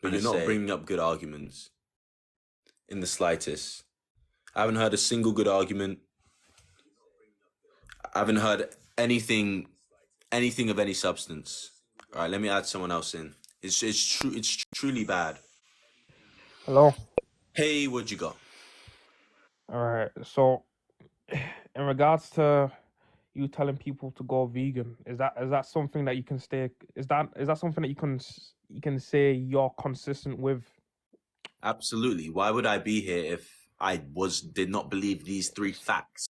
but you're not bringing up good arguments in the slightest. I haven't heard a single good argument. I haven't heard anything of any substance. All right, let me add someone else in. It's truly bad. Hello. Hey, what you got? All right. So, in regards to you telling people to go vegan, is that something that you can stay? Is that something that you can say you're consistent with? Absolutely. Why would I be here if I did not believe these three facts?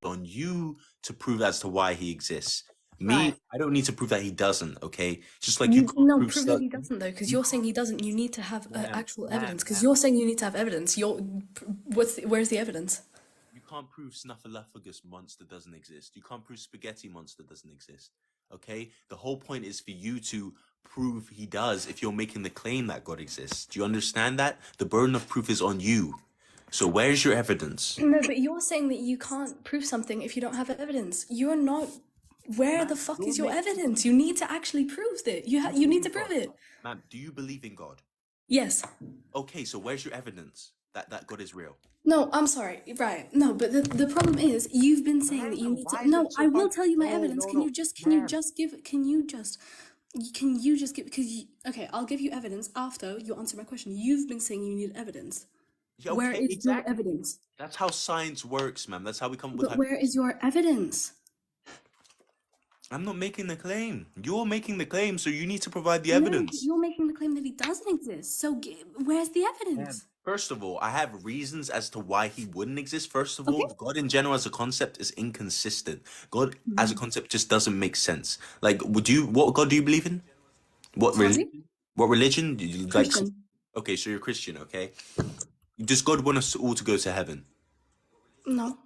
On you to prove as to why he exists. Me, Right. I don't need to prove that he doesn't, okay? Just like You you can't no prove prove that he doesn't though, because you're saying he doesn't. You need to have actual evidence. Because you're saying you need to have evidence. Where's the evidence? You can't prove Snuffleupagus monster doesn't exist. You can't prove spaghetti monster doesn't exist. Okay? The whole point is for you to prove he does if you're making the claim that God exists. Do you understand that? The burden of proof is on you. So where's your evidence? No, but you're saying that you can't prove something if you don't have evidence. You're not. Where the fuck is your evidence? You need to actually prove that. You need to prove it. Ma'am, do you believe in God? Yes. Okay, so where's your evidence that God is real? No, I'm sorry. Right. No, but the problem is you've been saying that you need to. No, I will tell you my evidence. Can you just give okay, I'll give you evidence after you answer my question. You've been saying you need evidence. Yeah, Where okay, is your exactly. evidence? That's how science works, ma'am. That's how we come up with. But where is your evidence? I'm not making the claim. You're making the claim, so you need to provide the No, evidence. you're making the claim that he doesn't exist. So where's the evidence? First of all, I have reasons as to why he wouldn't exist. First of all, Okay. God in general as a concept is inconsistent. God as a concept just doesn't make sense. Like, what God do you believe in? What Sorry? religion? What religion? Do you like? Christian. Okay, so you're Christian, okay? Does God want us all to go to heaven? No.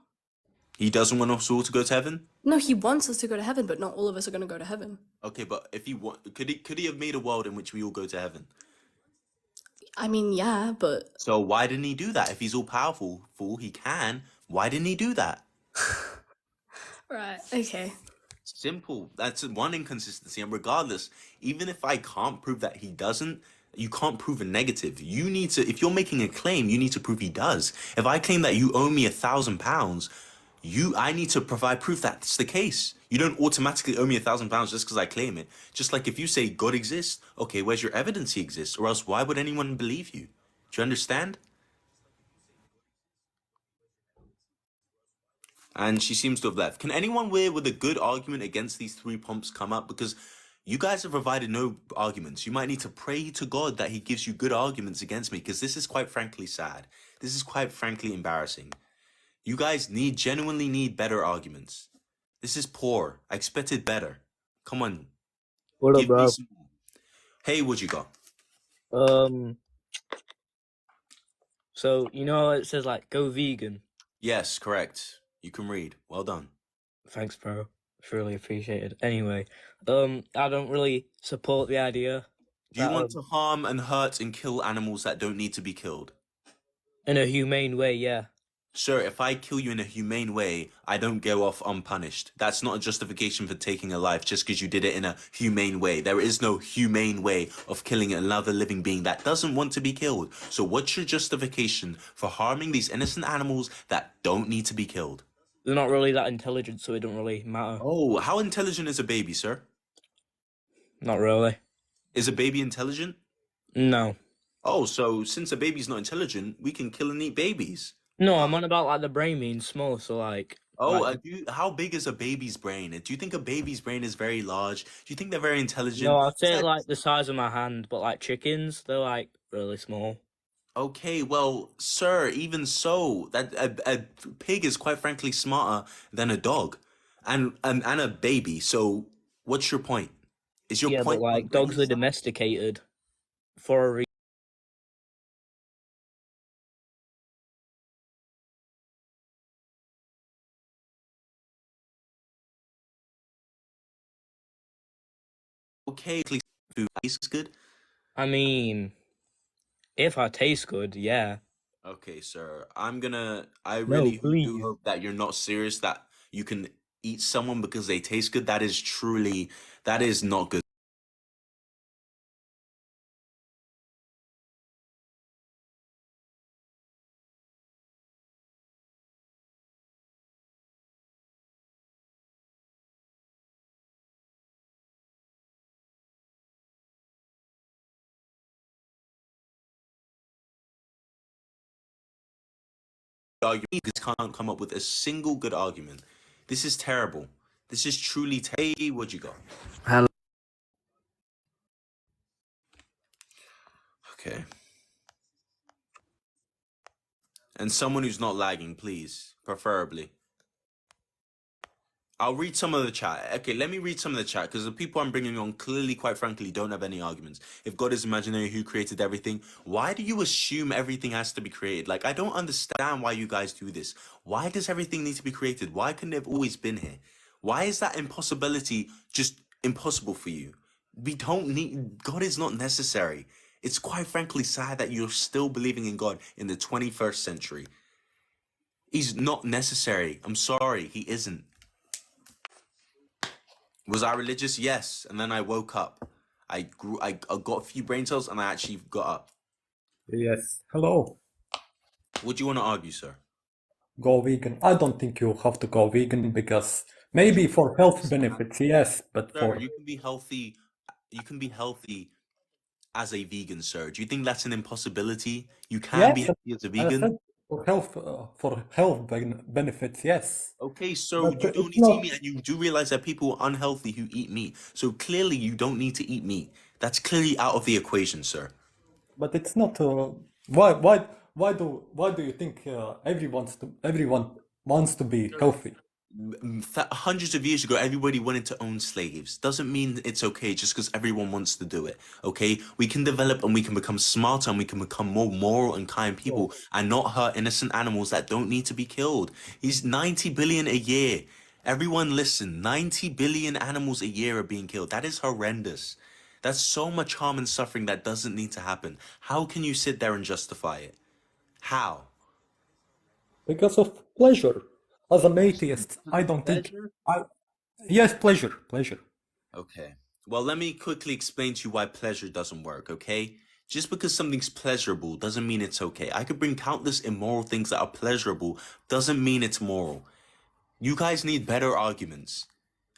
He doesn't want us all to go to heaven? No, he wants us to go to heaven, but not all of us are going to go to heaven. Okay, but if he could he have made a world in which we all go to heaven? I mean, yeah, but So why didn't he do that? If he's all powerful, fool, he can. Why didn't he do that? right, okay. Simple. That's one inconsistency. And regardless, even if I can't prove that he doesn't, you can't prove a negative. You need to, if you're making a claim, you need to prove he does. If I claim that you owe me £1,000, I need to provide proof that's the case. You don't automatically owe me £1,000 just because I claim it. Just like if you say God exists, okay, where's your evidence he exists? Or else why would anyone believe you? Do you understand? And she seems to have left. Can anyone with a good argument against these three pumps come up? Because you guys have provided no arguments. You might need to pray to God that he gives you good arguments against me, because this is quite frankly sad. This is quite frankly embarrassing. You guys genuinely need better arguments. This is poor. I expected better. Come on. What up, Give me bro? some. Hey, what you got? So you know how it says like go vegan? Yes, correct. You can read. Well done. Thanks, bro. It's really appreciated. Anyway, I don't really support the idea. Do you want to harm and hurt and kill animals that don't need to be killed? In a humane way, yeah. Sir, if I kill you in a humane way, I don't go off unpunished. That's not a justification for taking a life just because you did it in a humane way. There is no humane way of killing another living being that doesn't want to be killed. So what's your justification for harming these innocent animals that don't need to be killed? They're not really that intelligent, so it don't really matter. Oh, how intelligent is a baby, sir? Not really. Is a baby intelligent? No. Oh, so since a baby's not intelligent, we can kill and eat babies. No, I'm on about like the brain being small, so like. Oh, like, how big is a baby's brain? Do you think a baby's brain is very large? Do you think they're very intelligent? no, I'd say like the size of my hand, but like chickens, they're like really small. Okay, well, sir, even so, that a pig is quite frankly smarter than a dog, and a baby. So, what's your point? Is your Yeah, point but like on dogs are brain size? domesticated. for a reason. Okay, please, food tastes good. I mean, if I taste good, yeah. Okay, sir. I No, really do please. hope that you're not serious that you can eat someone because they taste good. That is not good. Argument. You just can't come up with a single good argument. This is terrible. This is truly hey, what you got? Hello. Okay. And someone who's not lagging, please, preferably. I'll read some of the chat. Okay, let me read some of the chat because the people I'm bringing on clearly, quite frankly, don't have any arguments. If God is imaginary, who created everything? Why do you assume everything has to be created? Like, I don't understand why you guys do this. Why does everything need to be created? Why couldn't it have always been here? Why is that impossibility just impossible for you? We don't need, God is not necessary. It's quite frankly sad that you're still believing in God in the 21st century. He's not necessary. I'm sorry, he isn't. Was I religious? Yes. And then I woke up. I got a few brain cells and I actually got up. Yes. Hello. What do you want to argue, sir? Go vegan. I don't think you have to go vegan because maybe for health benefits, yes, but Sir, for you can be healthy. You can be healthy as a vegan, sir. Do you think that's an impossibility? You can be yes, healthy as a I said vegan? for health benefits, yes. Okay, so But you don't it's need to eat not. meat, and you do realize that people are unhealthy who eat meat. So clearly, you don't need to eat meat. That's clearly out of the equation, sir. But it's not. Why do you think everyone wants to be healthy? Hundreds of years ago, everybody wanted to own slaves. Doesn't mean it's okay just because everyone wants to do it. Okay, we can develop and we can become smarter and we can become more moral and kind people and not hurt innocent animals that don't need to be killed. He's 90 billion a year. Everyone listen, 90 billion animals a year are being killed. That is horrendous. That's so much harm and suffering that doesn't need to happen. How can you sit there and justify it? How? Because of pleasure. As an atheist, I don't think. Pleasure? Yes, pleasure. Okay. Well, let me quickly explain to you why pleasure doesn't work, okay? Just because something's pleasurable doesn't mean it's okay. I could bring countless immoral things that are pleasurable, doesn't mean it's moral. You guys need better arguments.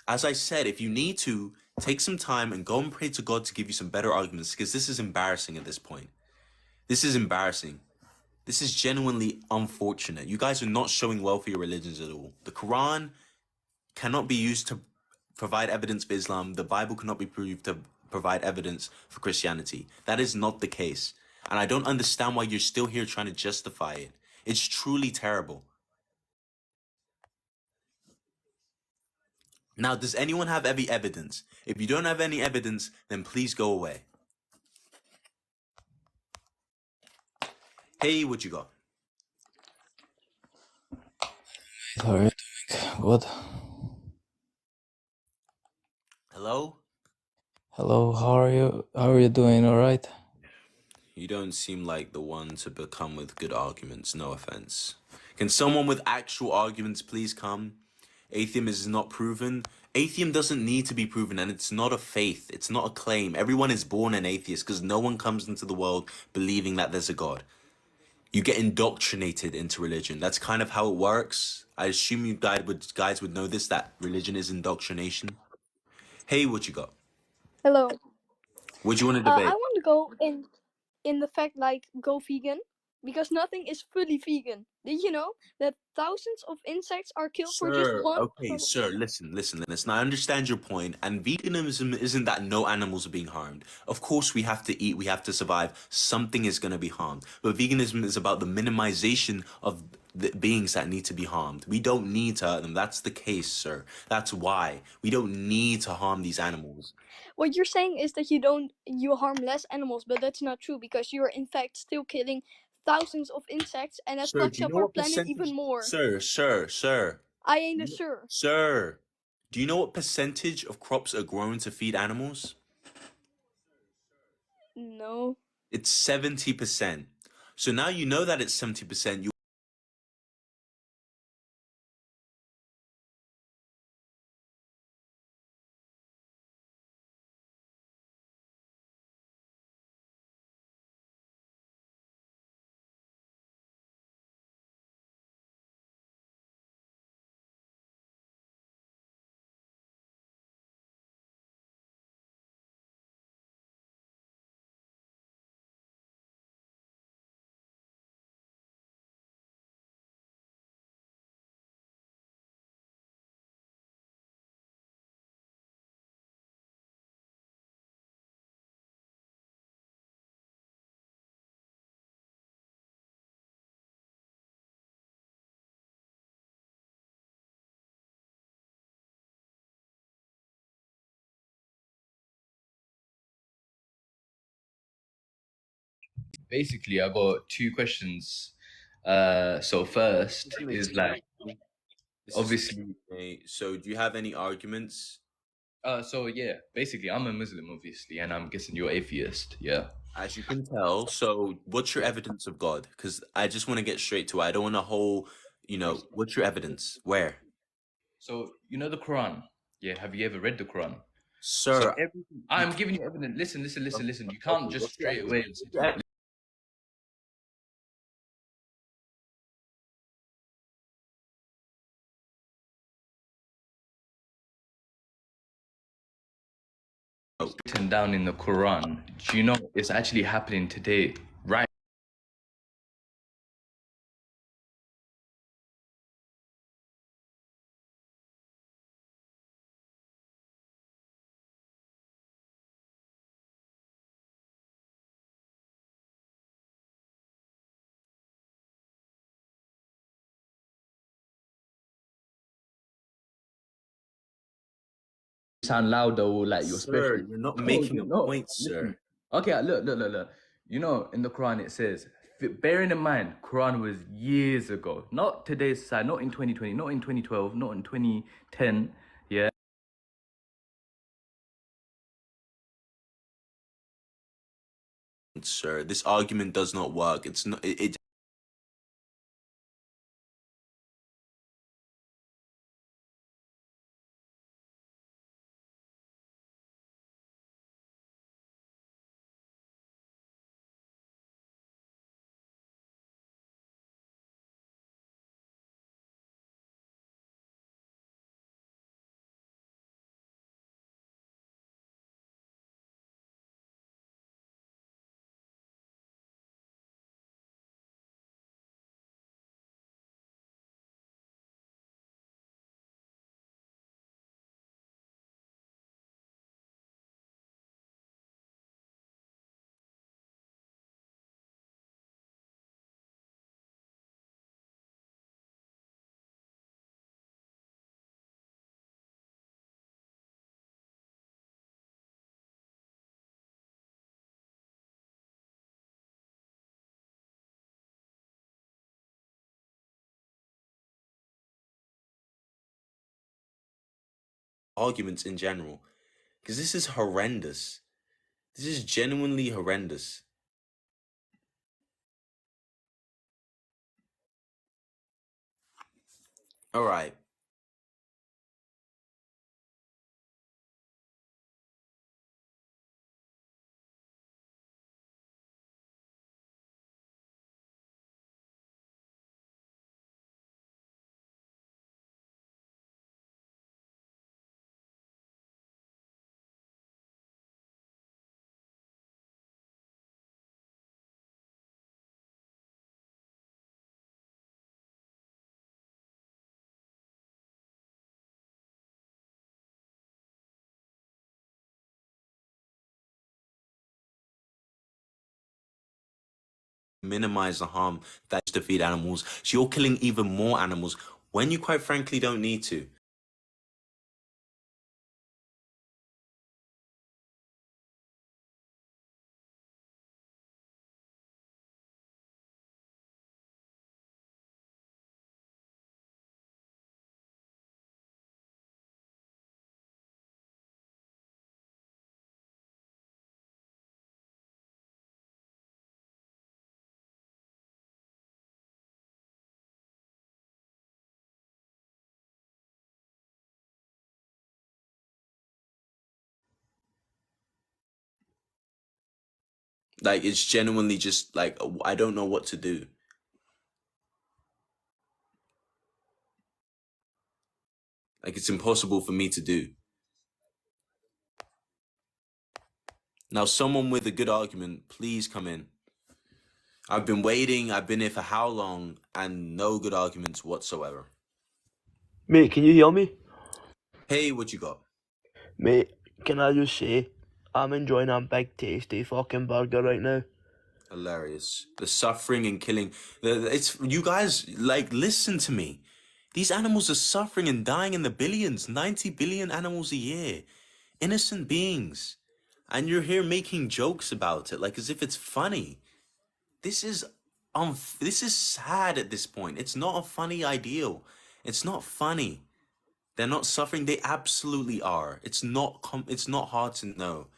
As I said, if you need to, take some time and go and pray to God to give you some better arguments because this is embarrassing at this point. This is embarrassing. This is genuinely unfortunate. You guys are not showing well for your religions at all. The Quran cannot be used to provide evidence for Islam. The Bible cannot be proved to provide evidence for Christianity. That is not the case. And I don't understand why you're still here trying to justify it. It's truly terrible. Now, does anyone have any evidence? If you don't have any evidence, then please go away. Hey, what you got? How are you doing? Good. Hello? Hello, how are you? How are you doing? All right? You don't seem like the one to become with good arguments, no offense. Can someone with actual arguments please come? Atheism is not proven. Atheism doesn't need to be proven, and it's not a faith. It's not a claim. Everyone is born an atheist because no one comes into the world believing that there's a God. You get indoctrinated into religion. That's kind of how it works. I assume you guys would know this, that religion is indoctrination. Hey, what you got? Hello. What do you want to I debate? want to go in the fact like go vegan because nothing is fully vegan. Did you know that thousands of insects are killed for just Sir, one? okay, sir, listen. I understand your point, and veganism isn't that no animals are being harmed. Of course, we have to eat, we have to survive. Something is going to be harmed. But veganism is about the minimization of the beings that need to be harmed. We don't need to hurt them. That's the case, sir. That's why. We don't need to harm these animals. what you're saying is that you harm less animals, but that's not true because you're in fact still killing thousands of insects, and that Sir, fucks do you up know our what planet percentage? even more. Sir. I ain't a sure. Sir, do you know what percentage of crops are grown to feed animals? No. It's 70%. So now you know that it's 70%. Basically, I got two questions. So first is like This is obviously. okay. So do you have any arguments? So yeah, basically, I'm a Muslim, obviously, and I'm guessing you're atheist. Yeah. As you can tell, so what's your evidence of God? Because I just want to get straight to it. I don't want a whole, what's your evidence? Where? So you know the Quran. Yeah. Have you ever read the Quran? So Sir, everything I'm giving you evidence. Listen. You can't just straight away and say to me, written down in the Quran. Do you know it's actually happening today? Right. Sound louder or like you're sir, special. you're not No, making a no. point, Listen. sir. Okay, look. You know, in the Quran it says, bearing in mind, Quran was years ago, not today's society, not in 2020, not in 2012, not in 2010. Yeah. Sir, this argument does not work. It's not. It arguments in general, because this is horrendous. This is genuinely horrendous. All right. Minimize the harm that's to feed animals. So you're killing even more animals when you quite frankly don't need to. Like it's genuinely just like I don't know what to do. Like it's impossible for me to do. Now, someone with a good argument, please come in. I've been waiting. I've been here for how long, and no good arguments whatsoever. Mate, can you hear me? Hey, what you got? Mate, can I just say, I'm enjoying a big tasty fucking burger right now. Hilarious. The suffering and killing. It's you guys like listen to me. These animals are suffering and dying in the billions. 90 billion animals a year. Innocent beings. And you're here making jokes about it, like as if it's funny. This is this is sad at this point. It's not a funny ideal. It's not funny. They're not suffering. They absolutely are. It's not hard to know.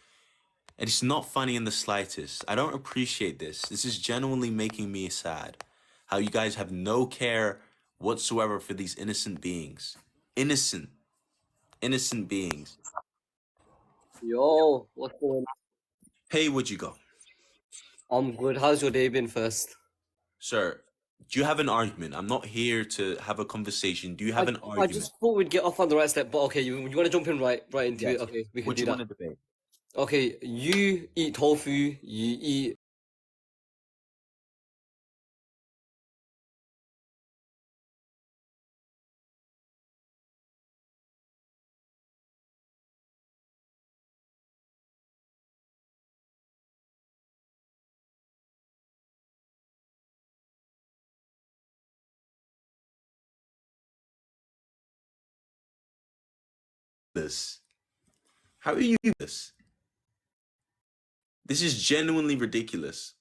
It's not funny in the slightest. I don't appreciate this. This is genuinely making me sad. How you guys have no care whatsoever for these innocent beings. Innocent. Innocent beings. Yo, what's going on? Hey, what you got? I'm good. How's your day been first? Sir, do you have an argument? I'm not here to have a conversation. Do you have an I argument? just thought we'd get off on the right step, but okay, you want to jump in right into Yes. it? Okay, we can What do you that. want to debate? Okay, you eat tofu, you eat This. How are you this? This is genuinely ridiculous.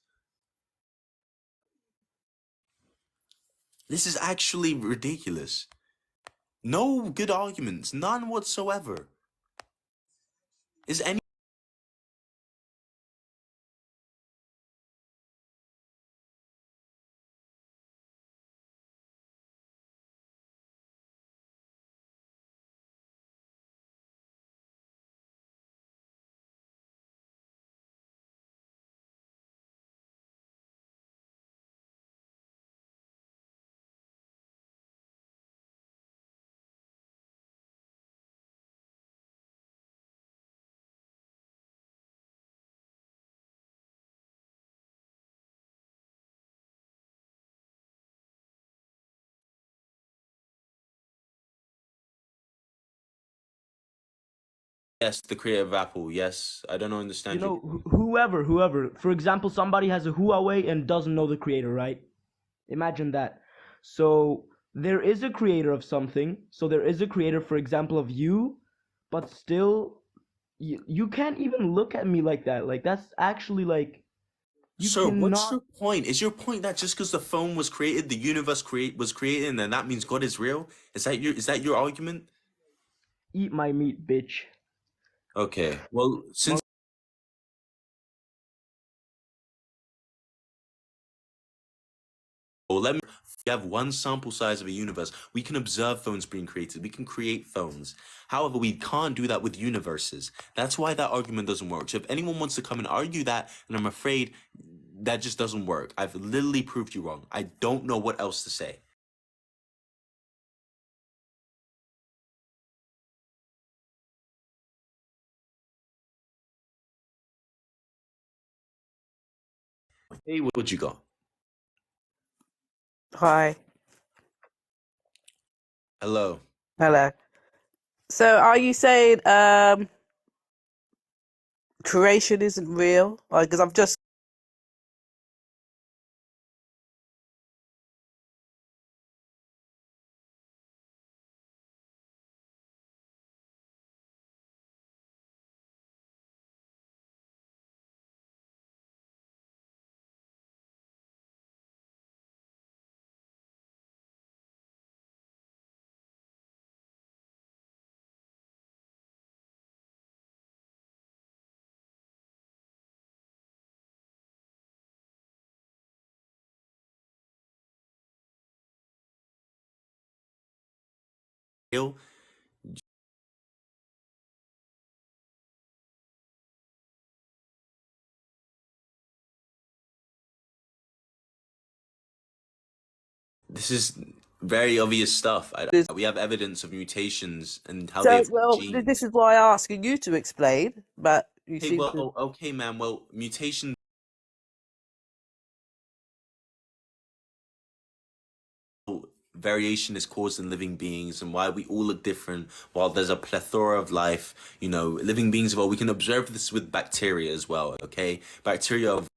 This is actually ridiculous. No good arguments, none whatsoever. Is any yes, the creator of Apple, yes. I don't understand You know, whoever, for example, somebody has a Huawei and doesn't know the creator, right? Imagine that. So there is a creator of something. So there is a creator, for example, of you, but still, you can't even look at me like that. Like that's actually like you Sir, what's cannot. your point? Is your point that just because the phone was created, the universe was created, and then that means God is real? Is that your argument? Eat my meat, bitch. Okay. Well, since let me we have one sample size of a universe. We can observe phones being created. We can create phones. However, we can't do that with universes. That's why that argument doesn't work. So if anyone wants to come and argue that, and I'm afraid that just doesn't work. I've literally proved you wrong. I don't know what else to say. Hey, what you got? Hi. Hello. Hello. So are you saying creation isn't real? Like, because I've just Real? This is very obvious stuff. This- We have evidence of mutations and how So, they affect well, genes. this is why I'm asking you to explain, but you Hey, seem well, to. okay, man. Well, mutation variation is caused in living beings and why we all look different while there's a plethora of life, living beings. Well, we can observe this with bacteria as well. Okay, bacteria of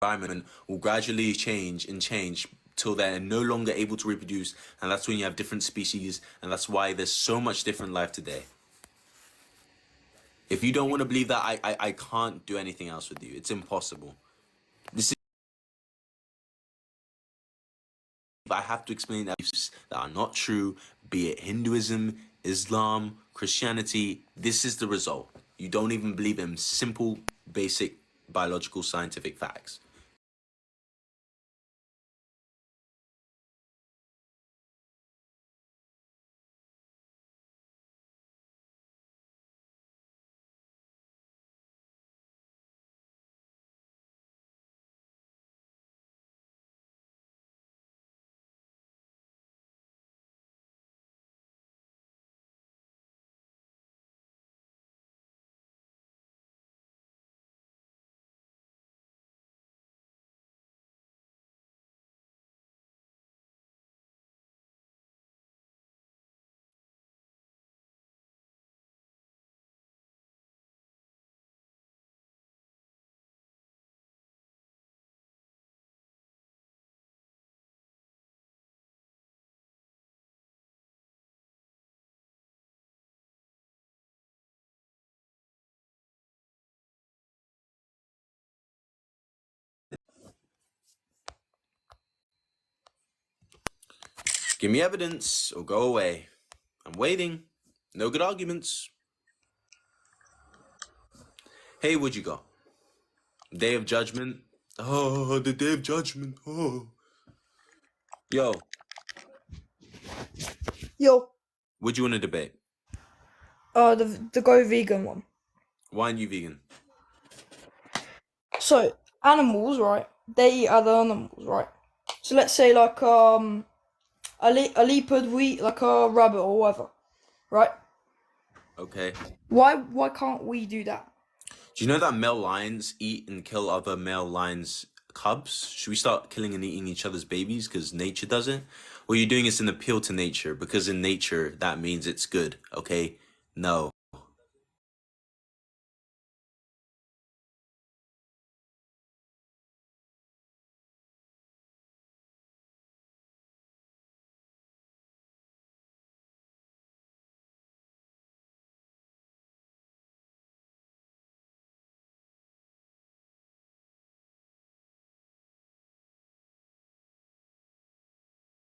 environment will gradually change till they're no longer able to reproduce, and that's when you have different species, and that's why there's so much different life today. If you don't want to believe that, I can't do anything else with you. It's impossible. This is, I have to explain that beliefs that are not true, be it Hinduism, Islam, Christianity. This is the result. You don't even believe in simple, basic biological scientific facts. Give me evidence or go away. I'm waiting. No good arguments. Hey, what'd you got? Day of Judgment. Oh, the Day of Judgment. Oh. Yo, Yo, what do you want to debate? the go vegan one. Why aren't you vegan? So animals, right? They eat other animals, right? So let's say like a leopard will eat like a rabbit or whatever, right? Okay. Why can't we do that? Do you know that male lions eat and kill other male lions' cubs? Should we start killing and eating each other's babies because nature does it? What you're doing is an appeal to nature because in nature that means it's good. Okay? No.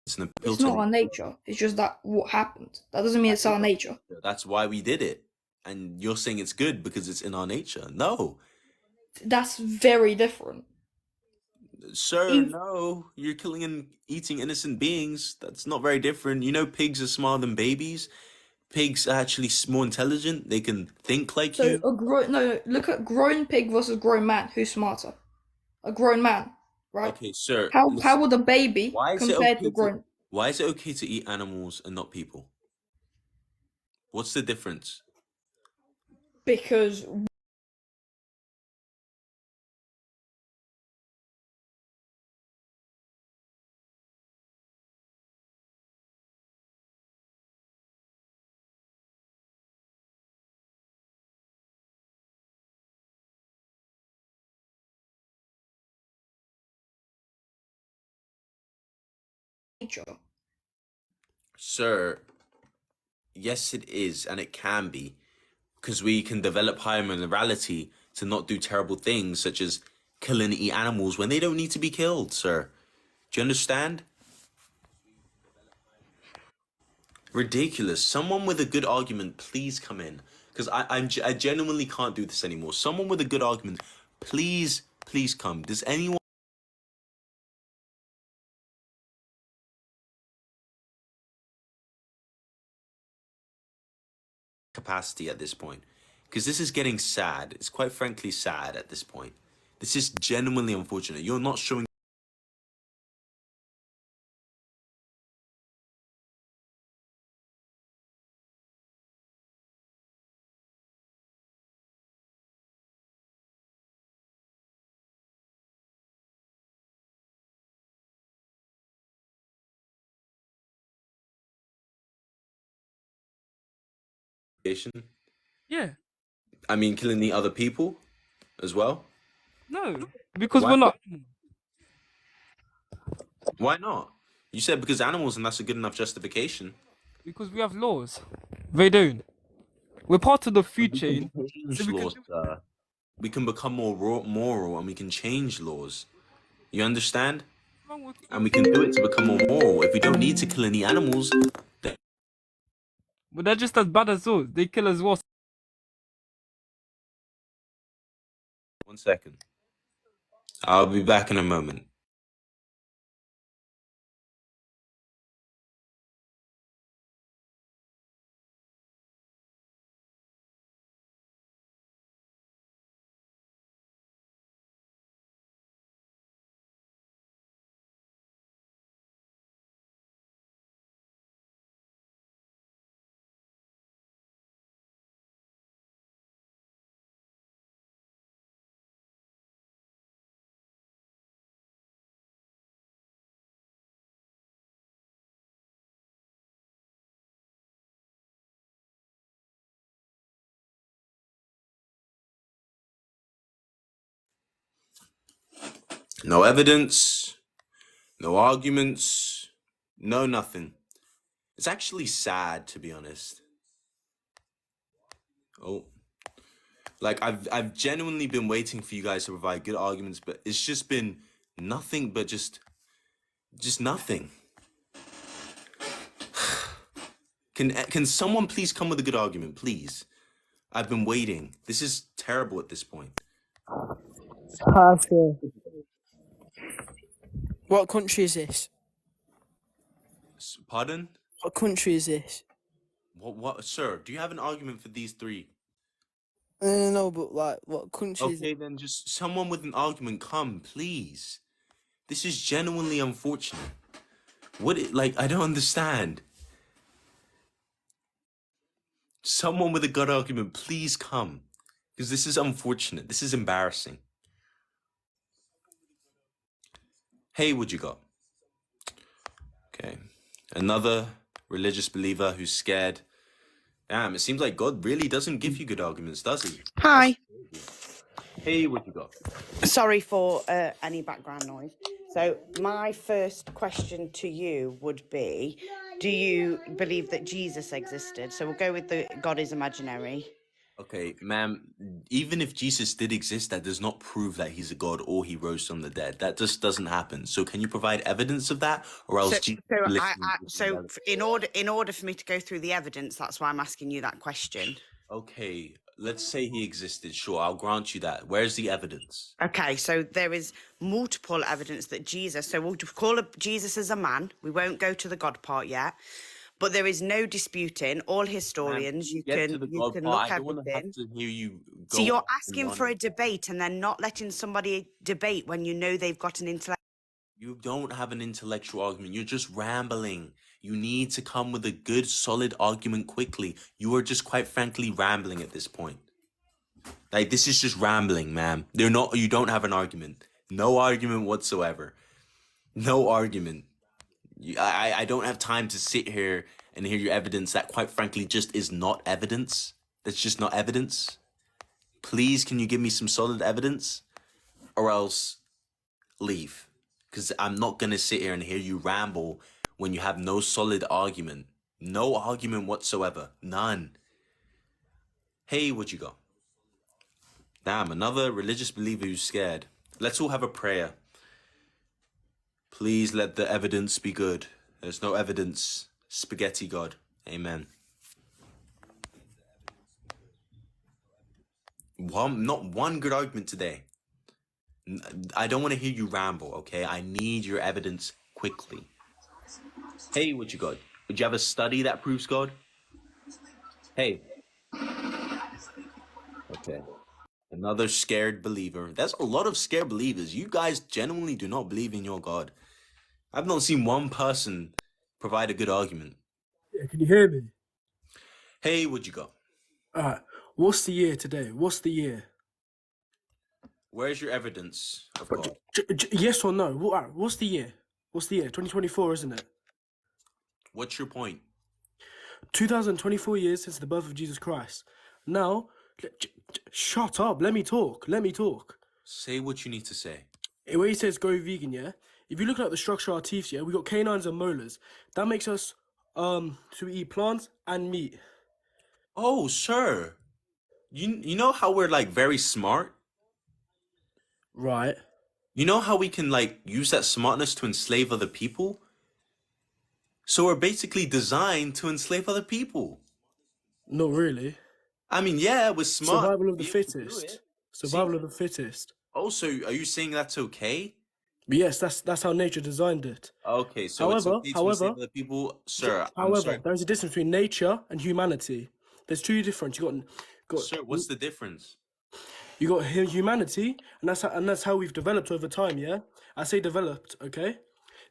It's an appeal It's to not our nature. nature. It's just that what happened. That doesn't mean it's our nature. That's why we did it. And you're saying it's good because it's in our nature. No. That's very different. Sir, no. You're killing and eating innocent beings. That's not very different. You know pigs are smarter than babies. Pigs are actually more intelligent. They can think like So you. no, look at grown pig versus grown man. Who's smarter? A grown man, right? Okay, sir. How Listen. would a baby Why is it compared to okay a grown? why is it okay to eat animals and not people? What's the difference? Because nature. Sir, Yes, it is, and it can be, because we can develop higher morality to not do terrible things such as kill and eat animals when they don't need to be killed, sir. Do you understand? Ridiculous. Someone with a good argument, please come in. Because I genuinely can't do this anymore. Someone with a good argument, please come. Does anyone capacity at this point? Because this is getting sad. It's quite frankly sad at this point. This is genuinely unfortunate. You're not showing Yeah. I mean, killing the other people as well. No, because Why? we're not. Why not? You said because animals, and that's a good enough justification. Because we have laws. They don't. We're part of the food We can chain. change So we can laws, do sir. We can become more moral, and we can change laws. You understand? wrong with And we can do it to become more moral. If we don't need to kill any animals, then But they're just as bad as us. They kill as well. 1 second. I'll be back in a moment. No evidence, no arguments, no nothing. It's actually sad, to be honest. Oh. Like I've genuinely been waiting for you guys to provide good arguments, but it's just been nothing but just nothing. Can someone please come with a good argument, please? I've been waiting. This is terrible at this point. What country is this? Pardon? What country is this? What, sir? Do you have an argument for these three? No, but like, what country is it? Okay, then just someone with an argument come, please. This is genuinely unfortunate. Like, I don't understand. Someone with a good argument, please come. Because this is unfortunate. This is embarrassing. Hey, what you got? Okay. Another religious believer who's scared. Damn, it seems like God really doesn't give you good arguments, does he? Hi. Hey, what you got? Sorry for any background noise. So my first question to you would be, do you believe that Jesus existed? So we'll go with the God is imaginary. Okay, ma'am, even if Jesus did exist, that does not prove that he's a god or he rose from the dead. That just doesn't happen. So can you provide evidence of that? Or else In order for me to go through the evidence, that's why I'm asking you that question. Okay, let's say he existed. Sure, I'll grant you that. Where's the evidence? Okay, so there is multiple evidence that Jesus, so we'll call Jesus as a man. We won't go to the God part yet. But there is no disputing. All historians, you can look I don't want to have everything. to hear you go So you're on asking and for on. a debate and then not letting somebody debate when you know they've got an intellect. You don't have an intellectual argument. You're just rambling. You need to come with a good, solid argument quickly. You are just quite frankly rambling at this point. Like, this is just rambling, ma'am. You don't have an argument. No argument whatsoever. No argument. I don't have time to sit here and hear your evidence that quite frankly just is not evidence. That's just not evidence. Please, can you give me some solid evidence? Or else leave. Because I'm not going to sit here and hear you ramble when you have no solid argument. No argument whatsoever. None. Hey, what'd you go? Damn, another religious believer who's scared. Let's all have a prayer. Please let the evidence be good. There's no evidence. Spaghetti God. Amen. Not one good argument today. I don't want to hear you ramble, okay? I need your evidence quickly. Hey, what you got? Would you have a study that proves God? Hey. Okay. Another scared believer. There's a lot of scared believers. You guys genuinely do not believe in your God. I've not seen one person provide a good argument. Yeah, can you hear me? Hey, what you got? Alright, what's the year today? What's the year? Where's your evidence of God? Yes or no? What's the year? What's the year? 2024, isn't it? What's your point? 2024 years since the birth of Jesus Christ. Now, shut up. Let me talk. Let me talk. Say what you need to say. Where he says go vegan, yeah? If you look at the structure of our teeth, yeah, we got canines and molars. That makes us to eat plants and meat. Oh, sir. You know how we're like very smart? Right. You know how we can like use that smartness to enslave other people? So we're basically designed to enslave other people. Not really. I mean, yeah, we're smart. Survival of the fittest. Survival of the fittest. Oh, so are you saying that's okay? Yes, that's how nature designed it. Okay, so it's okay to enslave other people, sir. I'm sorry. There is a difference between nature and humanity. There's two different. Sir, what's the difference? You got humanity, and that's how we've developed over time. Yeah, I say developed. Okay.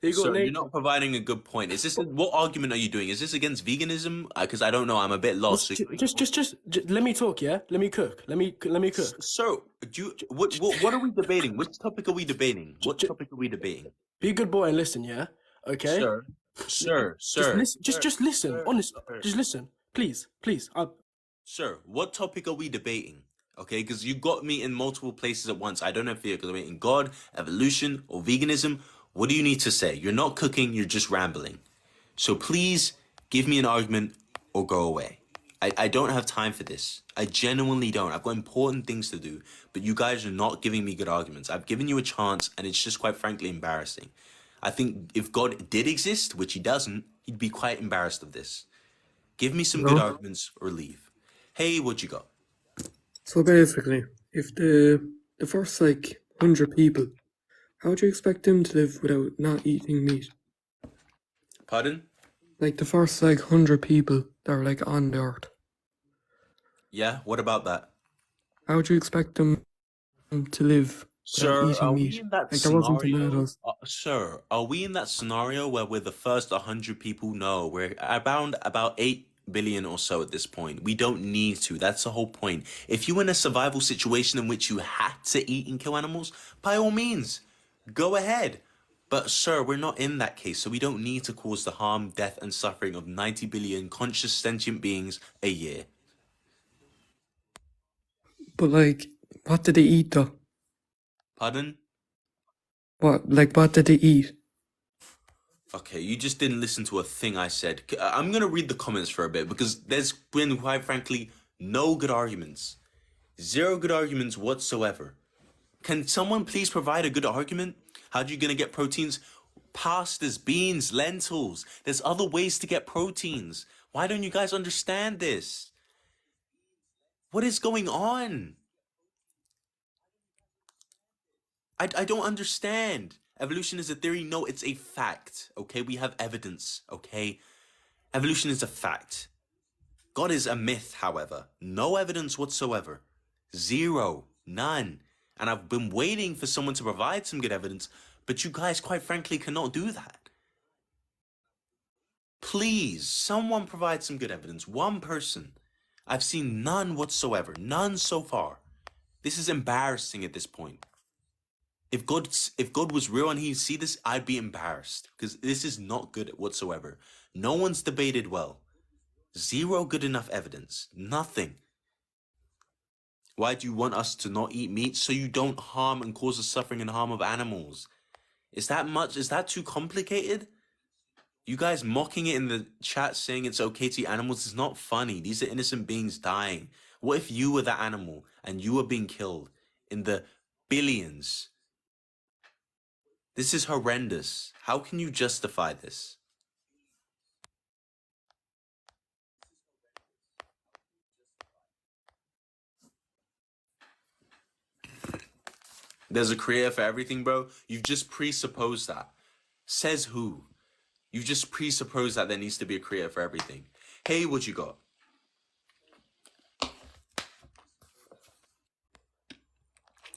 Then you got Sir, nature. you're not providing a good point. Is this what argument are you doing? Is this against veganism? Because I don't know. I'm a bit lost. Just let me talk. Yeah, let me cook. Let me cook. Sir, what are we debating? Which topic are we debating? What topic are we debating? Be a good boy and listen. Yeah. Okay. Sir. Just listen. Honest. Just listen. Please. Sir, what topic are we debating? Okay, because you got me in multiple places at once. I don't know if you're debating God, evolution, or veganism. What do you need to say? You're not cooking, you're just rambling. So please give me an argument or go away. I don't have time for this. I genuinely don't. I've got important things to do, but you guys are not giving me good arguments. I've given you a chance, and it's just quite frankly embarrassing. I think if God did exist, which he doesn't, he'd be quite embarrassed of this. Give me some good arguments or leave. Hey, what you got? So basically, if the first like 100 people, how would you expect them to live without not eating meat? Pardon? Like the first like 100 people that are like on the earth. Yeah, what about that? How would you expect them to live without Sir, are eating we meat? in that Like there wasn't scenario? tomatoes. Sir, are we in that scenario where we're the first 100 people? No, we're around about 8 billion or so at this point. We don't need to. That's the whole point. If you're in a survival situation in which you had to eat and kill animals, by all means, go ahead. But sir, we're not in that case, so we don't need to cause the harm, death, and suffering of 90 billion conscious sentient beings a year. But like, what did they eat though? Pardon? What did they eat? Okay, you just didn't listen to a thing I said. I'm gonna read the comments for a bit because there's been, quite frankly, no good arguments. Zero good arguments whatsoever. Can someone please provide a good argument? How are you gonna get proteins? Pastas, beans, lentils. There's other ways to get proteins. Why don't you guys understand this? What is going on? I don't understand. Evolution is a theory. No, it's a fact. Okay, we have evidence. Okay, evolution is a fact. God is a myth, however. No evidence whatsoever. Zero. None. And I've been waiting for someone to provide some good evidence, but you guys, quite frankly, cannot do that. Please, someone provide some good evidence. One person. I've seen none whatsoever. None so far. This is embarrassing at this point. If God was real and he'd see this, I'd be embarrassed because this is not good whatsoever. No one's debated well. Zero good enough evidence. Nothing. Why do you want us to not eat meat? So you don't harm and cause the suffering and harm of animals. Is that much? Is that too complicated? You guys mocking it in the chat saying it's okay to eat animals is not funny. These are innocent beings dying. What if you were that animal and you were being killed in the billions? This is horrendous. How can you justify this? There's a creator for everything, bro. You've just presupposed that. Says who? You've just presupposed that there needs to be a creator for everything. Hey, what you got?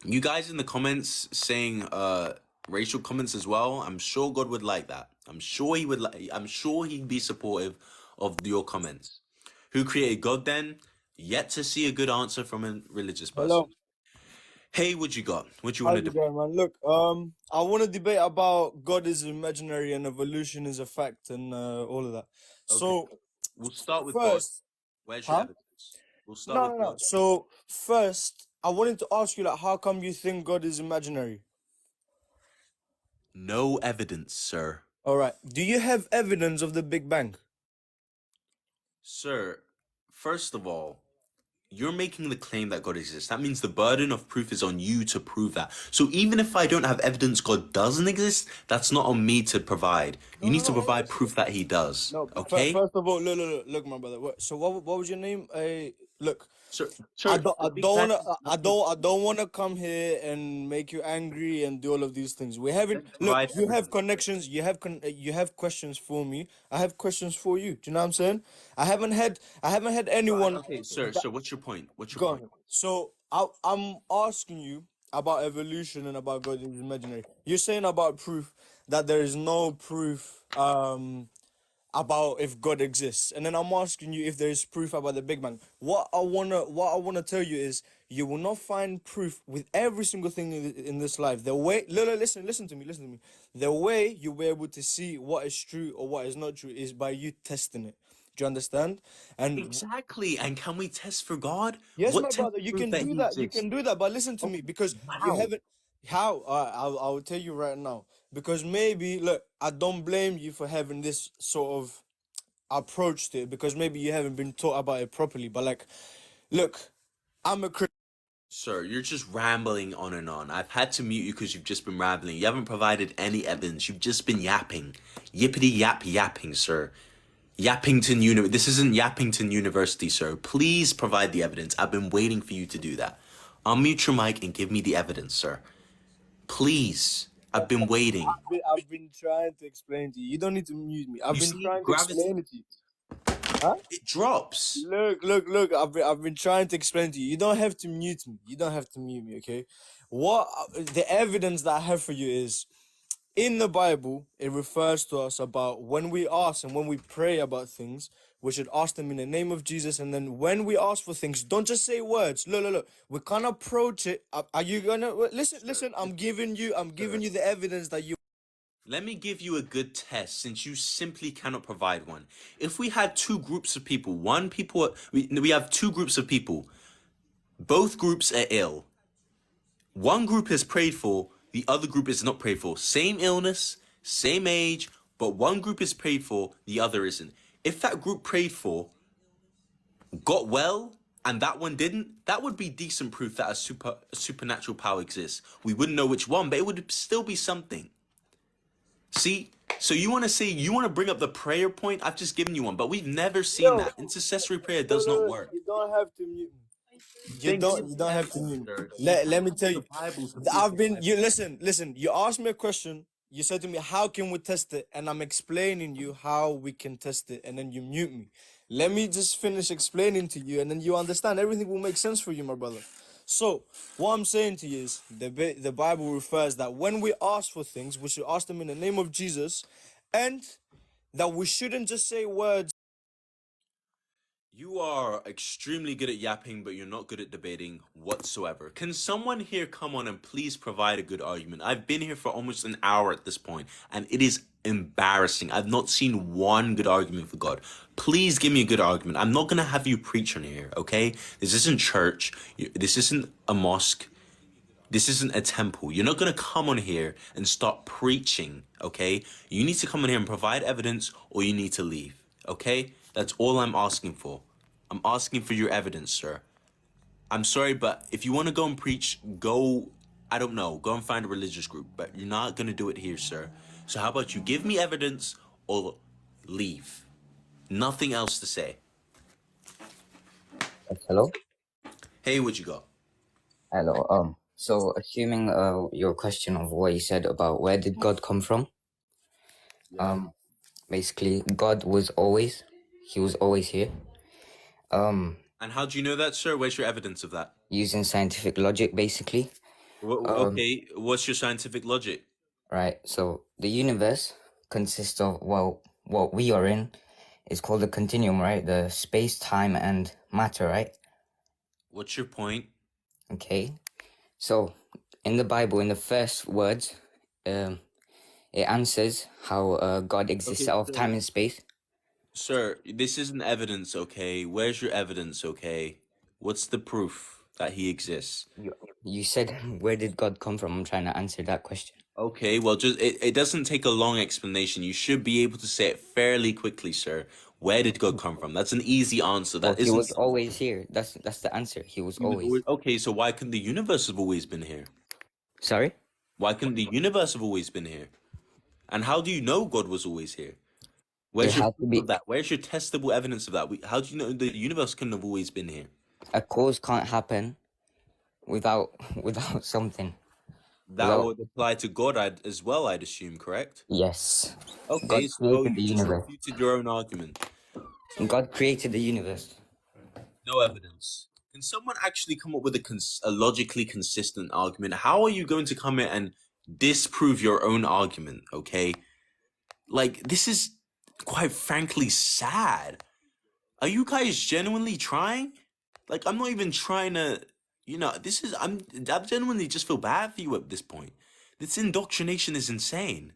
You guys in the comments saying racial comments as well. I'm sure God would like that. I'm sure he would like. I'm sure he'd be supportive of your comments. Who created God then? Yet to see a good answer from a religious person. Hello. Hey, what you got? What you want How's to it do? going, man? Look, I want to debate about God is imaginary and evolution is a fact and all of that. So, We'll start with first, God. Where's your huh? evidence? We'll start with No. God. So, first, I wanted to ask you, like, how come you think God is imaginary? No evidence, sir. All right. Do you have evidence of the Big Bang? Sir, first of all, you're making the claim that God exists. That means the burden of proof is on you to prove that. So even if I don't have evidence God doesn't exist, that's not on me to provide. You need to provide proof that he does. No. Okay? First of all, look, my brother. So, what was your name? Look. Sir, I don't the Big Bang is I don't wanna come here and make you angry and do all of these things. We haven't look. provide You have connections. You have questions for me. I have questions for you. Do you know what I'm saying? I haven't had anyone. Okay, sir. So what's your point? What's your Go point? on. So I'm asking you about evolution and about God is imaginary. You're saying about proof that there is no proof about if God exists, and then I'm asking you if there is proof about the Big Bang. What I wanna tell you is you will not find proof with every single thing in this life. The way, listen to me. The way you'll be able to see what is true or what is not true is by you testing it. Do you understand? And Exactly. And can we test for God? yes, What my test brother, you proof can that do he that. You exists? can do that, but listen to me because you How? haven't. How? I'll tell you right now. Because maybe look, I don't blame you for having this sort of approach to it because maybe you haven't been taught about it properly. But like, look, I'm a Christian. Sir, you're just rambling on and on. I've had to mute you because you've just been rambling. You haven't provided any evidence. You've just been yapping. Yippity yap yapping, sir. Yappington Uni. This isn't Yappington University, sir. Please provide the evidence. I've been waiting for you to do that. Unmute your mic and give me the evidence, sir. Please. I've been waiting. I've been trying to explain to you. You don't need to mute me. I've You been see, trying to gravity. explain it to you. Huh? It drops. Look. I've been trying to explain to you. You don't have to mute me. You don't have to mute me, okay? What the evidence that I have for you is in the Bible, it refers to us about when we ask and when we pray about things, we should ask them in the name of Jesus. And then when we ask for things, don't just say words. Look. We can't approach it. Are you gonna listen? I'm giving you the evidence that you. Let me give you a good test since you simply cannot provide one. If we had two groups of people, we have two groups of people. Both groups are ill. One group is prayed for, the other group is not prayed for. Same illness, same age, but one group is prayed for, the other isn't. If that group prayed for got well and that one didn't, that would be decent proof that a supernatural power exists. We wouldn't know which one, but it would still be something. See? So you want to bring up the prayer point? I've just given you one, but we've never seen that. Intercessory prayer does not work. You don't have to mute me. You don't have to mute me. Let me tell you. Listen. You asked me a question. You said to me, how can we test it? And I'm explaining you how we can test it, and then you mute me. Let me just finish explaining to you, and then you understand. Everything will make sense for you, my brother. So, what I'm saying to you is, the Bible refers that when we ask for things, we should ask them in the name of Jesus, and that we shouldn't just say words. You are extremely good at yapping, but you're not good at debating whatsoever. Can someone here come on and please provide a good argument? I've been here for almost an hour at this point, and it is embarrassing. I've not seen one good argument for God. Please give me a good argument. I'm not going to have you preach on here, okay? This isn't church. This isn't a mosque. This isn't a temple. You're not going to come on here and start preaching, okay? You need to come on here and provide evidence, or you need to leave, okay? That's all I'm asking for. I'm asking for your evidence, sir. I'm sorry, but if you want to go and preach, go, I don't know, go and find a religious group, but you're not going to do it here, sir. So how about you give me evidence or leave? Nothing else to say. Hello? Hey, what you got? Hello. So assuming your question of what you said about where did God come from? Basically God was always, he was always here. And how do you know that, sir? Where's your evidence of that? Using scientific logic basically. Okay, what's your scientific logic? Right. So the universe consists of, well, what we are in is called the continuum, right? The space, time and matter, right? What's your point? Okay. So in the Bible, in the first words, it answers how God exists Okay, out of time and space. Sir, this isn't evidence, okay? Where's your evidence, okay? What's the proof that he exists? You said, where did God come from? I'm trying to answer that question. Okay, well, just it doesn't take a long explanation. You should be able to say it fairly quickly, sir. Where did God come from? That's an easy answer. Well, That he isn't. was always here. That's the answer. He was always. Okay, so why couldn't the universe have always been here? Sorry? Why couldn't the universe have always been here? And how do you know God was always here? Where's your proof of that? Where's your testable evidence of that? How do you know the universe couldn't have always been here? A cause can't happen without something. That would apply to God as well, I'd assume, correct? Yes. Okay, God so created the you just universe. refuted your own argument. God created the universe. No evidence. Can someone actually come up with a logically consistent argument? How are you going to come in and disprove your own argument, okay? Like, this is quite frankly sad. Are you guys genuinely trying? Like, I'm not even trying to, I genuinely just feel bad for you at this point. This indoctrination is insane.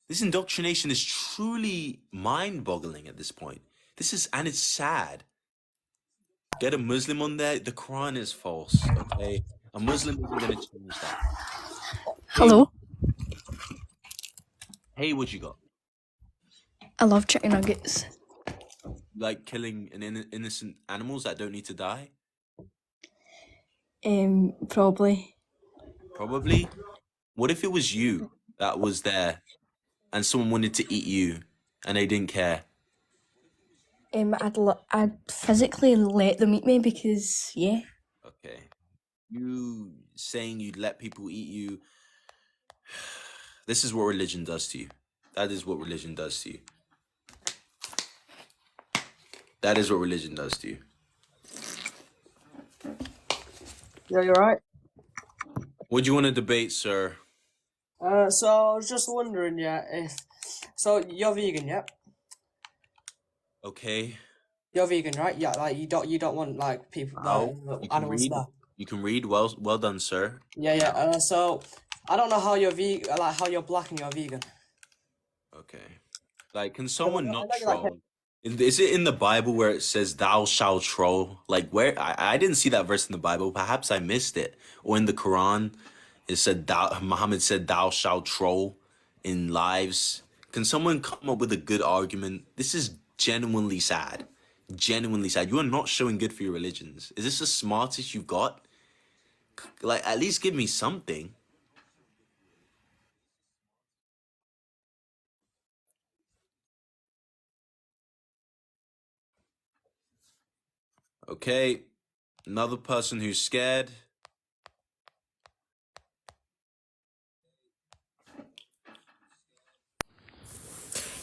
This indoctrination is truly mind-boggling at this point. And it's sad. Get a Muslim on there, the Quran is false, okay? A Muslim isn't gonna change that. Hello. Hey, what you got? I love chicken nuggets. Like killing innocent animals that don't need to die? Probably. Probably. What if it was you that was there and someone wanted to eat you and they didn't care? I'd physically let them eat me because, yeah. Okay. You saying you'd let people eat you. This is what religion does to you. That is what religion does to you. That is what religion does to you. Yeah, you're right. What do you want to debate, sir? So I was just wondering, so you're vegan, yeah? Okay. You're vegan, right? Yeah, like you don't want like people, You can animals read. there. You can read. Well done, sir. Yeah. So I don't know how you're how you're black and you're vegan. Okay. Like, can someone I not know you like troll? Is it in the Bible where it says "Thou shalt troll"? Like, where I didn't see that verse in the Bible. Perhaps I missed it. Or in the Quran, it said Muhammad said "Thou shalt troll" in lives. Can someone come up with a good argument? This is genuinely sad. Genuinely sad. You are not showing good for your religions. Is this the smartest you've got? Like, at least give me something. Okay. Another person who's scared.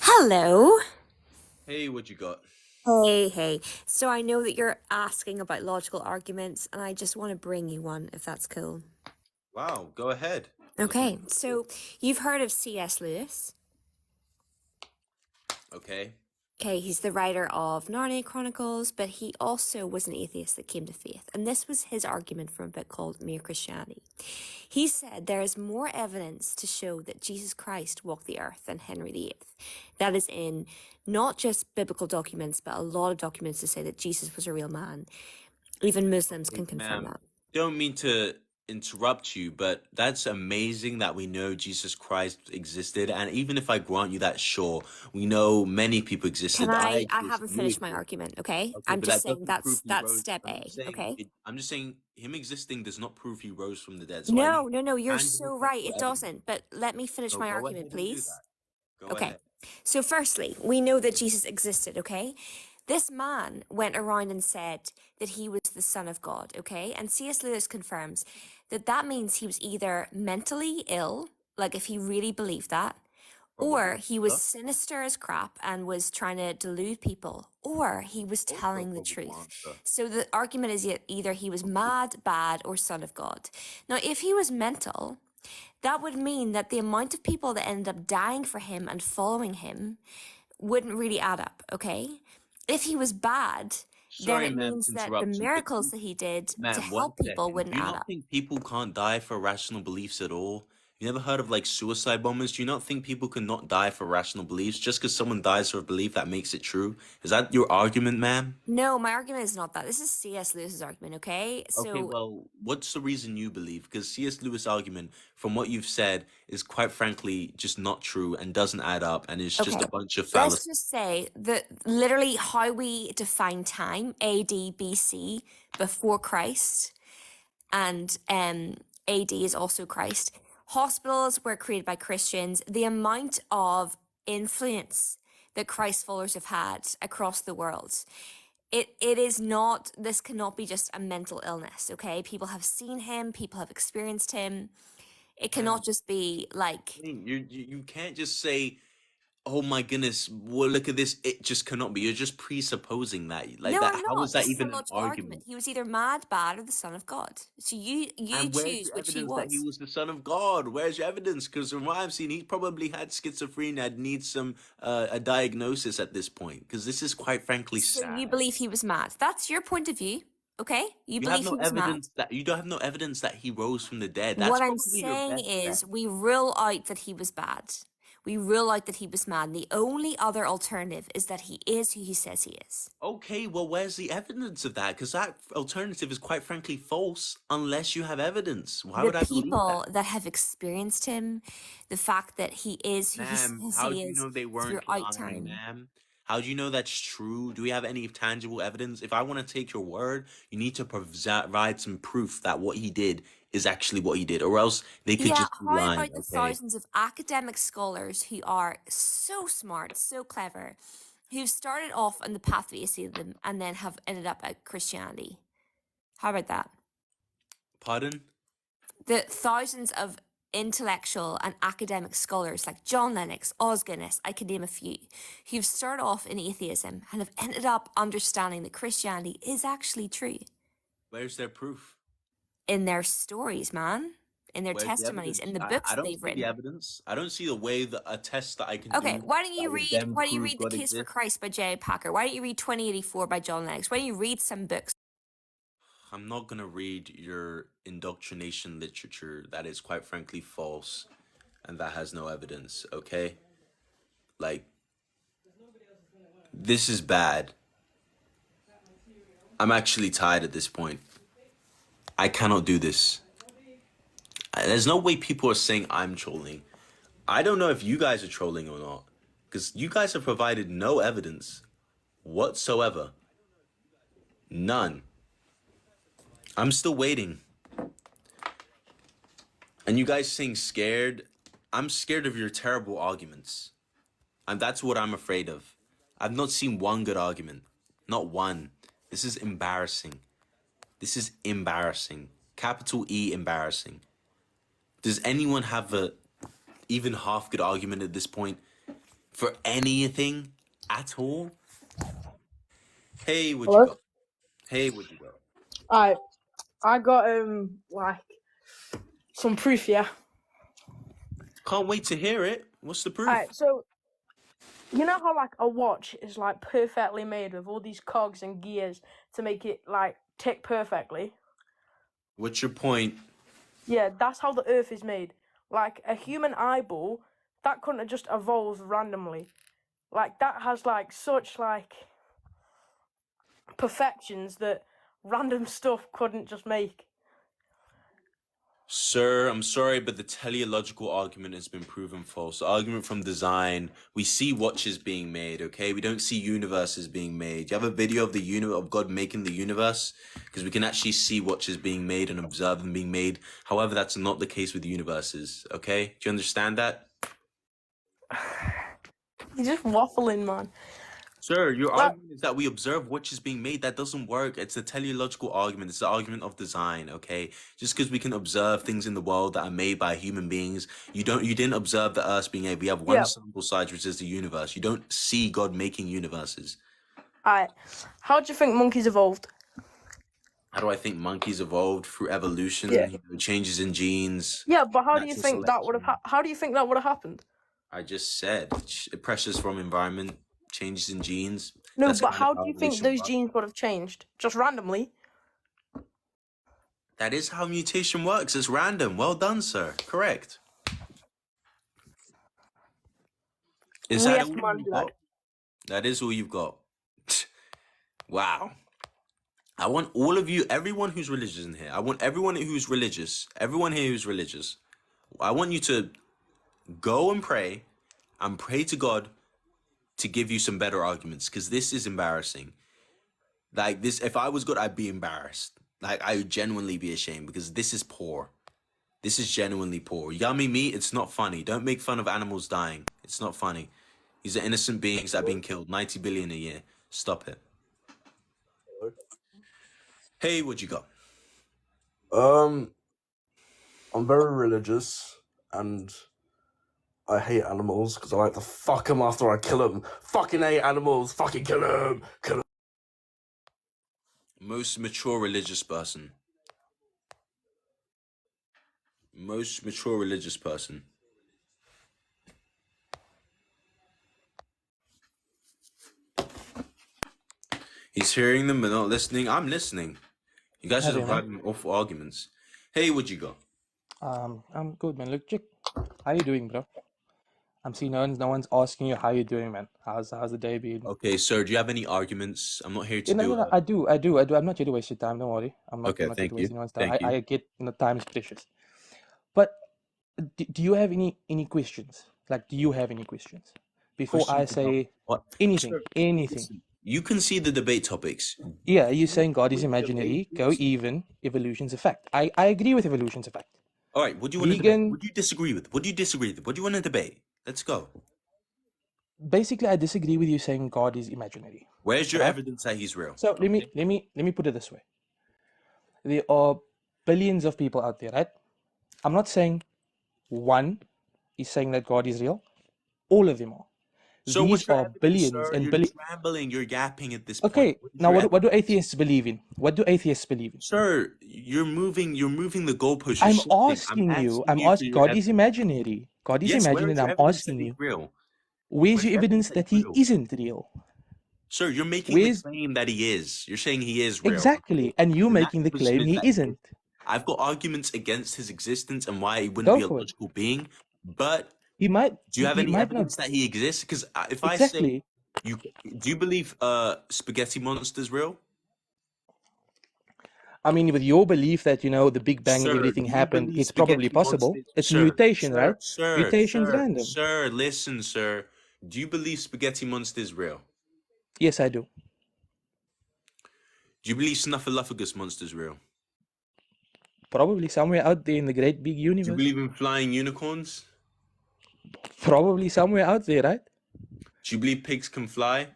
Hello. Hey, what you got? Hey. So I know that you're asking about logical arguments, and I just want to bring you one, if that's cool. Wow, go ahead. Okay, so you've heard of C.S. Lewis? Okay. Okay, he's the writer of Narnia Chronicles, but he also was an atheist that came to faith. And this was his argument from a book called Mere Christianity. He said there is more evidence to show that Jesus Christ walked the earth than Henry VIII. That is in not just biblical documents, but a lot of documents to say that Jesus was a real man. Even Muslims can confirm Ma'am, that. don't mean to interrupt you, but that's amazing that we know Jesus Christ existed. And even if I grant you that, sure, we know many people existed. Can I exist, haven't you finished my exist. argument, okay? Okay, I'm but just that saying doesn't prove he that's rose. step A, okay? I'm just saying him existing does not prove he rose from the dead. So I need No, you're tangible, so right. factual It evidence. doesn't. But let me finish So my go argument, ahead and do please. that. Go Okay. ahead. So firstly, we know that Jesus existed, okay? This man went around and said that he was the Son of God, okay? And C.S. Lewis confirms that that means he was either mentally ill, like if he really believed that, or he was sinister as crap and was trying to delude people, or he was telling the truth. So the argument is either he was mad, bad, or Son of God. Now, if he was mental, that would mean that the amount of people that ended up dying for him and following him wouldn't really add up, okay? If he was bad, then Sorry, it ma'am, means to that the interrupt you, but miracles that he did to ma'am, one help people second. wouldn't Do you add not up. think people can't die for rational beliefs at all? You never heard of like suicide bombers? Do you not think people can not die for rational beliefs? Just because someone dies for a belief, that makes it true? Is that your argument, ma'am? No, my argument is not that. This is C.S. Lewis's argument, okay? Okay, So well, what's the reason you believe? Because C.S. Lewis' argument, from what you've said, is quite frankly just not true and doesn't add up, and it's just okay, a bunch of let's fallacies. just say that literally how we define time, AD, BC, before Christ, and AD is also Christ. Hospitals were created by Christians. The amount of influence that Christ followers have had across the world, it is not, this cannot be just a mental illness, okay? People have seen him, people have experienced him. It cannot just be like, You can't just say, oh my goodness, well, look at this, it just cannot be. You're just presupposing that. Like no, that, I'm how not. is that This is a even an logical argument. argument? He was either mad, bad, or the Son of God. So you And where's choose your which he evidence that he was. was the Son of God? Where's your evidence? Because from what I've seen, he probably had schizophrenia and needs some a diagnosis at this point. Because this is quite frankly So sad. you believe he was mad. That's your point of view, okay? You You have believe no he was mad. evidence that you don't have no evidence that he rose from the dead. That's What I'm probably your saying best bet. is we rule out that he was bad. We rule out that he was mad. And the only other alternative is that he is who he says he is. Okay, well, where's the evidence of that? Because that alternative is quite frankly false unless you have evidence. Why The would I believe that? people that have experienced him, the fact that he is who he Ma'am, says how do he you is know they weren't throughout lying, time. ma'am? How do you know that's true? Do we have any tangible evidence? If I want to take your word, you need to provide some proof that what he did is actually what he did, or else they could Yeah, just be how lying, about the okay? thousands of academic scholars who are so smart, so clever, who've started off on the path of atheism and then have ended up at Christianity? How about that? Pardon? The thousands of intellectual and academic scholars like John Lennox, Os Guinness, I could name a few, who've started off in atheism and have ended up understanding that Christianity is actually true Where's their proof? in their stories, man, in their Where's the testimonies, evidence? in the I books that don't they've see the written. evidence. I don't see the way that a test that I can Okay, do why don't you that would read then why don't you prove read The God Case for exists. Christ by J. Packer? Why don't you read 2084 by John Lennox? Why don't you read some books? I'm not gonna read your indoctrination literature that is quite frankly false and that has no evidence, okay? Like, this is bad. I'm actually tired at this point. I cannot do this. There's no way people are saying I'm trolling. I don't know if you guys are trolling or not, because you guys have provided no evidence whatsoever. None. I'm still waiting. And you guys saying scared, I'm scared of your terrible arguments. And that's what I'm afraid of. I've not seen one good argument. Not one. This is embarrassing. This is embarrassing. Capital E embarrassing. Does anyone have a even half good argument at this point for anything at all? Hey, what'd you Hello? got? Hey, what'd you got? Alright, I got like some proof, yeah. Can't wait to hear it. What's the proof? Alright, so you know how like a watch is like perfectly made with all these cogs and gears to make it like tick perfectly? What's your point? Yeah, that's how the Earth is made. Like a human eyeball, that couldn't have just evolved randomly. Like that has like such like perfections that random stuff couldn't just make. Sir, I'm sorry, but the teleological argument has been proven false. The argument from design, we see watches being made, okay? We don't see universes being made. You have a video of of God making the universe? Because we can actually see watches being made and observe them being made. However, that's not the case with universes, okay? Do you understand that? You're just waffling, man. Sir, your Like, argument is that we observe watches being made. That doesn't work. It's a teleological argument. It's the argument of design, okay? Just because we can observe things in the world that are made by human beings, you didn't observe the Earth being made. We have one yeah. sample size, which is the universe. You don't see God making universes. Alright. How do you think monkeys evolved? How do I think monkeys evolved? Through evolution, Yeah. changes in genes, Yeah, but how do you natural think that would have? selection. How do you think that would have happened? I just said pressures from environment, changes in genes. No, That's but kind of how how do you think evolution those works. genes would have changed? Just randomly? That is how mutation works. It's random. Well done, sir. Correct. Is that Yes, all man, you've blood. got? That is all you've got. Wow. I want all of you, everyone who's religious in here. I want everyone who's religious, everyone here who's religious. I want you to go and pray to God to give you some better arguments, because this is embarrassing. Like this, if I was God, I'd be embarrassed. Like I would genuinely be ashamed, because this is poor. This is genuinely poor. Yummy meat, it's not funny. Don't make fun of animals dying. It's not funny. These are innocent beings that are being killed. 90 billion a year. Stop it. Hey, what you got? I'm very religious and I hate animals because I like to fuck them after I kill them. Fucking hate animals. Fucking kill them. Kill them. Most mature religious person. Most mature religious person. He's hearing them but not listening. I'm listening. You guys Hi are there, man. having awful arguments. Hey, what you got? I'm good, man. Look, chick, how you doing, bro? I'm seeing no one's asking you how you doing, man. How's the day been? Okay, sir, do you have any arguments? I'm not here to Yeah, no, do no, no, a... I do. I'm not here to waste your time. Don't worry. I'm not Okay, here thank to waste you. anyone's time. Thank you. I get, time is precious. But do you have any questions? Like, do you have any questions before I Questions about say what? anything? Sir, Anything? listen, you can see the debate topics. Yeah, you're saying God is With debate, imaginary, go please. even, evolution's a fact. I agree with evolution's a fact. All right, what do you want to debate? Vegan, What do you disagree with? What do you disagree with? What do you want to debate? Let's go. basically, I disagree with you saying God is imaginary. Where's your Right? evidence that he's real? So let me put it this way. There are billions of people out there, right? I'm not saying one is saying that God is real. All of them are. So what's These your are evidence, billions sir? and You're billions. rambling, you're yapping at this Okay, point. What is now your what do evidence? atheists believe in? What do atheists believe in? Sir, you're moving the goalposts. You're I'm shifting. I'm asking you. asking I'm you for asking. your God is evidence. imaginary. God is Yes, where imaginary. is And your I'm evidence that asking he's you, real? where's Where's your your evidence evidence that that he's he real? isn't real? Sir, you're making Where's the claim that he is. You're saying he is real. exactly? And you And that making the position claim is he that he is. isn't. I've got arguments against his existence and why he wouldn't Go be a for it. logical being, but He might. do you have He any might not. evidence that he exists? Because if I say Exactly. you, do you believe spaghetti monster's real? I mean, with your belief that the Big Bang and Sir, everything do you happened, believe it's probably spaghetti possible. monsters? It's Sir, mutation, sir, right? sir, Mutation's sir, random. sir, listen, sir. Do you believe spaghetti monster's real? Yes, I do. Do you believe snuffleupagus monster's real? Probably somewhere out there in the great big Do you universe. believe in flying unicorns? Probably somewhere out there, right? Do you believe pigs can fly?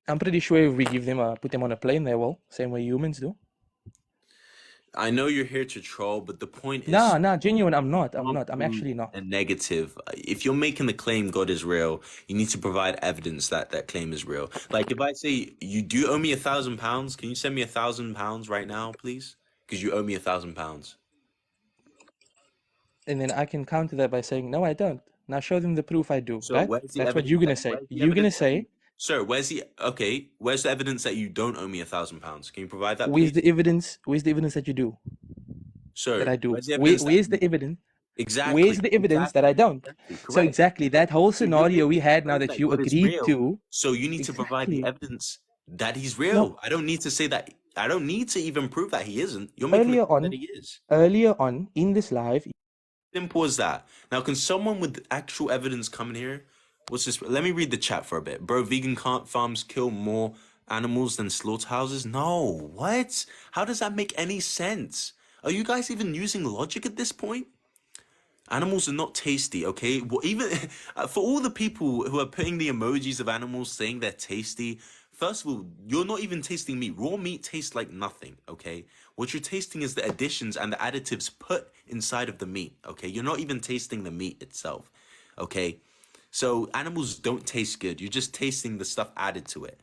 I'm pretty sure if we give them put them on a plane, they will. Same way humans do. I know you're here to troll, but the point is Nah, genuine. I'm not. I'm not not. I'm prove actually not. a negative. If you're making the claim God is real, you need to provide evidence that that claim is real. Like if I say you do owe me £1,000, can you send me £1,000 right now, please? Because you owe me £1,000. And then I can counter that by saying, no, I don't. Now show them the proof I do, So right? where's the That's what evidence? you're gonna say. Where's the You're gonna evidence that say, Sir, where's the Where's the evidence that you don't owe me £1,000? Can you provide that, where's please? the evidence? Where's the evidence that you do? Sir, That I do. where's the evidence that Where's you the evidence? exactly Where's the evidence that I don't? So correct? exactly that whole So you're scenario we making had the now claim that that you God is agreed real. to. So you need to provide the Exactly. evidence that he's No, real. I don't need to say that I don't need to even prove that he isn't. You're making me prove that he is. Earlier on in this live, Simple as that. Now, can someone with actual evidence come in here? What's this? Let me read the chat for a bit. Bro, vegan farms kill more animals than slaughterhouses? No. What? How does that make any sense? Are you guys even using logic at this point? Animals are not tasty, okay? Well, even for all the people who are putting the emojis of animals saying they're tasty, first of all, you're not even tasting meat. Raw meat tastes like nothing, okay? What you're tasting is the additions and the additives put inside of the meat, okay? You're not even tasting the meat itself, okay? So animals don't taste good. You're just tasting the stuff added to it,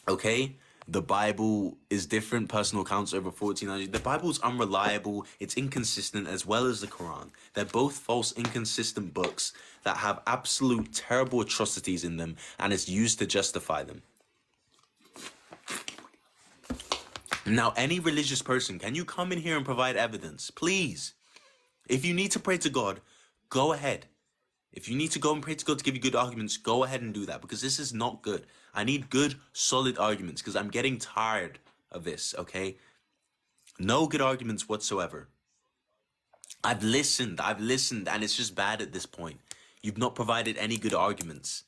okay? The Bible is different. Personal accounts over 1400. The Bible's unreliable. It's inconsistent, as well as the Quran. They're both false, inconsistent books that have absolute terrible atrocities in them, and it's used to justify them. Now, any religious person, can you come in here and provide evidence? Please. If you need to pray to God, go ahead. If you need to go and pray to God to give you good arguments, go ahead and do that, because this is not good. I need good, solid arguments, because I'm getting tired of this, okay? No good arguments whatsoever. I've listened, and it's just bad at this point. You've not provided any good arguments.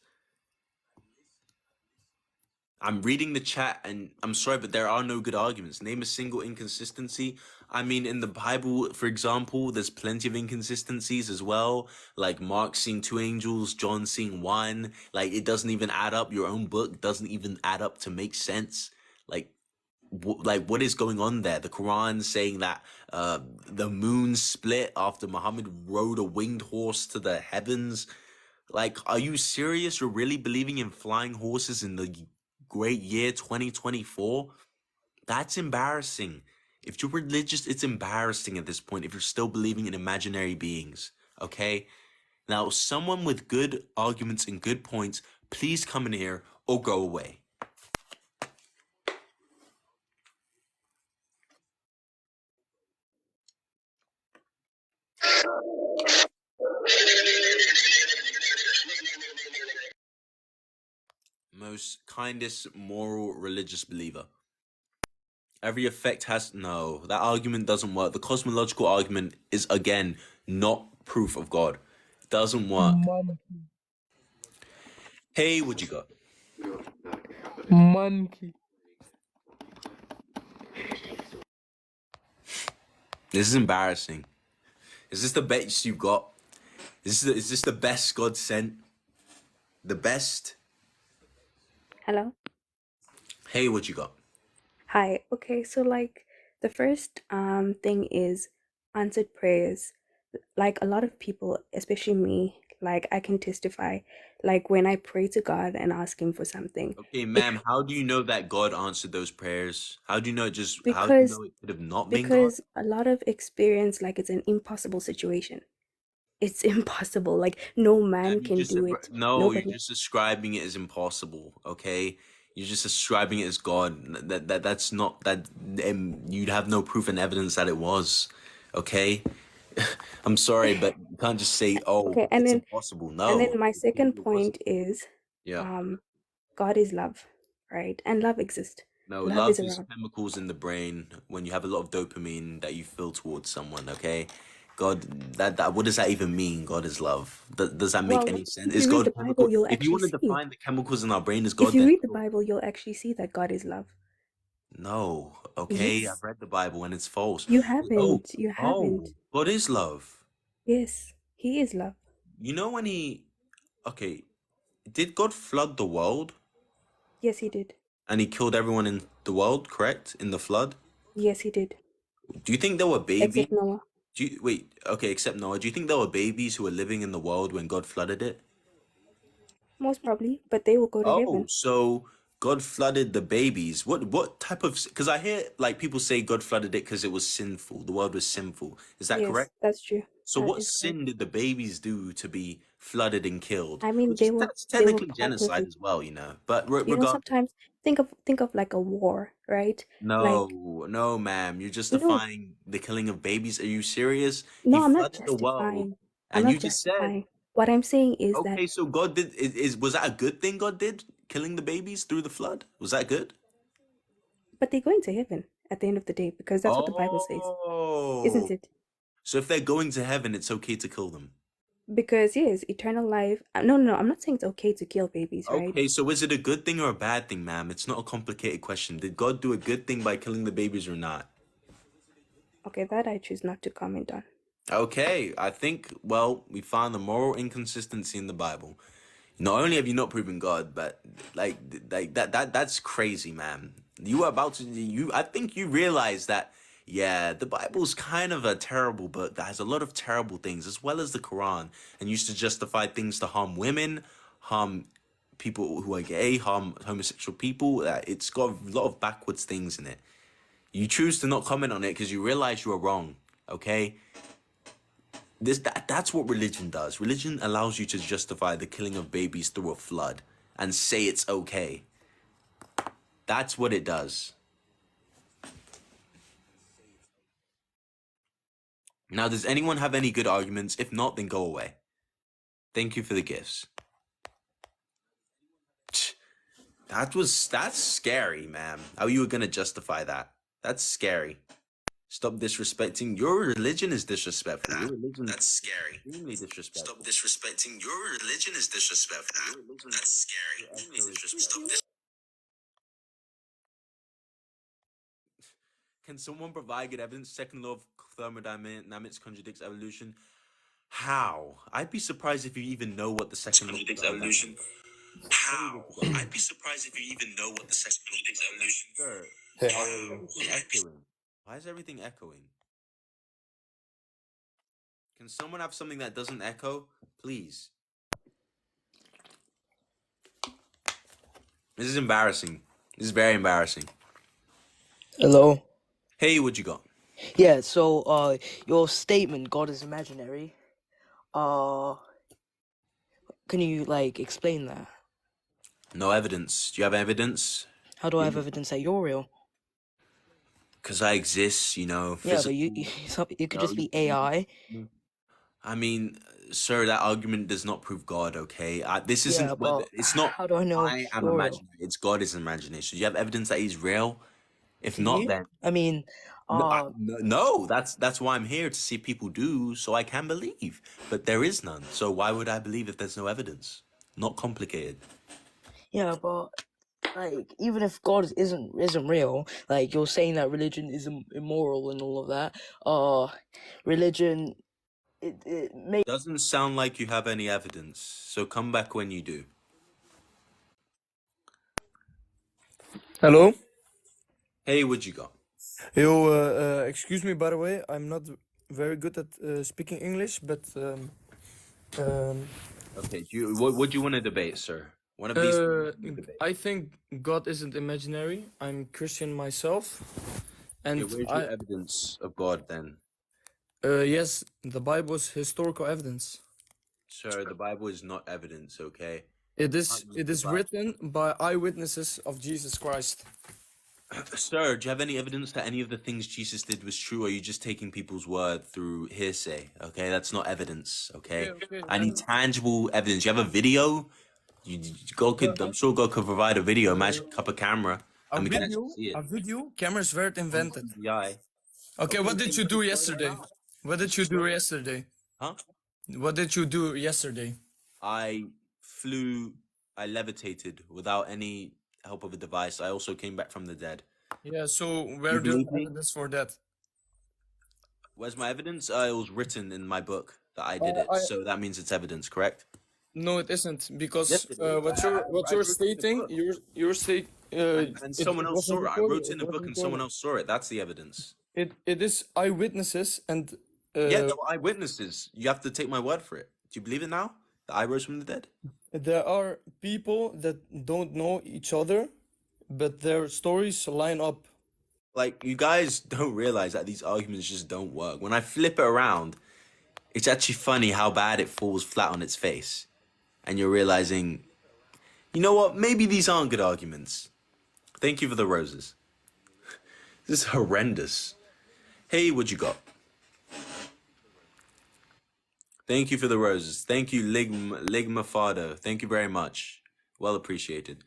I'm reading the chat, and I'm sorry, but there are no good arguments. Name a single inconsistency. I mean, in the Bible, for example, there's plenty of inconsistencies as well. Like Mark seeing 2 angels, John seeing 1. Like, it doesn't even add up. Your own book doesn't even add up to make sense. Like, what is going on there? The Quran saying that the moon split after Muhammad rode a winged horse to the heavens. Like, are you serious? You're really believing in flying horses in the great year 2024? That's embarrassing. If you're religious, it's embarrassing at this point if you're still believing in imaginary beings, okay? Now, someone with good arguments and good points, please come in here or go away. Most kindest, moral, religious believer. Every effect has... No, that argument doesn't work. The cosmological argument is, again, not proof of God. Doesn't work. Hey, what you got? Monkey. This is embarrassing. Is this the best you got? Is this the best God sent? The best? Hello. Hey, what you got? Hi. Okay, so like the first thing is answered prayers. Like a lot of people, especially me, like I can testify, like when I pray to God and ask him for something. Okay, ma'am, how do you know that God answered those prayers? How do you know how do you Because know it could have not been God? because a lot of experience like it's an impossible situation. It's impossible. Like no man can do it. No, Nobody. you're just describing it as impossible, okay? You're just describing it as God. That's not that. You'd have no proof and evidence that it was, okay? I'm sorry, but you can't just say, "Oh, Okay, and it's then impossible." and No, then my it second wasn't. point is Yeah. God is love, right? And love exists. No, Love love is is around. chemicals in the brain when you have a lot of dopamine that you feel towards someone, okay? God, that what does that even mean? God is love. Does that make Well, any sense? if Is you read God the chemical? Bible, you'll If you actually want to see. define the chemicals in our brain as If God, you then read the sure. Bible, you'll actually see that God is love. No, okay? Yes. I've read the Bible and it's false. You Oh, haven't. You haven't. God is love. Yes, he is love. You know when okay, did God flood the world Yes, he did. and he killed everyone in the world, correct? In the flood? Yes, he did. Do you think there were babies? Except Noah. Okay, except Noah. Do you think there were babies who were living in the world when God flooded it? Most probably, but they will go to Oh, heaven. so God flooded the babies. What type of... Because I hear like people say God flooded it because it was sinful. The world was sinful. Is that Yes, correct? that's true. So That what is sin correct. did the babies do to be flooded and killed? I mean, Which is that's technically part of genocide it. as well, you know. But You know, regardless, sometimes think of like a war, right? Like no, ma'am. You're no, justifying the killing of babies. Are you serious? He no, I'm not flooded the world, justifying. I'm and you not just said, justifying. What I'm saying is that okay, so God did was that a good thing God did? Killing the babies through the flood? Was that good? But they're going to heaven at the end of the day because that's what the Bible says, isn't Oh. it? So if they're going to heaven, it's okay to kill them. Because yes, eternal life. No. I'm not saying it's okay to kill babies, right? Okay, so is it a good thing or a bad thing, ma'am? It's not a complicated question. Did God do a good thing by killing the babies or not? Okay, that I choose not to comment on. Okay, I think, well, we found the moral inconsistency in the Bible. Not only have you not proven God, but like that's crazy, man. You were about to I think you realize that yeah, the Bible's kind of a terrible book that has a lot of terrible things, as well as the Quran, and used to justify things to harm women, harm people who are gay, harm homosexual people. It's got a lot of backwards things in it. You choose to not comment on it because you realize you are wrong. Okay? That's what religion does. Religion allows you to justify the killing of babies through a flood and say it's okay. That's what it does. Now, does anyone have any good arguments? If not, then go away. Thank you for the gifts. That's scary, ma'am. How you were gonna justify that? That's scary. Stop disrespecting. Your religion is disrespectful. Your religion That's scary. extremely disrespectful. Stop disrespecting. Your religion is disrespectful. That's scary. Extremely disrespectful. Stop Can someone provide good evidence? Second law of thermodynamics contradicts evolution. How? I'd be surprised if you even know what the second law of contradicts thermodynamics. evolution. How? I'd be surprised if you even know what the second contradicts evolution. Sir, Hey, why how is are you? everything echoing? Why is everything echoing? Can someone have something that doesn't echo, please? This is embarrassing. This is very embarrassing. Hello. Hey, what you got? Yeah, so your statement, God is imaginary. Can you like explain that? No evidence. Do you have evidence? How do I have evidence that you're real? Because I exist, you know. Yeah, but Physical. it could just be AI. I mean, sir, that argument does not prove God, okay? This Yeah, isn't whether but it's not how do I know I am you're real? imaginary, it's God is imagination. Do you have evidence that he's real? If Do not, you? then I mean, no, that's why I'm here to see if people do, so I can believe. But there is none. So why would I believe if there's no evidence? Not complicated. yeah, but like even if God isn't real, like you're saying that religion is immoral and all of that. Religion it makes. Doesn't sound like you have any evidence. So come back when you do. Hello? Hey, what you got? Yo, excuse me, by the way, I'm not very good at speaking English, but Okay, what do you want to debate, sir? One of these things you debate. I think God isn't imaginary. I'm Christian myself, and Okay, where's your evidence of God then? yes, the Bible is historical evidence. Sir, the Bible is not evidence, okay? It is written by eyewitnesses of Jesus Christ. Sir, do you have any evidence that any of the things Jesus did was true, or are you just taking people's word through hearsay? Okay, that's not evidence, okay? Okay, I need tangible evidence. You have a video? I'm sure God could provide a video, magic up a camera, and we can actually see it. A video. Cameras weren't invented. CGI. Okay, what did you do yesterday? What did you do yesterday? Huh? What did you do yesterday? I levitated without any help of a device. I also came back from the dead. Yeah, so where do you have evidence for that? Where's my evidence? It was written in my book that I did it, so that means it's evidence, correct? No, it isn't, because Yes, it is. what I you're wrote it in the stating, book. you're saying And someone else saw it. I wrote it in a book and someone else saw it. That's the evidence. It is eyewitnesses and Yeah, the eyewitnesses. You have to take my word for it. Do you believe it now? That I rose from the dead? there are people that don't know each other, but their stories line up. Like, you guys don't realize that these arguments just don't work. When I flip it around, it's actually funny how bad it falls flat on its face. And you're realizing, you know what? Maybe these aren't good arguments. Thank you for the roses. This is horrendous. Hey, what you got? Thank you for the roses. Thank you, Ligma Fado. Thank you very much. Well appreciated.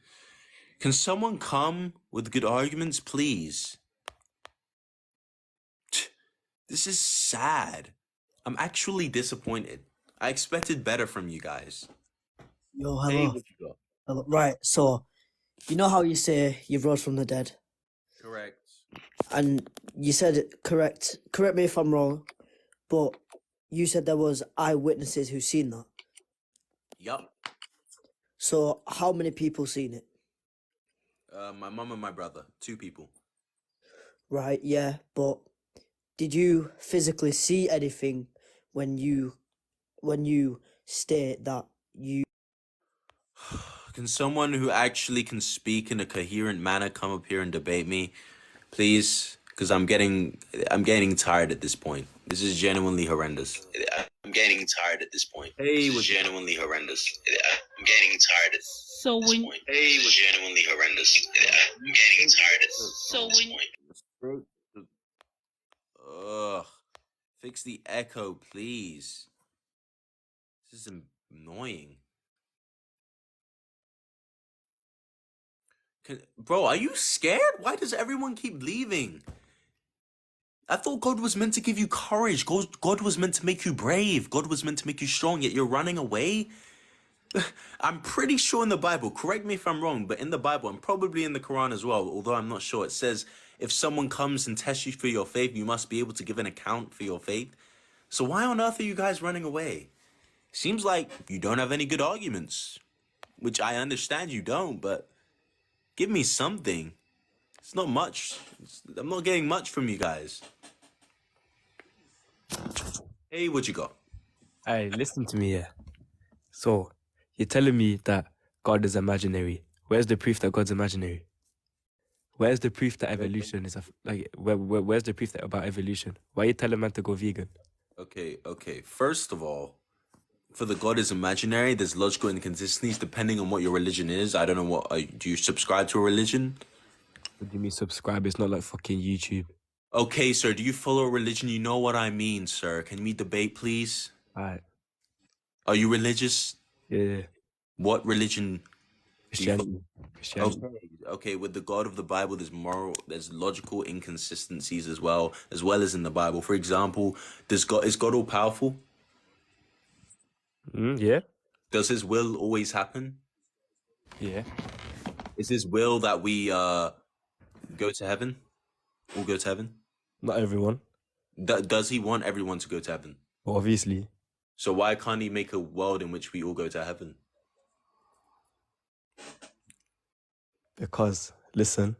Can someone come with good arguments, please? This is sad. I'm actually disappointed. I expected better from you guys. Yo, Hey, hello. what you got? Hello. Right, so you know how you say you rose from the dead, Correct. and you said it correct. Correct me if I'm wrong, but you said there was eyewitnesses who seen that. Yup. So how many people seen it? My mum and my brother. 2 people. Right, yeah, but did you physically see anything when you state that you? Can someone who actually can speak in a coherent manner come up here and debate me, please? Because I'm getting tired at this point. This is genuinely horrendous. I'm getting tired at this point. Hey, This is genuinely horrendous. I'm getting tired at So this when point. Hey, was genuinely horrendous. I'm getting tired at so this when point. Ugh. Fix the echo, please. This is annoying. Bro, are you scared? Why does everyone keep leaving? I thought God was meant to give you courage. God was meant to make you brave. God was meant to make you strong, yet you're running away? I'm pretty sure in the Bible, correct me if I'm wrong, but in the Bible, and probably in the Quran as well, although I'm not sure, it says, if someone comes and tests you for your faith, you must be able to give an account for your faith. So why on earth are you guys running away? Seems like you don't have any good arguments, which I understand you don't, but give me something. It's not much. I'm not getting much from you guys. Hey, what you got? Hey, listen to me, yeah. So, you're telling me that God is imaginary. Where's the proof that God's imaginary? Where's the proof that evolution is where's the proof that about evolution? Why are you telling man to go vegan? Okay. First of all, for the God is imaginary, there's logical inconsistencies depending on what your religion is. I don't know what. Do you subscribe to a religion? What do you mean subscribe? It's not like fucking YouTube. Okay, sir. Do you follow a religion? You know what I mean, sir. Can we debate, please? Alright. Are you religious? Yeah. What religion? Christianity. Okay. With the God of the Bible, there's logical inconsistencies as well as in the Bible. For example, is God all powerful? Yeah. Does His will always happen? Yeah. Is His will that we go to heaven? All go to heaven? Not everyone. Does He want everyone to go to heaven? Well, obviously. So why can't He make a world in which we all go to heaven? Because, listen.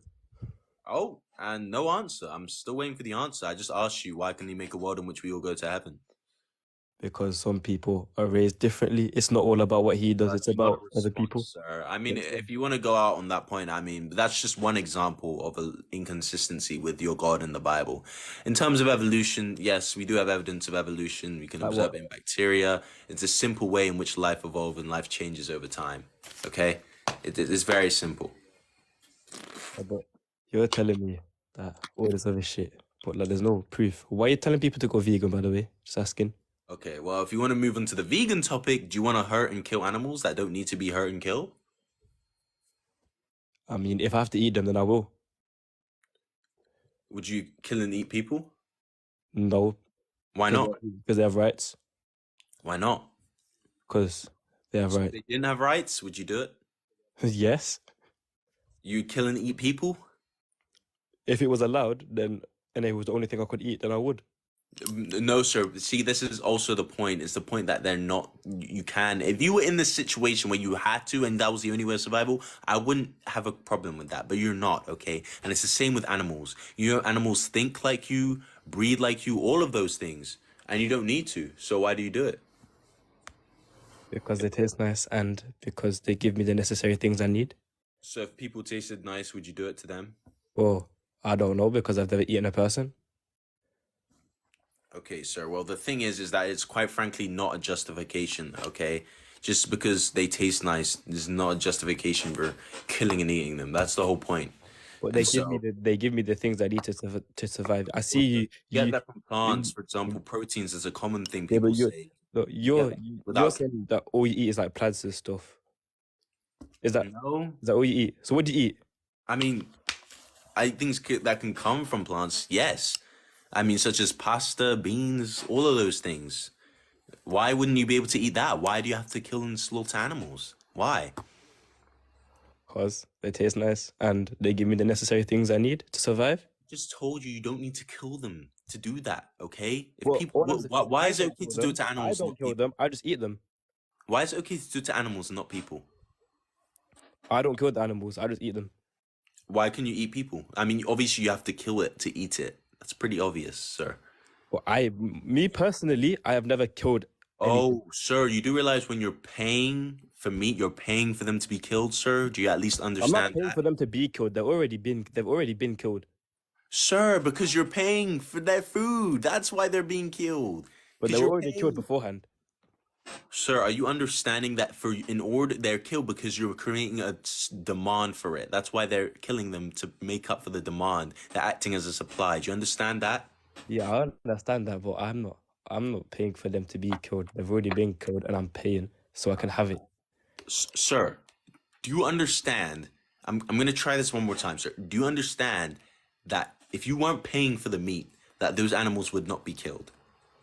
Oh, and no answer. I'm still waiting for the answer. I just asked you, why can He make a world in which we all go to heaven? Because some people are raised differently. It's not all about what he does. It's about other people. Sir. I mean, if you want to go out on that point, I mean, that's just one example of an inconsistency with your God in the Bible. In terms of evolution, yes, we do have evidence of evolution. We can Like observe what? it in bacteria. It's a simple way in which life evolves and life changes over time. Okay? It's very simple. But you're telling me that all this other shit, but like there's no proof. Why are you telling people to go vegan, by the way? Just asking. Okay, well, if you want to move on to the vegan topic, do you want to hurt and kill animals that don't need to be hurt and killed? I mean, if I have to eat them, then I will. Would you kill and eat people? No. Why not? Because they have rights. Why not? Because they have So if rights. they didn't have rights, would you do it? Yes. You kill and eat people? If it was allowed, then and it was the only thing I could eat, then I would. No, sir. See, this is also the point. It's the point that they're not. You can. If you were in this situation where you had to, and that was the only way of survival, I wouldn't have a problem with that. But you're not, okay? And it's the same with animals. You know, animals think like you, breed like you, all of those things, and you don't need to. So why do you do it? Because they taste nice and because they give me the necessary things I need. So if people tasted nice, would you do it to them? Well, I don't know because I've never eaten a person. Okay, sir. Well, the thing is that it's quite frankly not a justification, okay? Just because they taste nice is not a justification for killing and eating them. That's the whole point. But they And give me the things I need to survive. I see you get you that from plants, for example. Proteins is a common thing yeah, people but say. you're Without- saying that all you eat is like plants and stuff. Is that No. is that all you eat? So what do you eat? I mean, I things that can come from plants, yes. I mean, such as pasta, beans, all of those things. Why wouldn't you be able to eat that? Why do you have to kill and slaughter animals? Why? Because they taste nice and they give me the necessary things I need to survive. Just told you don't need to kill them to do that, okay? If Well, people, why I is it don't okay kill to do them. it to I animals, don't not kill people? them. I just eat them. Why is it okay to do it to animals and not people? I don't kill the animals. I just eat them. Why can you eat people? I mean, obviously you have to kill it to eat it. That's pretty obvious, sir. Well, me personally, I have never killed anything. Oh, sir, you do realize when you're paying for meat, you're paying for them to be killed, sir? Do you at least I'm not understand paying that? for them to be killed. They've already been killed. Sir, because you're paying for their food. That's why they're being killed. But they Because were you're already killed paying. beforehand. Sir, are you understanding that in order they're killed because you're creating a demand for it? That's why they're killing them to make up for the demand. They're acting as a supply. Do you understand that? Yeah, I understand that, but I'm not paying for them to be killed. They've already been killed and I'm paying so I can have it. Sir, do you understand? I'm gonna try this one more time, sir. Do you understand that if you weren't paying for the meat, that those animals would not be killed?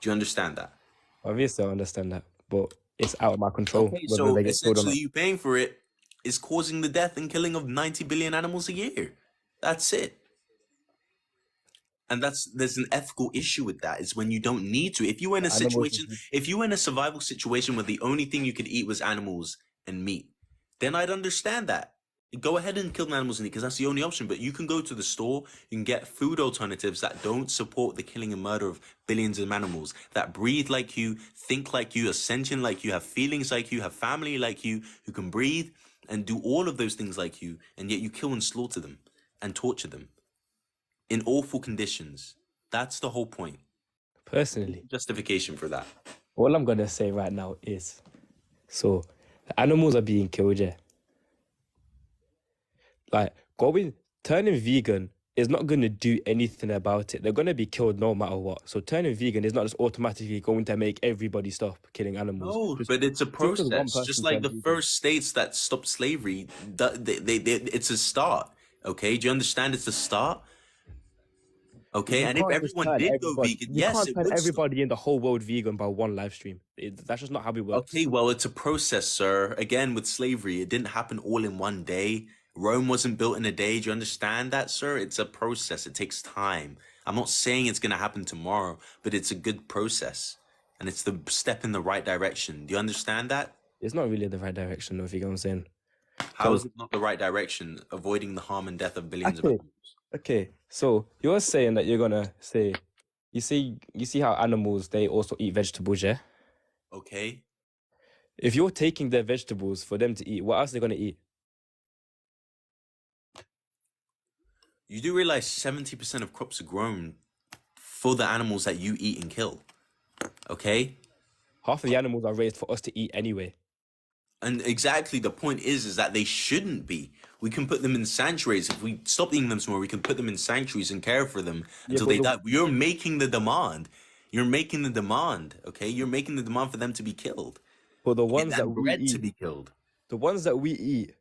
Do you understand that? Obviously I understand that, but it's out of my control Okay, whether so they get killed or essentially not. you paying for it is causing the death and killing of 90 billion animals a year. That's it. And there's an ethical issue with that. Is when you don't need to. If you were in a The animals situation, if you were in a survival situation where the only thing you could eat was animals and meat, then I'd understand that. Go ahead and kill the animals and eat because that's the only option. But you can go to the store, you can get food alternatives that don't support the killing and murder of billions of animals, that breathe like you, think like you, are sentient like you, have feelings like you, have family like you, who can breathe and do all of those things like you, and yet you kill and slaughter them and torture them in awful conditions. That's the whole point. Personally, Justification for that. all I'm gonna say right now is, so the animals are being killed, yeah. Like turning vegan is not gonna do anything about it. They're gonna be killed no matter what. So turning vegan is not just automatically going to make everybody stop killing animals. No, Just but it's a because one process. person Just like turned the vegan. first states that stopped slavery, it's a start. Okay, do you understand? It's a start. Okay, You and if can't just everyone turn did go everybody. vegan, You yes, can't it turn would stop. everybody in the whole world vegan by one live stream. That's just not how it works. Okay, well, it's a process, sir. Again, with slavery, it didn't happen all in one day. Rome wasn't built in a day. Do you understand that, sir? It's a process. It takes time. I'm not saying it's going to happen tomorrow, but it's a good process. And it's the step in the right direction. Do you understand that? It's not really the right direction, though, if you get what I'm saying. How is it not the right direction? Avoiding the harm and death of billions of Okay, animals. okay. So you're saying that you're gonna say, you see how animals they also eat vegetables, yeah? Okay. If you're taking their vegetables for them to eat, what else are they gonna eat? You do realize 70% of crops are grown for the animals that you eat and kill. Okay? Half of the animals are raised for us to eat anyway. And exactly the point is that they shouldn't be. We can put them in sanctuaries. If we stop eating them somewhere, we can put them in sanctuaries and care for them until but they die. You're making the demand. You're making the demand, okay? You're making the demand for them to be killed. But the Get ones that that we bread to eat, be killed. the ones that we eat,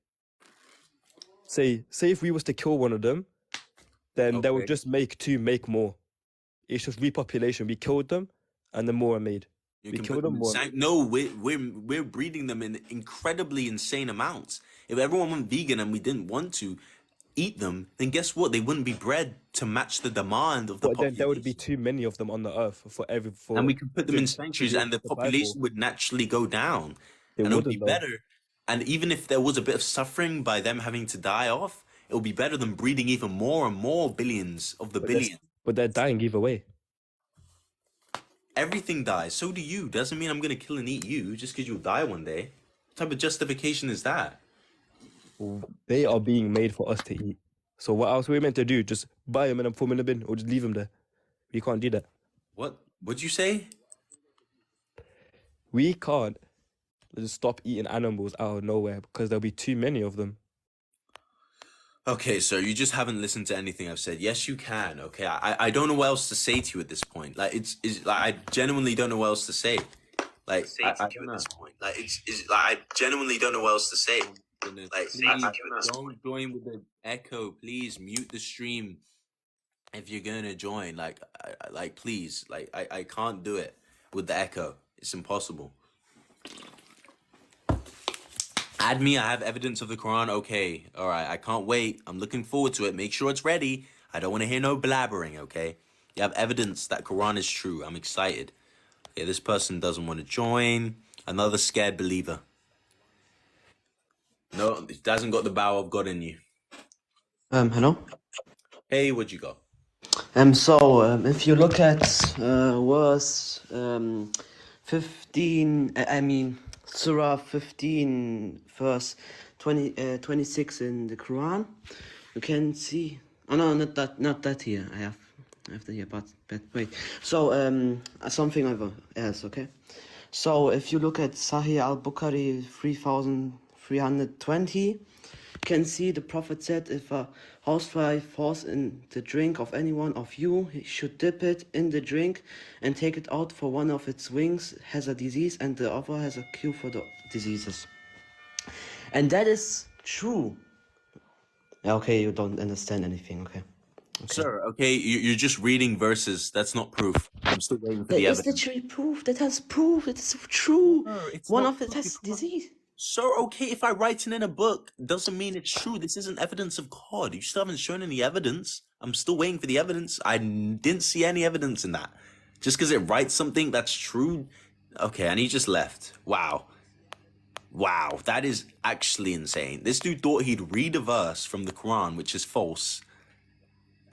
say if we was to kill one of them, then they would Okay. just make more. It's just repopulation. We killed them, and then more are made. You We can killed put them them in more. no, we're breeding them in incredibly insane amounts. If everyone went vegan and we didn't want to eat them, then guess what? They wouldn't be bred to match the demand of the But then population. there would be too many of them on the earth And we can put them in to sanctuaries be able and the to survive population for. would naturally go down. They And it would be wouldn't though. better. And even if there was a bit of suffering by them having to die off, it would be better than breeding even more and more billions of the billion. But they're dying either way. Everything dies. So do you. Doesn't mean I'm going to kill and eat you just because you'll die one day. What type of justification is that? They are being made for us to eat. So what else are we meant to do? Just buy them and then put them in the bin, or just leave them there? We can't do that. What? What'd you say? We can't just stop eating animals out of nowhere because there'll be too many of them. Okay, sir, you just haven't listened to anything I've said. Yes, you can. Okay, I don't know what else to say to you at this point. Like it's like I genuinely don't know what else to say. Like I don't know. Like I genuinely don't know what else to say. goodness. Please don't join with the echo. Please mute the stream if you're gonna join. Like please. I can't do it with the echo. It's impossible. Add me. I have evidence of the Quran. Okay. All right. I can't wait. I'm looking forward to it. Make sure it's ready. I don't want to hear no blabbering. Okay. You have evidence that Quran is true. I'm excited. Okay. This person doesn't want to join. Another scared believer. No, it hasn't got the bow of God in you. Hello. Hey, what you got? If you look at verse 15, Surah 15, verse 26 in the Quran, you can see. Oh no, not that here. I have that here, but wait. Something else, okay? So if you look at Sahih al-Bukhari 3320, you can see the Prophet said, if a housefly falls in the drink of any one of you, he should dip it in the drink and take it out, for one of its wings has a disease and the other has a cure for the diseases. And that is true. Okay, you don't understand anything, okay? Sir, okay, you're just reading verses. That's not proof. I'm still waiting for That the is evidence. literally proof. That has proof. It is true. It's One not of it proof. has disease. Sir, okay, if I write it in a book, doesn't mean it's true. This isn't evidence of God. You still haven't shown any evidence. I'm still waiting for the evidence. I didn't see any evidence in that. Just because it writes something that's true. Okay, and he just left. Wow. Wow, that is actually insane. This dude thought he'd read a verse from the Quran, which is false,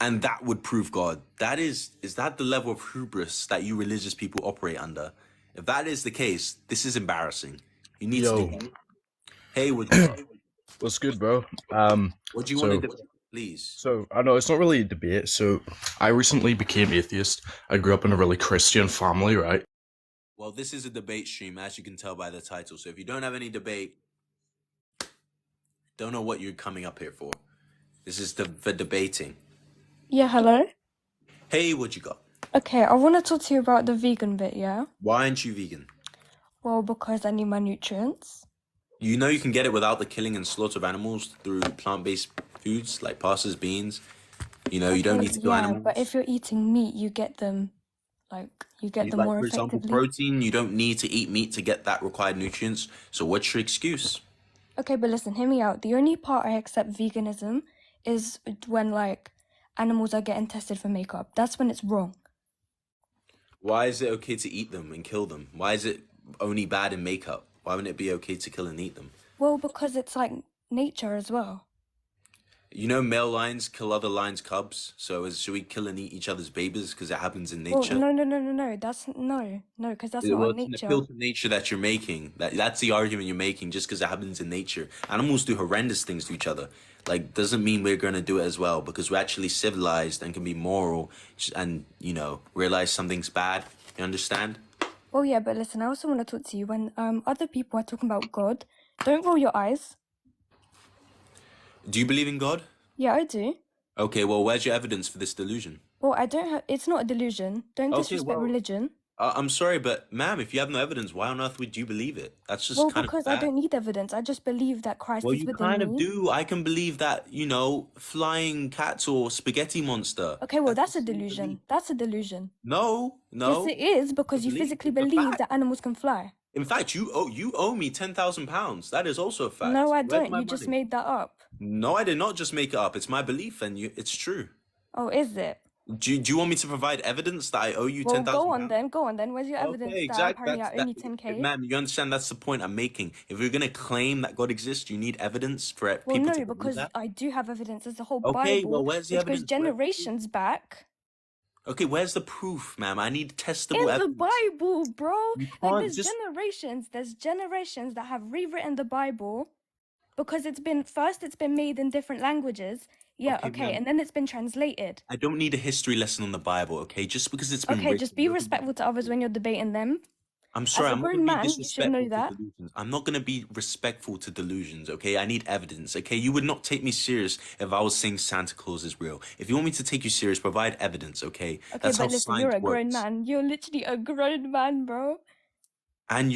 and that would prove God. Is that the level of hubris that you religious people operate under? If that is the case, this is embarrassing. You need to do better. Hey, what you got? What's good, bro? What do you want to do, please? So I know it's not really a debate. So I recently became atheist. I grew up in a really Christian family, right? Well, this is a debate stream, as you can tell by the title. So if you don't have any debate, don't know what you're coming up here for. This is for debating. Yeah, hello. Hey, what you got? Okay, I want to talk to you about the vegan bit, yeah? Why aren't you vegan? Well, because I need my nutrients. You know you can get it without the killing and slaughter of animals through plant-based foods like pastas, beans. You know, you don't need to kill Yeah, animals. but if you're eating meat, you get them, you get them Like, more for example, effectively. protein, you don't need to eat meat to get that required nutrients. So what's your excuse? Okay, but listen, hear me out. The only part I accept veganism is when, animals are getting tested for makeup. That's when it's wrong. Why is it okay to eat them and kill them? Why is it only bad in makeup? Why wouldn't it be okay to kill and eat them? Well, because it's like nature as well. You know male lions kill other lions' cubs, so should we kill and eat each other's babies because it happens in nature? Well, no. That's no, because that's not Well, our it's an nature. appeal to nature that you're making. That's the argument you're making just because it happens in nature. Animals do horrendous things to each other. Like, doesn't mean we're going to do it as well because we're actually civilized and can be moral and, realize something's bad. You understand? Well, yeah, but listen, I also want to talk to you when other people are talking about God. Don't roll your eyes. Do you believe in God? Yeah, I do. Okay, well, where's your evidence for this delusion? Well, I don't have. It's not a delusion. Don't Okay, disrespect well, religion. I'm sorry, but ma'am, if you have no evidence, why on earth would you believe it? That's just Well, kind of because bad. I don't need evidence. I just believe that Christ Well, is you within kind of me. do. I can believe that, flying cats or spaghetti monster. Okay, well, that's a delusion. That's a delusion. No. Yes, it is because you physically believe that animals can fly. In fact, you owe me £10,000. That is also a fact. No, I Where's don't. my You just money? made that up. No, I did not just make it up. It's my belief, and it's true. Oh, is it? Do you want me to provide evidence that I owe you Well, £10,000? go on then. Where's your evidence Okay, that exactly. apparently I owe me 10K? Ma'am, you understand that's the point I'm making. If you're gonna claim that God exists, you need evidence for Well, people no, to believe because that. I do have evidence. There's a whole Okay, Bible well, where's the which goes evidence? Where's the proof? generations back. Okay, where's the proof, ma'am? I need testable In the evidence. Bible, bro. can't There's just- generations that have rewritten the Bible because it's been made in different languages. Yeah, okay, ma'am. and then it's been translated. I don't need a history lesson on the Bible, okay? Just because it's been Okay, written. just be respectful to others when you're debating them. I'm sorry, As a I'm not grown gonna be man, you should disrespectful know to that. delusions. I'm not gonna be respectful to delusions, okay? I need evidence, okay? You would not take me serious if I was saying Santa Claus is real. If you want me to take you serious, provide evidence, okay? Okay, That's how but listen, science you're a grown works. man. You're literally a grown man, bro. And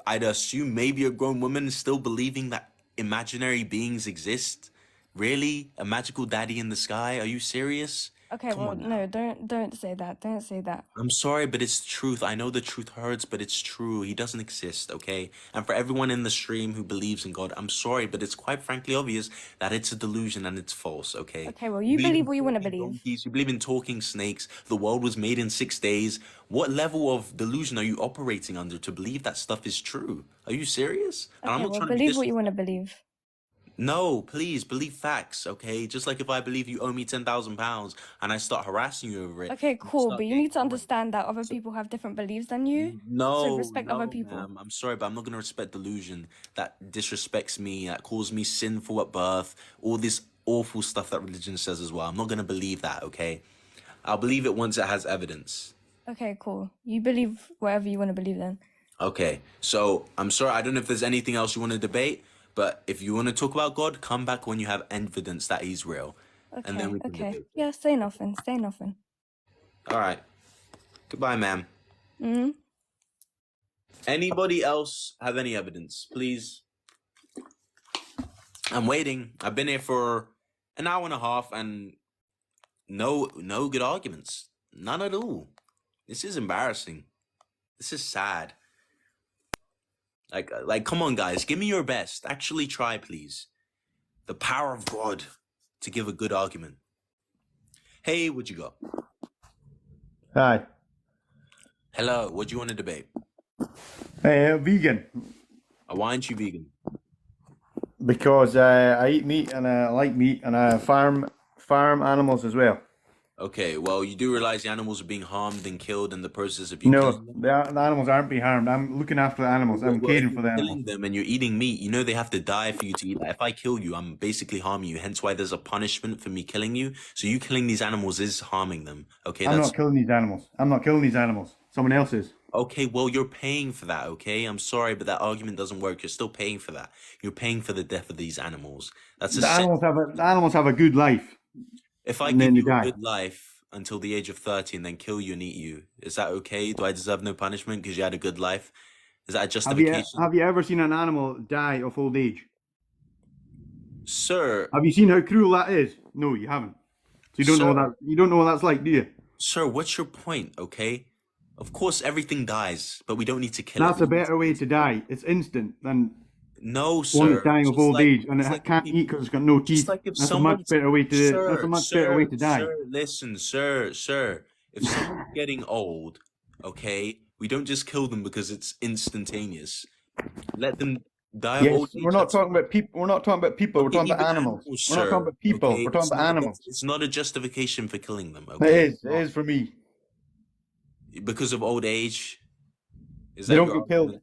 I'd assume maybe a grown woman is still believing that imaginary beings exist? Really? A magical daddy in the sky? Are you serious? Okay, Come well, on now. no, don't say that. Don't say that. I'm sorry, but it's truth. I know the truth hurts, but it's true. He doesn't exist, okay? And for everyone in the stream who believes in God, I'm sorry, but it's quite frankly obvious that it's a delusion and it's false, okay? Okay, well, You you believe believe in what you want to talking believe. donkeys, you believe in talking snakes, the world was made in 6 days. What level of delusion are you operating under to believe that stuff is true? Are you serious? And I'm Okay, not well, trying to be believe what you want to disrespectful. believe. No, please believe facts, okay? Just like if I believe you owe me £10,000 and I start harassing you over it, Okay, and you cool, but start you getting need to annoyed. understand that other people have different beliefs than you. So No, respect other no, people. ma'am. I'm sorry, but I'm not gonna respect delusion that disrespects me, that calls me sinful at birth, all this awful stuff that religion says as well. I'm not gonna believe that, okay? I'll believe it once it has evidence. Okay, cool. You believe whatever you want to believe then. Okay, so I'm sorry, I don't know if there's anything else you want to debate, but if you want to talk about God, come back when you have evidence that he's real, and then Okay, we can okay. debate. Yeah, say nothing. Say nothing. All right. Goodbye, ma'am. Mm-hmm. Anybody else have any evidence, please? I'm waiting. I've been here for an hour and a half, and no good arguments. None at all. This is embarrassing. This is sad. Like, come on, guys, give me your best. Actually try, please. The power of God to give a good argument. Hey, what you got? Hi. Hello, what do you want to debate? Hey, vegan. Why aren't you vegan? Because I eat meat and I like meat and I farm animals as well. Okay, well, you do realize the animals are being harmed and killed in the process of you No, killing them? the animals aren't being harmed. I'm looking after the animals. I'm Well, if caring you're for the animals. killing them and you're eating meat, you know they have to die for you to eat that. If I kill you, I'm basically harming you. Hence why there's a punishment for me killing you. So you killing these animals is harming them. Okay, I'm that's not killing these animals. I'm not killing these animals. Someone else is. okay. Well, you're paying for that. Okay, I'm sorry, but that argument doesn't work. You're still paying for that. You're paying for the death of these animals. That's a The sin. animals have a good life, If I and give then they you a die. good life until the age of 30 and then kill you and eat you, is that okay? Do I deserve no punishment because you had a good life? Is that a justification? Have you ever seen an animal die of old age? Sir, Have you seen how cruel that is? No, you haven't. So you don't know Sir. that. You don't know what that's like, do you? Sir, what's your point, okay? Of course, everything dies, but we don't need to kill That's it. a better way to die. It's instant than No, one that's sir. dying of Just old like, age and just it like if can't eat because it's got no just teeth. like if That's a much someone's, better way to. That's a sir, much better way to die. sir, listen, sir. If someone's getting old, okay, we don't just kill them because it's instantaneous. Let them die of Yes, old age. we're not That's talking about people. We're not talking about people. We're okay, talking about even animals. animals, We're not talking sir. about people. Okay, We're talking about animals. it's not a justification for killing them, It okay? is. It is for me. Because of old age. Is They that don't your get killed. argument?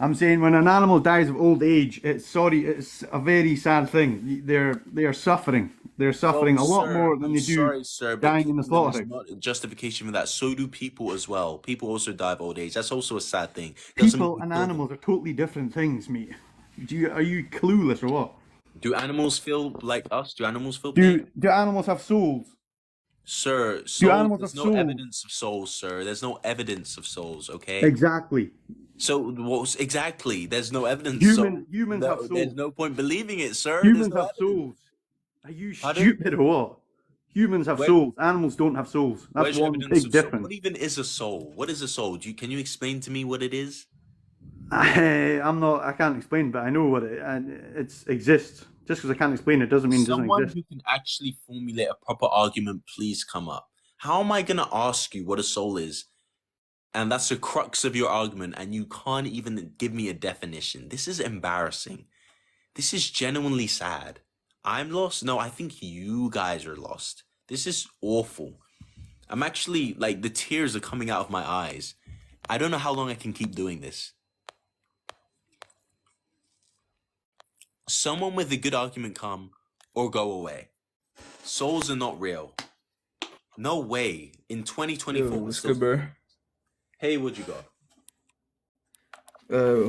I'm saying when an animal dies of old age, it's a very sad thing. They are suffering. They're suffering a lot more than I'm they do sorry, sir, but dying in the killing them is slaughterhouse. not a justification for that. So do people as well. People also die of old age. That's also a sad thing. Doesn't mean People we and kill them. animals are totally different things, mate. Are you clueless or what? Do animals feel like us? Do animals feel pain? Do animals have souls? Sir, Do animals there's have no souls? evidence of souls, sir. There's no evidence of souls, okay? Exactly. So, exactly? There's no evidence. So, Humans have there's souls. no point believing it, sir. There's Humans no have evidence. souls. Are you Pardon? stupid or what? Humans have Where- souls. Animals don't have souls. That's Where's your one evidence big of soul? difference. What even is a soul? What is a soul? Can you explain to me what it is? I can't explain, but I know what it exists. Just because I can't explain it doesn't mean it doesn't Someone exist. who can actually formulate a proper argument, please come up. How am I going to ask you what a soul is? And that's the crux of your argument, and you can't even give me a definition. This is embarrassing. This is genuinely sad. I'm lost? No, I think you guys are lost. This is awful. I'm actually, like, the tears are coming out of my eyes. I don't know how long I can keep doing this. Someone with a good argument come or go away. Souls are not real. No way. In 2024, we're What's still... good, bro? Hey, what you got?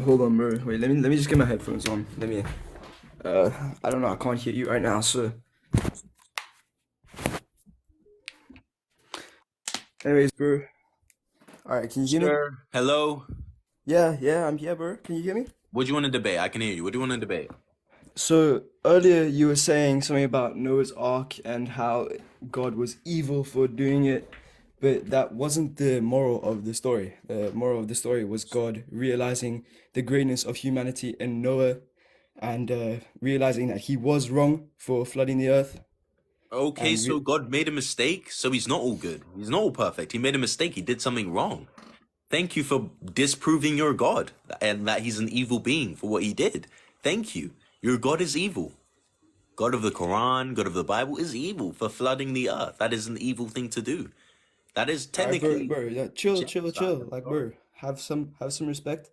Hold on, bro. Wait, let me just get my headphones on. I don't know. I can't hear you right now, so. Anyways, bro. All right, can you hear me? Sir, hello? Yeah, I'm here, bro. Can you hear me? What do you want to debate? I can hear you. What do you want to debate? So earlier you were saying something about Noah's Ark and how God was evil for doing it, but that wasn't the moral of the story. The moral of the story was God realizing the greatness of humanity in Noah and realizing that he was wrong for flooding the earth. Okay, And so God made a mistake, so he's not all good. He's not all perfect. He made a mistake. He did something wrong. Thank you for disproving your God and that he's an evil being for what he did. Thank you. Your God is evil. God of the Quran, God of the Bible is evil for flooding the earth. That is an evil thing to do. That is all right, technically yeah, chill, genocide of like, God. have some respect.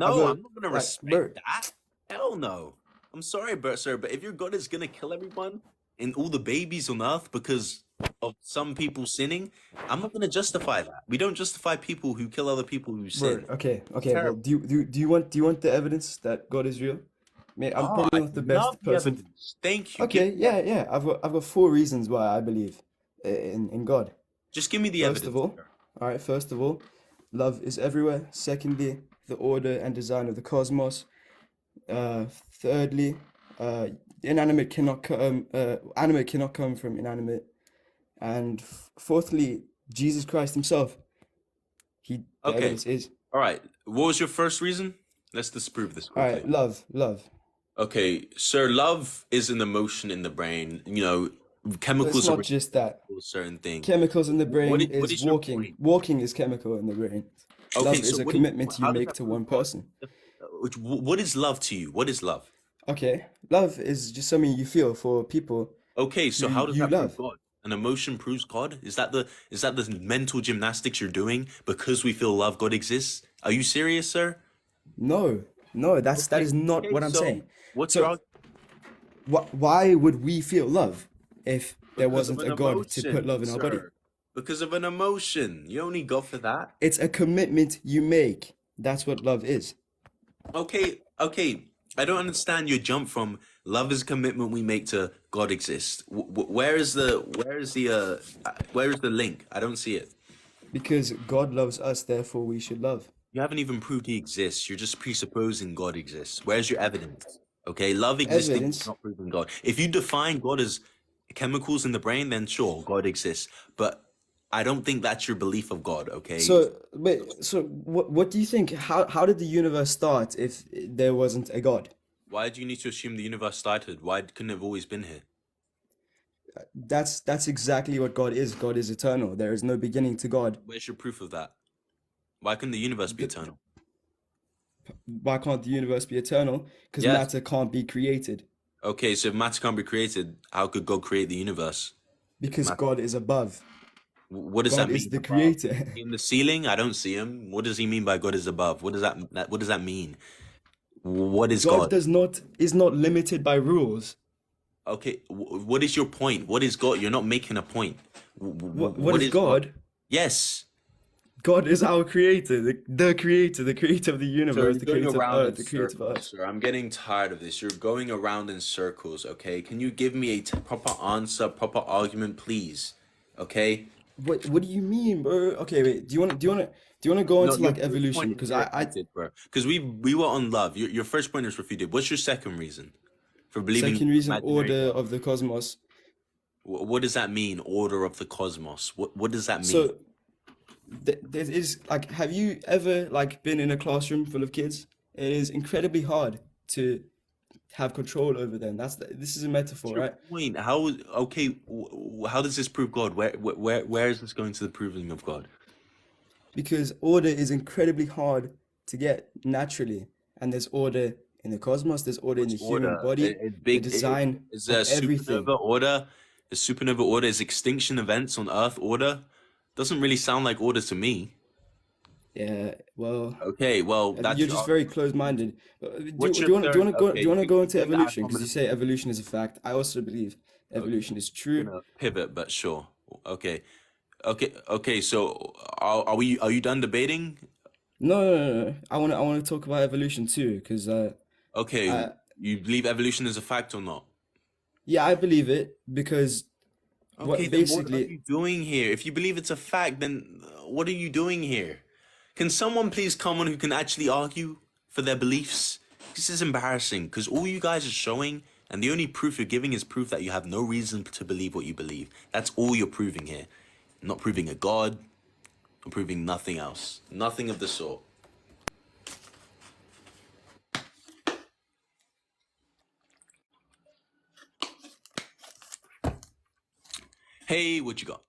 Have No, a I'm not gonna like, respect that. Hell no. I'm sorry, sir, but if your God is gonna kill everyone and all the babies on earth because of some people sinning, I'm not gonna justify that. We don't justify people who kill other people who sin. Okay, It's okay. Well, terrible. do you want the evidence that God is real? I'm Oh, probably I not the love best the person. evidence. Thank you. Give Okay, me the yeah, evidence. yeah. I've got 4 reasons why I believe in God. Just give me the First of evidence. all right. First of all, love is everywhere. Secondly, the order and design of the cosmos. Thirdly, uh, animate cannot come from inanimate. And fourthly, Jesus Christ Himself. The Okay. evidence is. All right. What was your first reason? Let's disprove this All quickly. right, love. Okay, sir, love is an emotion in the brain. You know, It's chemicals are not responsible just that. for a certain thing. Chemicals in the brain What is is your walking. point? Walking is chemical in the brain. Okay, Love so is a what do you, commitment you how does make that to prove one God? person. What is love to you? What is love? Okay, love is just something you feel for people Okay, so who how does you that prove love. God? An emotion proves God? Is that the mental gymnastics you're doing because we feel love God exists? Are you serious, sir? No, that is not what I'm So saying. what's your So argument? why would we feel love if there Because of wasn't an a God to put emotion, love in our body? sir. Because of an emotion. You only go for that. It's a commitment you make. That's what love is. Okay. I don't understand your jump from love is a commitment we make to God exists. Where is the link? I don't see it. Because God loves us, therefore we should love. You haven't even proved he exists. You're just presupposing God exists. Where's your evidence? Okay, love existing is Evidence. not proving God. If you define God as chemicals in the brain, then sure, God exists. But I don't think that's your belief of God. Okay, So what do you think? How did the universe start if there wasn't a God? why do you need to assume the universe started? Why couldn't it have always been here? That's exactly what God is. God is eternal. There is no beginning to God. Where's your proof of that? Why couldn't the universe be eternal? Why can't the universe be eternal? Because Yes. matter can't be created. Okay, so if matter can't be created, how could God create the universe? Because God is above. What does God that is mean? the Above? creator. In the ceiling, I don't see him. What does he mean by God is above? What does that mean? What is God? God is not limited by rules. Okay, what is your point? What is God? You're not making a point. What is God? Yes. God is our creator, the creator of the So universe, you're the going creator of around in earth, the creator of circles, us. sir. I'm getting tired of this. You're going around in circles, okay? Can you give me a proper answer, proper argument, please? Okay? What do you mean, bro? Okay, wait. Do you want to go No, into your like first evolution? point is Because I refuted, bro. Because we were on love. Your first point is refuted. What's your second reason for believing second reason, imaginary order God? of the cosmos. What does that mean? Order of the cosmos. What does that mean? So there is like, have you ever like been in a classroom full of kids? It is incredibly hard to have control over them. This is a metaphor, Your right? point. How does this prove God? Where is this going to the proving of God? Because order is incredibly hard to get naturally, and there's order in the cosmos. There's order in the human Order. body, It's the big. design Is of a everything. supernova order? Is supernova order? Is extinction events on Earth order? Doesn't really sound like order to me. Yeah, well, Okay, well that's you're your just very argument. closed-minded. What's Do your you want third? do Okay, you want to you go can into give the ad evolution? Because you hominem. say evolution is a fact. I also believe evolution is true. Gonna pivot, but sure. Okay. So are you done debating? No. I want to talk about evolution too, because Okay, I you believe evolution is a fact or not? yeah, I believe it because Okay, what then what are basically you doing here? If you believe it's a fact, then what are you doing here? Can someone please come on who can actually argue for their beliefs? This is embarrassing because all you guys are showing, and the only proof you're giving is proof that you have no reason to believe what you believe. That's all you're proving here. Not proving a God, not proving nothing else. Nothing of the sort. Hey, what you got?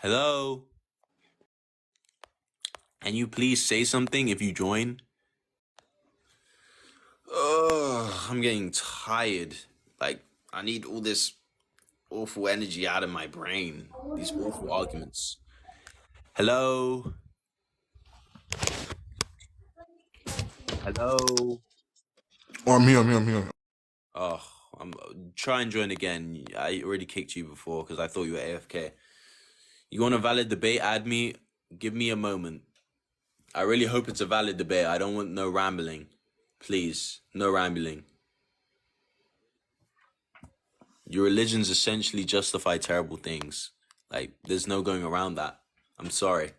Hello? Can you please say something if you join? Ugh, I'm getting tired. Like, I need all this awful energy out of my brain. These awful arguments. Hello? Hello? Oh, I'm here. Oh, try and join again. I already kicked you before because I thought you were AFK. You want a valid debate? Add me. Give me a moment. I really hope it's a valid debate. I don't want no rambling. Please, no rambling. Your religions essentially justify terrible things. Like, there's no going around that. I'm sorry.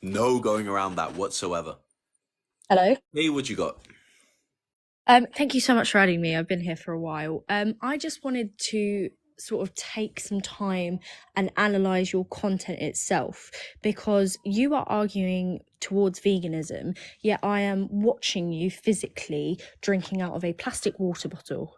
No going around that whatsoever. Hello. Hey, what you got? Thank you so much for adding me. I've been here for a while. I just wanted to sort of take some time and analyze your content itself because you are arguing towards veganism, yet I am watching you physically drinking out of a plastic water bottle.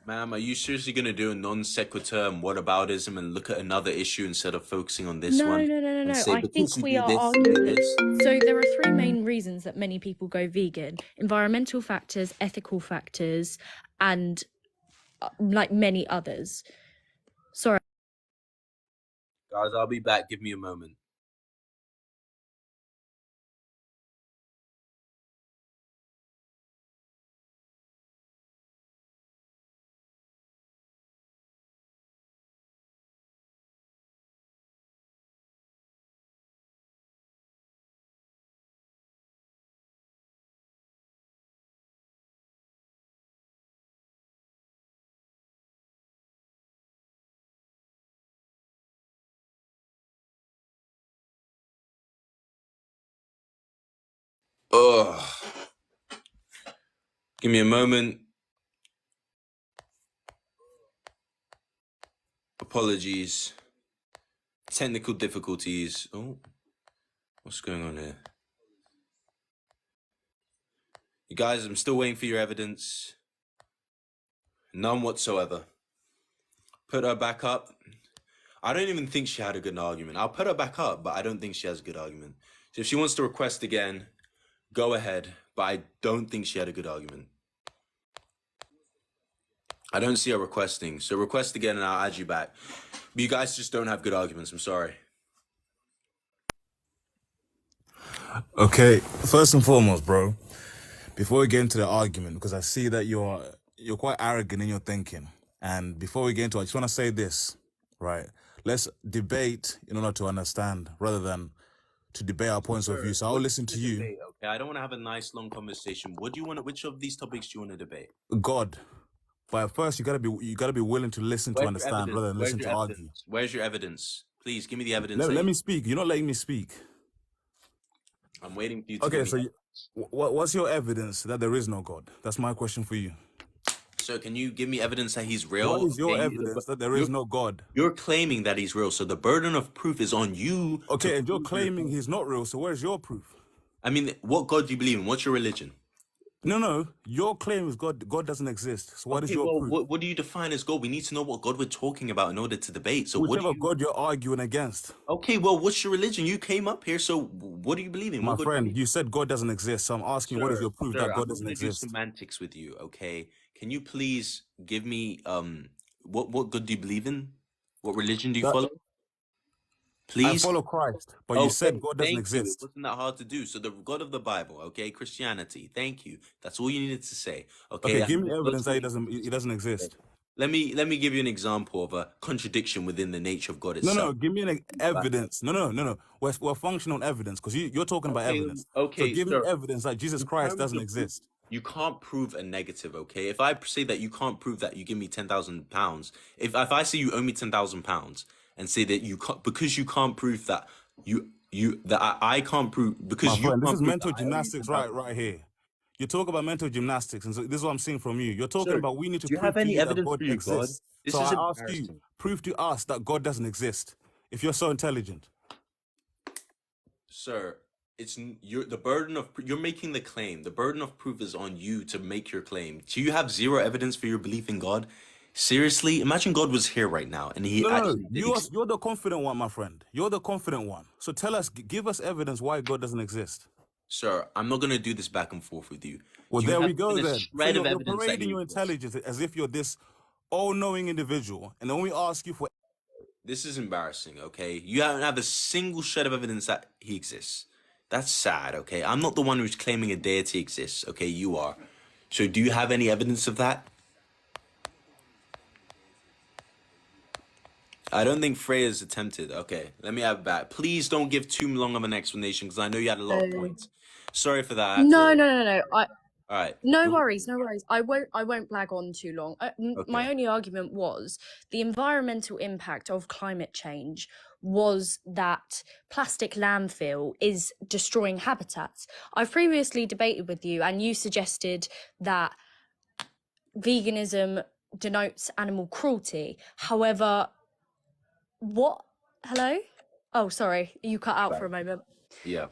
Ma'am, are you seriously going to do a non sequitur and whataboutism and look at another issue instead of focusing on this one? No. Say, I think we are this, arguing. this. So there are three main reasons that many people go vegan: environmental factors, ethical factors, and like many others. Sorry. Guys, I'll be back. Give me a moment. Ugh. Give me a moment. Apologies. Technical difficulties. Oh, what's going on here? You guys, I'm still waiting for your evidence. None whatsoever. Put her back up. I don't even think she had a good argument. I'll put her back up, but I don't think she has a good argument. So if she wants to request again, go ahead. But I don't think she had a good argument. I don't see her requesting. So request again and I'll add you back. But you guys just don't have good arguments. I'm sorry. Okay, first and foremost, bro, before we get into the argument, because I see that you're quite arrogant in your thinking, and before we get into it, I just want to say this, right? Let's debate in order to understand, rather than to debate our points of view. So I'll listen to you. Debate, okay, I don't want to have a nice long conversation. What do you want? Which of these topics do you want to debate? God, but first you gotta be willing to listen to understand, rather than listen to argue. Where's your evidence? Please give me the evidence. Let me speak. You're not letting me speak. I'm waiting for you to. Okay, so what's your evidence that there is no God? That's my question for you. So can you give me evidence that he's real? What is your evidence that there is no God? You're claiming that he's real, so the burden of proof is on you. Okay, and you're claiming he's not real, so where's your proof? I mean, what God do you believe in? What's your religion? No. Your claim is God doesn't exist. So what is your proof? What do you define as God? We need to know what God we're talking about in order to debate. So whichever God you're arguing against. Okay, well, what's your religion? You came up here, so what do you believe in? My friend, you said God doesn't exist, so I'm asking you, what is your proof that God doesn't exist? I'm gonna do semantics with you, okay? Can you please give me what God do you believe in? What religion do you follow? Please. I follow Christ, but you said God doesn't exist. It wasn't that hard to do. So the God of the Bible, okay, Christianity. Thank you. That's all you needed to say. Okay, give me evidence that he doesn't exist. Let me give you an example of a contradiction within the nature of God itself. No, give me an evidence. No. We're functional on evidence because you're talking about evidence. Okay, so give me evidence that Jesus Christ doesn't exist. You can't prove a negative, okay? If I say that you can't prove that, you give me £10,000. If I say you owe me £10,000 and say that you can't, because you can't prove that I can't prove My because you friend, this can't is prove mental that I only gymnastics right here. You talk about mental gymnastics, and so this is what I'm seeing from you. You're talking Sir, about we need to do you prove have to any you that evidence God for your God? exists. This So is I ask you, embarrassing. prove to us that God doesn't exist. If you're so intelligent. Sir, you're the burden of you're making the claim. The burden of proof is on you to make your claim. Do you have zero evidence for your belief in God? Seriously, imagine God was here right now and he No, actually did exist. you're the confident one, my friend. You're the confident one. So tell us, give us evidence why God doesn't exist. Sir, I'm not gonna do this back and forth with you. Well, Do you there have we go even a then. So shred of you're evidence that parading he your exists? intelligence as if you're this all-knowing individual, and then when we ask you for, This is embarrassing, okay? You don't have a single shred of evidence that he exists. That's sad, okay? I'm not the one who's claiming a deity exists, okay? You are. So do you have any evidence of that? I don't think Freya's attempted. Okay, let me have it back. Please don't give too long of an explanation because I know you had a lot of points. Sorry for that. I had No, to... no, no, no. All right. No Go- worries, no worries. I won't blag on too long. My Okay. only argument was the environmental impact of climate change was that plastic landfill is destroying habitats. I've previously debated with you, and you suggested that veganism denotes animal cruelty. However, what? Hello? Oh, sorry, you cut out for a moment. Yeah.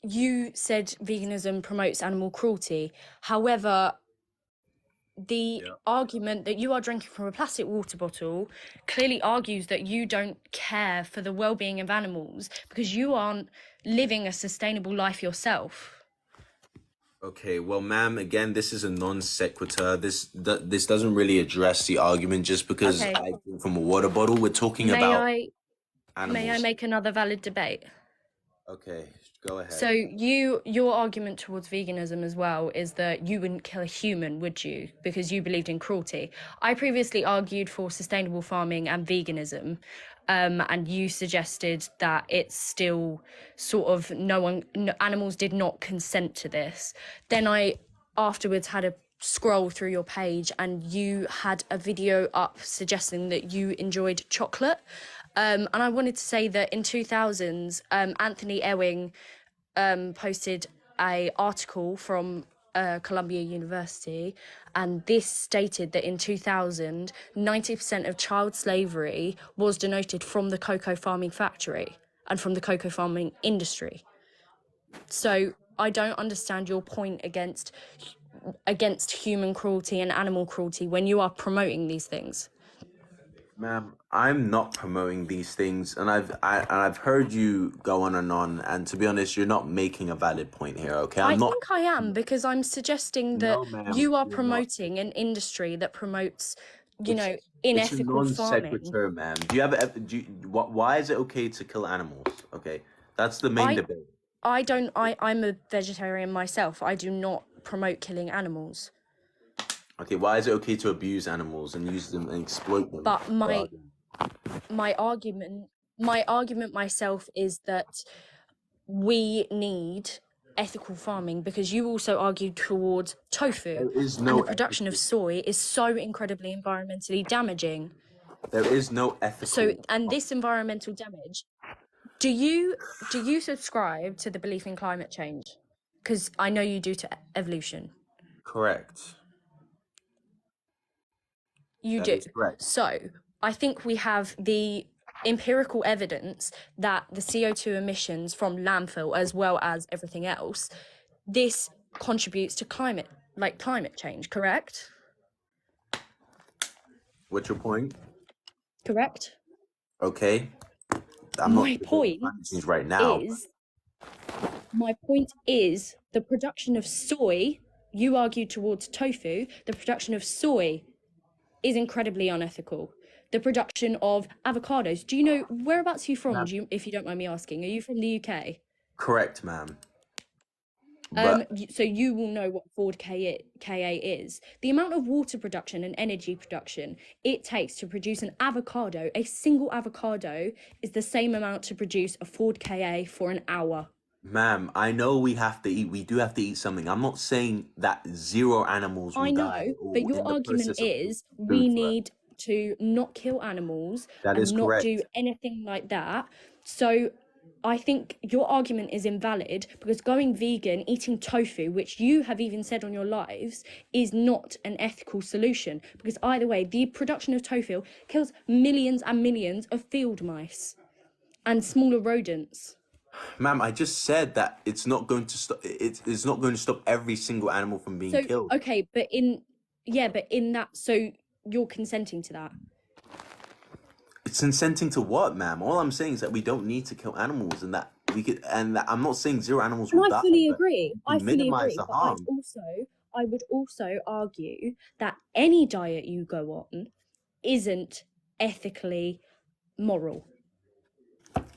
You said veganism promotes animal cruelty. However, the argument that you are drinking from a plastic water bottle clearly argues that you don't care for the well-being of animals because you aren't living a sustainable life yourself. Okay. Well, ma'am, again, this is a non sequitur. This doesn't really address the argument just because Okay. I drink from a water bottle. We're talking May about I animals. make another valid debate? Okay. Go ahead. So your argument towards veganism as well is that you wouldn't kill a human, would you? Because you believed in cruelty. I previously argued for sustainable farming and veganism, and you suggested that it's still sort of animals did not consent to this. Then I afterwards had a scroll through your page and you had a video up suggesting that you enjoyed chocolate. And I wanted to say that in 2000s, Anthony Ewing posted a article from Columbia University, and this stated that in 2000, 90% of child slavery was denoted from the cocoa farming factory and from the cocoa farming industry. So I don't understand your point against human cruelty and animal cruelty when you are promoting these things. Ma'am, I'm not promoting these things, and I've heard you go on, and to be honest, you're not making a valid point here. Okay, I I'm not. think I am because I'm suggesting that No, ma'am, you are you're not. promoting an industry that promotes, It's a unethical non farming. sequitur, ma'am. Do you have why is it okay to kill animals? Okay, that's the main debate. I'm a vegetarian myself. I do not promote killing animals. Okay, why is it okay to abuse animals and use them and exploit them? But my argument myself is that we need ethical farming because you also argued towards tofu, There is and no the production of soy is so incredibly environmentally damaging. There is no ethical. So, and this environmental damage, do you subscribe to the belief in climate change? Because I know you do to evolution. Correct. You That do. is correct. So I think we have the empirical evidence that the CO2 emissions from landfill, as well as everything else, this contributes to climate change, correct? What's your point? Correct. Okay. My point right now. is the production of soy, you argue towards tofu, the production of soy is incredibly unethical. The production of avocados. Do you know whereabouts are you from? If you don't mind me asking, are you from the UK? Correct, ma'am. But So you will know what Ford KA is. The amount of water production and energy production it takes to produce an avocado, a single avocado, is the same amount to produce a Ford KA for an hour. ma'am, I know we have to eat. We do have to eat something. I'm not saying that zero animals will I know, die. but your argument is we need to not kill animals That and is not correct. do anything like that. So I think your argument is invalid because going vegan, eating tofu, which you have even said on your lives, is not an ethical solution. Because either way, the production of tofu kills millions and millions of field mice and smaller rodents. Ma'am, I just said that it's not going to stop. It's not going to stop every single animal from being So, killed. okay, but in that, so you're consenting to that? It's consenting to what, ma'am? All I'm saying is that we don't need to kill animals, and that we could. And that I'm not saying zero animals And will I die, fully but agree. to I fully minimize agree. the But harm. I would also argue that any diet you go on isn't ethically moral.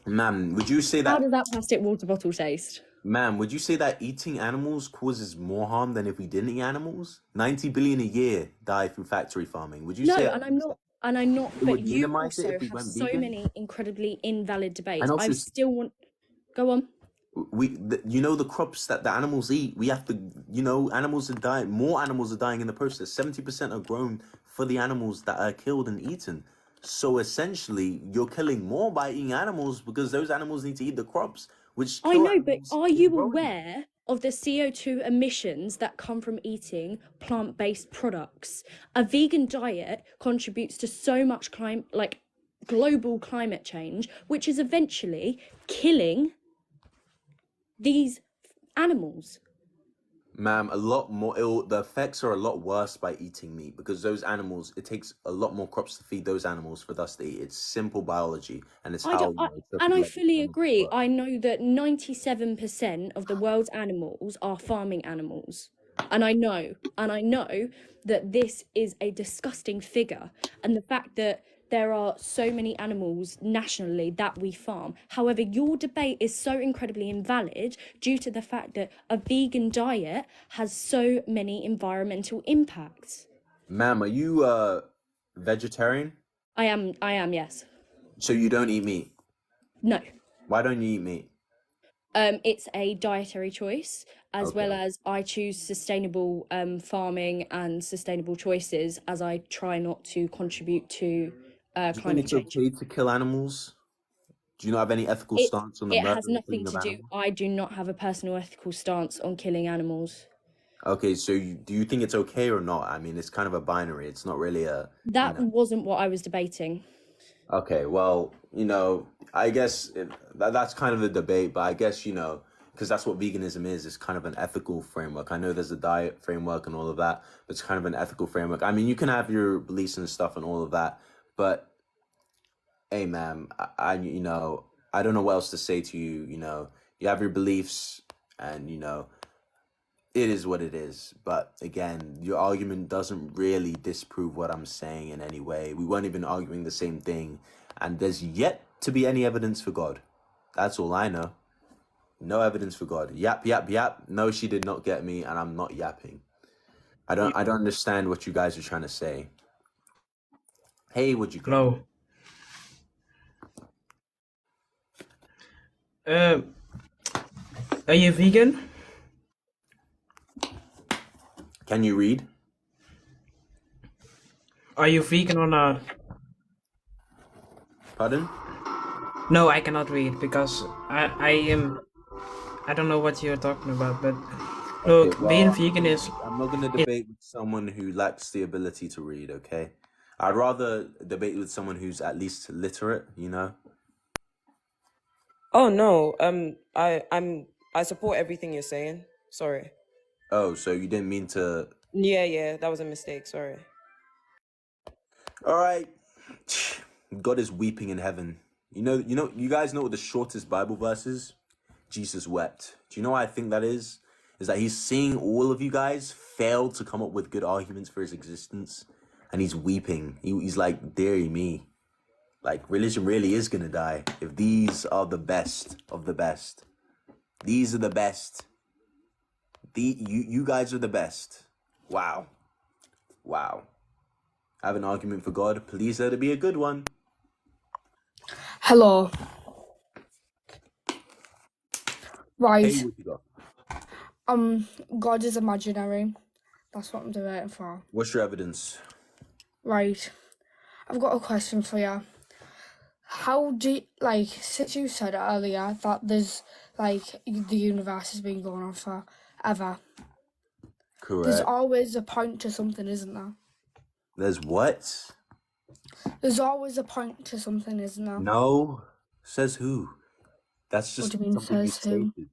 Ma'am, would you say How that? does that plastic water bottle taste? Ma'am, would you say that eating animals causes more harm than if we didn't eat animals? 90 billion a year die through factory farming. Would you No, say and I'm not. And I'm not. it But would you minimize it also if we have went so vegan? many incredibly invalid debates. And I also, still want. Go on. you know, the crops that the animals eat, we have to, you know, animals are dying. More animals are dying in the process. 70% are grown for the animals that are killed and eaten. So essentially, you're killing more by eating animals because those animals need to eat the crops, which I kill know, but animals are in you growing them. aware of the CO2 emissions that come from eating plant-based products? A vegan diet contributes to so much global climate change, which is eventually killing these animals. Ma'am, a lot more. The effects are a lot worse by eating meat because those animals. It takes a lot more crops to feed those animals for us to eat. It's simple biology, and it's I how don't, I, trophic and I level fully animals agree. work. I know that 97% of the world's animals are farming animals. And I know that this is a disgusting figure. And the fact that there are so many animals nationally that we farm. However, your debate is so incredibly invalid due to the fact that a vegan diet has so many environmental impacts. Ma'am, are you vegetarian? I am, yes. So you don't eat meat? No. Why don't you eat meat? It's a dietary choice, as well as I choose sustainable farming and sustainable choices as I try not to contribute to Do you think climate it's change. okay to kill animals? Do you not have any ethical stance on the It murder has and nothing killing of to do. animals? I do not have a personal ethical stance on killing animals. Okay, so do you think it's okay or not? I mean, it's kind of a binary. It's not really a, you That know. wasn't what I was debating. Okay, well, you know, I guess that's kind of the debate, but I guess, you know, because that's what veganism is. It's kind of an ethical framework. I know there's a diet framework and all of that, but it's kind of an ethical framework. I mean, you can have your beliefs and stuff and all of that, but hey, ma'am, you know, I don't know what else to say to you. You know, you have your beliefs, and you know, it is what it is. But again, your argument doesn't really disprove what I'm saying in any way. We weren't even arguing the same thing, and there's yet to be any evidence for God. That's all I know. No evidence for God. Yap, yap, yap. No, she did not get me, and I'm not yapping. I don't understand what you guys are trying to say. Hey, would you go? Hello. Are you vegan? Can you read? Are you vegan or not? Pardon? No, I cannot read because I am. I don't know what you're talking about, but look, Okay, being well, vegan is. I'm not going to debate with someone who lacks the ability to read, okay? I'd rather debate with someone who's at least literate, you know? Oh no, I support everything you're saying. Sorry. Oh, so you didn't mean to... Yeah, that was a mistake. Sorry. All right. God is weeping in heaven. You guys know what the shortest Bible verse is? Jesus wept. Do you know what I think that is? Is that he's seeing all of you guys fail to come up with good arguments for his existence, and he's weeping. He's like, dearie me. Like, religion really is gonna die if these are the best of the best. These are the best. You guys are the best. Wow. Have an argument for God. Please let it be a good one. Hello. Right. Hey, what you got? God is imaginary. That's what I'm debating for. What's your evidence? Right. I've got a question for you. how do you, like, since you said earlier that there's like the universe has been going on forever, there's Correct. always a point to something, isn't there? There's what? There's always a point to something, isn't there? No. Says who? That's What just do you mean, something you says who? stated.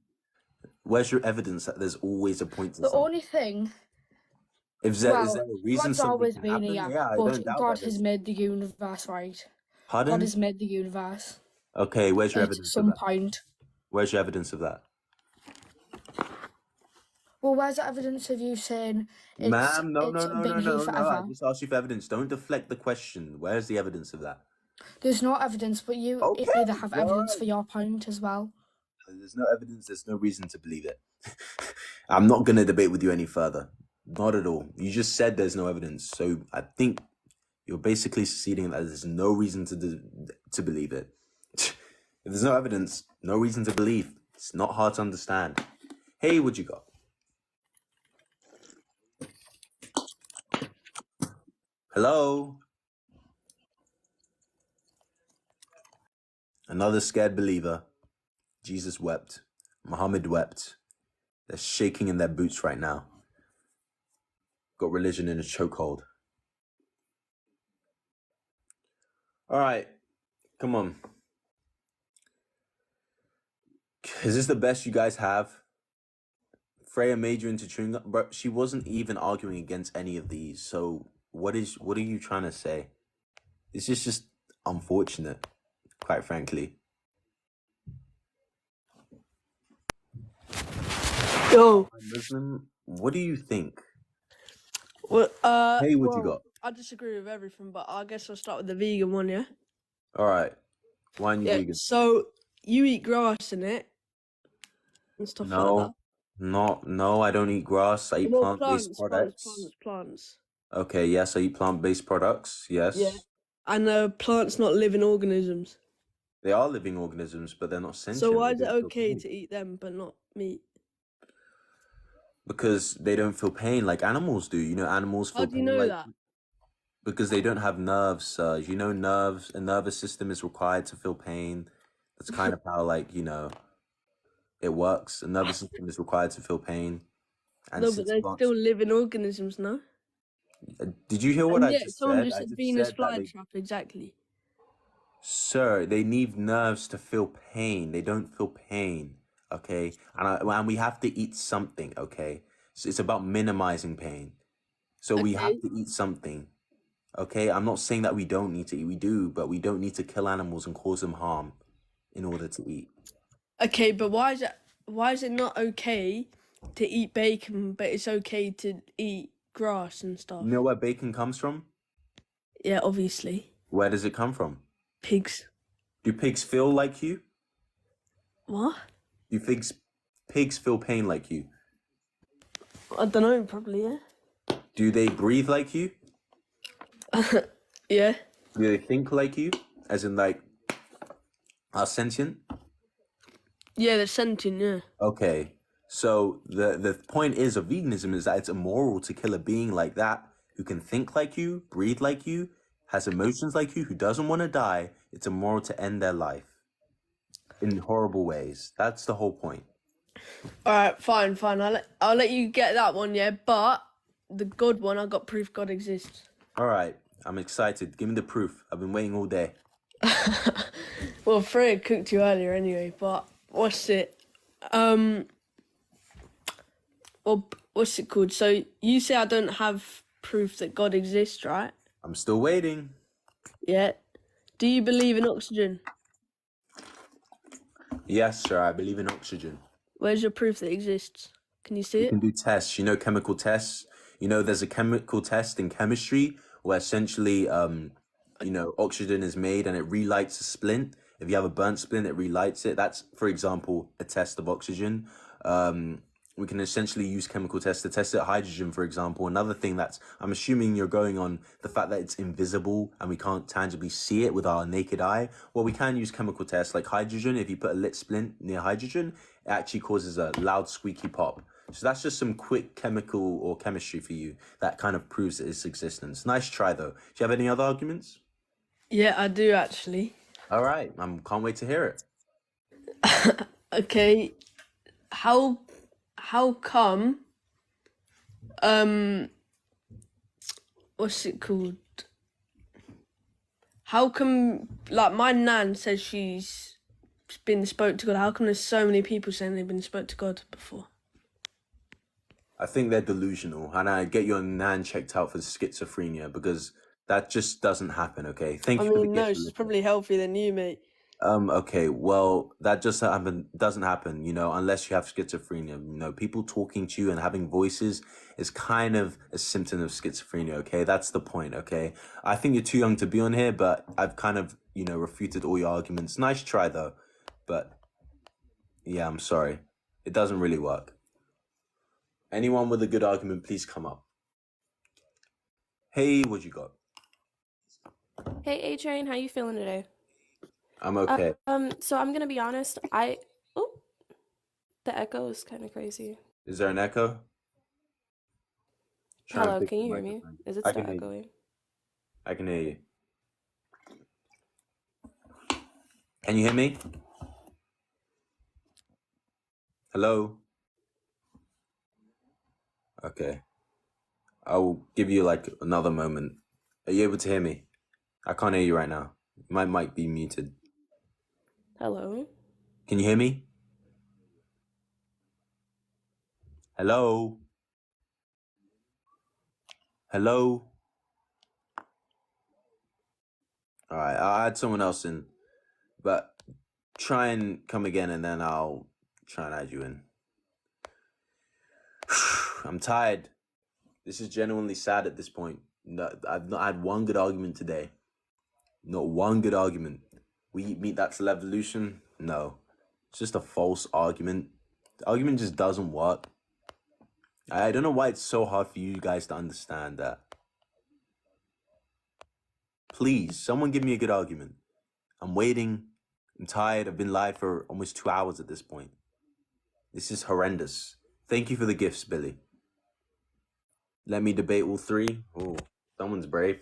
Where's your evidence that there's always a point to The something? only thing, Is there well, a reason God's something always can been happen? here, Yeah, I but don't doubt God that. has made the universe, right? God Pardon? has made the universe Okay, where's your at evidence of some that? point. Where's your evidence of that? Well, where's the evidence of you saying Ma'am, no, it's no, no, been no, here no, no. I forever? just asked you for evidence. Don't deflect the question. Where's the evidence of that? There's no evidence, but you Okay, either have evidence alright. for your point as well. There's no evidence. There's no reason to believe it. I'm not going to debate with you any further. Not at all. You just said there's no evidence. So I think you're basically conceding that there's no reason to believe it. If there's no evidence, no reason to believe. It's not hard to understand. Hey, what you got? Hello? Another scared believer. Jesus wept. Muhammad wept. They're shaking in their boots right now. Got religion in a chokehold. All right, come on. Is this the best you guys have? Freya made you into chewing gum, but she wasn't even arguing against any of these. So what are you trying to say? This is just unfortunate, quite frankly. Yo. Muslim, what do you think? Well, Hey, what you well, got? I disagree with everything, but I guess I'll start with the vegan one, yeah? All right, why aren't you Yeah, vegan? so you eat grass in it and stuff like that. No, I don't eat grass. I eat Well, plant-based products. plants. Okay, yes, I eat plant-based products. Yes. Yeah. And plants not living organisms. They are living organisms, but they're not sentient. So why They is it don't feel okay pain. to eat them but not meat? Because they don't feel pain like animals do. You know, animals feel How do you pain know like that? because they don't have nerves. You know, a nervous system is required to feel pain. That's kind of how, like, you know, it works. A nervous system is required to feel pain. And No, but since they're plants, still living organisms, no? did you hear what And I yet, just someone said? just I said just Venus said that flytrap, exactly. sir, they need nerves to feel pain. They don't feel pain, okay? And we have to eat something, okay? So it's about minimizing pain. So we have to eat something, okay? I'm not saying that we don't need to eat. We do, but we don't need to kill animals and cause them harm in order to eat. Okay, but why is it not okay to eat bacon, but it's okay to eat grass and stuff? You know where bacon comes from? Yeah, obviously. Where does it come from? Pigs. Do pigs feel like you? What? Do pigs feel pain like you? I don't know, probably, yeah. Do they breathe like you? Yeah. Do they think like you? As in, like, are sentient? Yeah, they're sentient, yeah. Okay. So the point is of veganism is that it's immoral to kill a being like that who can think like you, breathe like you, has emotions like you, who doesn't want to die. It's immoral to end their life in horrible ways. That's the whole point. All right, fine. I'll let you get that one, yeah. But the God one, I got proof God exists. All right. I'm excited. Give me the proof. I've been waiting all day. Well, Freya cooked you earlier anyway. But what's it? Well, what's it called? So you say I don't have proof that God exists, right? I'm still waiting. Yeah. Do you believe in oxygen? Yes, sir. I believe in oxygen. Where's your proof that it exists? Can you see You it? can do tests. You know, chemical tests. You know, there's a chemical test in chemistry where essentially, you know, oxygen is made and it relights a splint. If you have a burnt splint, it relights it. That's, for example, a test of oxygen. We can essentially use chemical tests to test it. Hydrogen, for example. Another thing that's, I'm assuming you're going on the fact that it's invisible and we can't tangibly see it with our naked eye. Well, we can use chemical tests like hydrogen. If you put a lit splint near hydrogen, it actually causes a loud squeaky pop. So that's just some quick chemical or chemistry for you that kind of proves its existence. Nice try, though. Do you have any other arguments? Yeah, I do actually. All right, can't wait to hear it. Okay, how come what's it called? How come, like, my nan says she's been spoke to God? How come there's so many people saying they've been spoke to God before? I think they're delusional, and I get your nan checked out for schizophrenia because that just doesn't happen. Okay, thank I you for the mean, no, gift. she's probably healthier than you, mate. Okay, well, that just doesn't happen, unless you have schizophrenia. People talking to you and having voices is kind of a symptom of schizophrenia, okay? That's the point, okay? I think you're too young to be on here, but I've kind of, refuted all your arguments. Nice try, though. But, yeah, I'm sorry. It doesn't really work. Anyone with a good argument, please come up. Hey, what you got? Hey, A Train, how you feeling today? I'm okay. So I'm gonna be honest. The echo is kind of crazy. Is there an echo? Try and Hello, fix can the you hear me? microphone. Is it I still can hear you. echoing? I can hear you. Can you hear me? Hello? Okay. I will give you another moment. Are you able to hear me? I can't hear you right now. My mic be muted. Hello? Can you hear me? Hello? Hello? All right, I'll add someone else in, but try and come again and then I'll try and add you in. I'm tired. This is genuinely sad at this point. I've not had one good argument today. Not one good argument. We eat meat, that's evolution? No. It's just a false argument. The argument just doesn't work. I don't know why it's so hard for you guys to understand that. Please, someone give me a good argument. I'm waiting. I'm tired. I've been live for almost 2 hours at this point. This is horrendous. Thank you for the gifts, Billy. Let me debate all three. Oh, someone's brave.